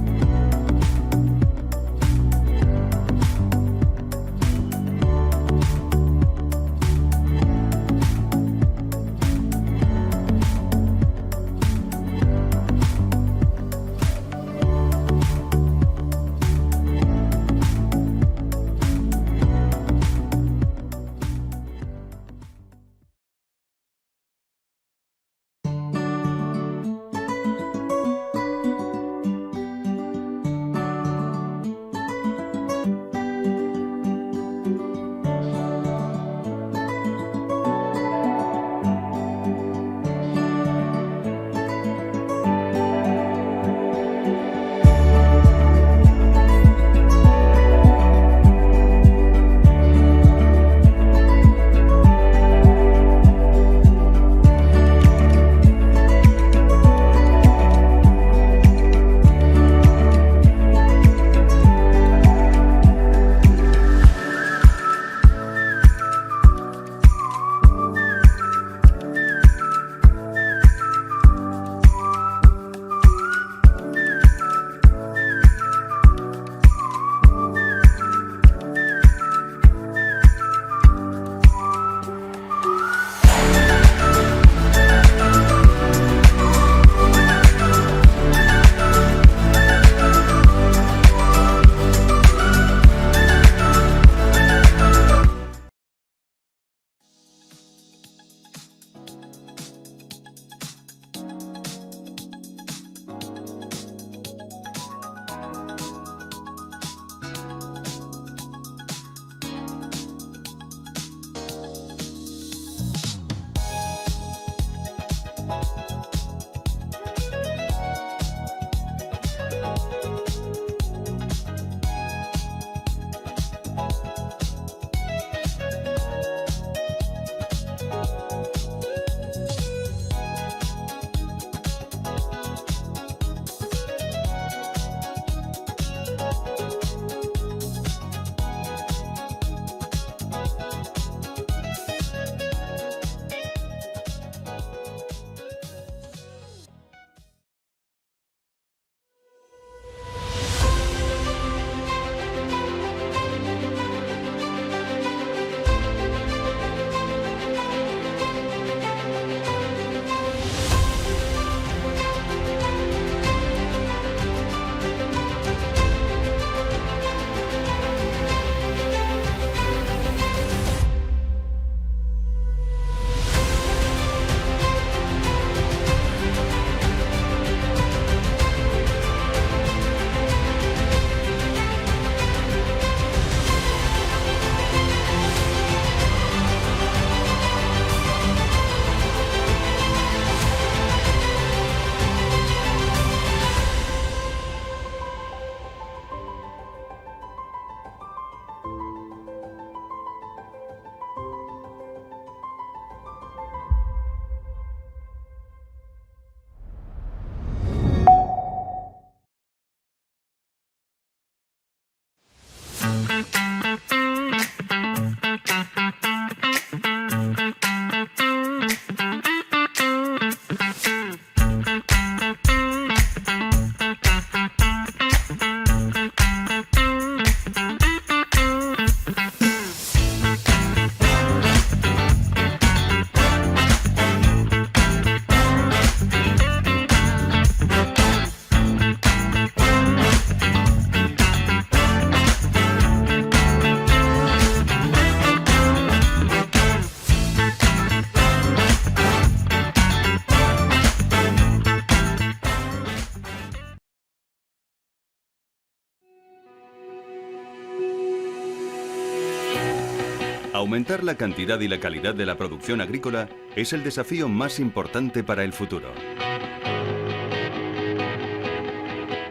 Aumentar la cantidad y la calidad de la producción agrícola es el desafío más importante para el futuro.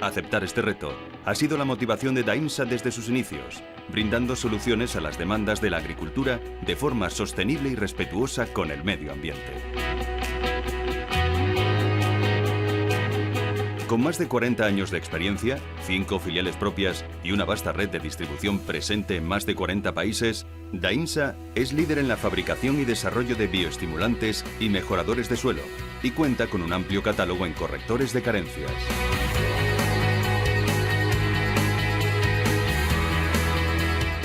Aceptar este reto ha sido la motivación de Daimsa desde sus inicios, brindando soluciones a las demandas de la agricultura de forma sostenible y respetuosa con el medio ambiente. Con más de 40 años de experiencia, 5 filiales propias y una vasta red de distribución presente en más de 40 países, Daimsa es líder en la fabricación y desarrollo de bioestimulantes y mejoradores de suelo y cuenta con un amplio catálogo en correctores de carencias.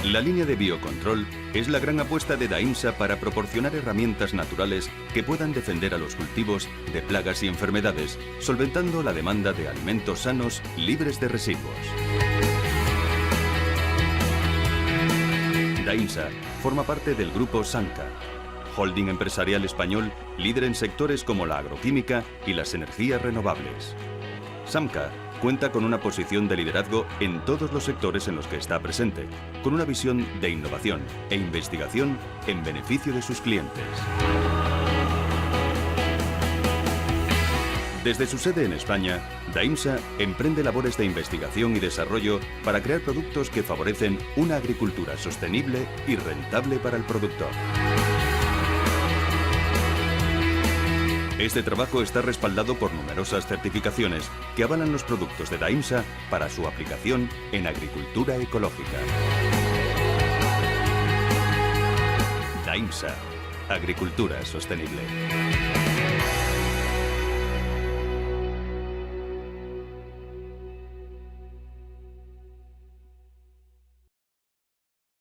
La línea de biocontrol es la gran apuesta de Daimsa para proporcionar herramientas naturales que puedan defender a los cultivos de plagas y enfermedades, solventando la demanda de alimentos sanos libres de residuos. Daimsa forma parte del grupo Sanca, holding empresarial español líder en sectores como la agroquímica y las energías renovables. Samca cuenta con una posición de liderazgo en todos los sectores en los que está presente, con una visión de innovación e investigación en beneficio de sus clientes. Desde su sede en España, Daimsa emprende labores de investigación y desarrollo para crear productos que favorecen una agricultura sostenible y rentable para el productor. Este trabajo está respaldado por numerosas certificaciones que avalan los productos de Daimsa para su aplicación en agricultura ecológica. Daimsa, agricultura sostenible.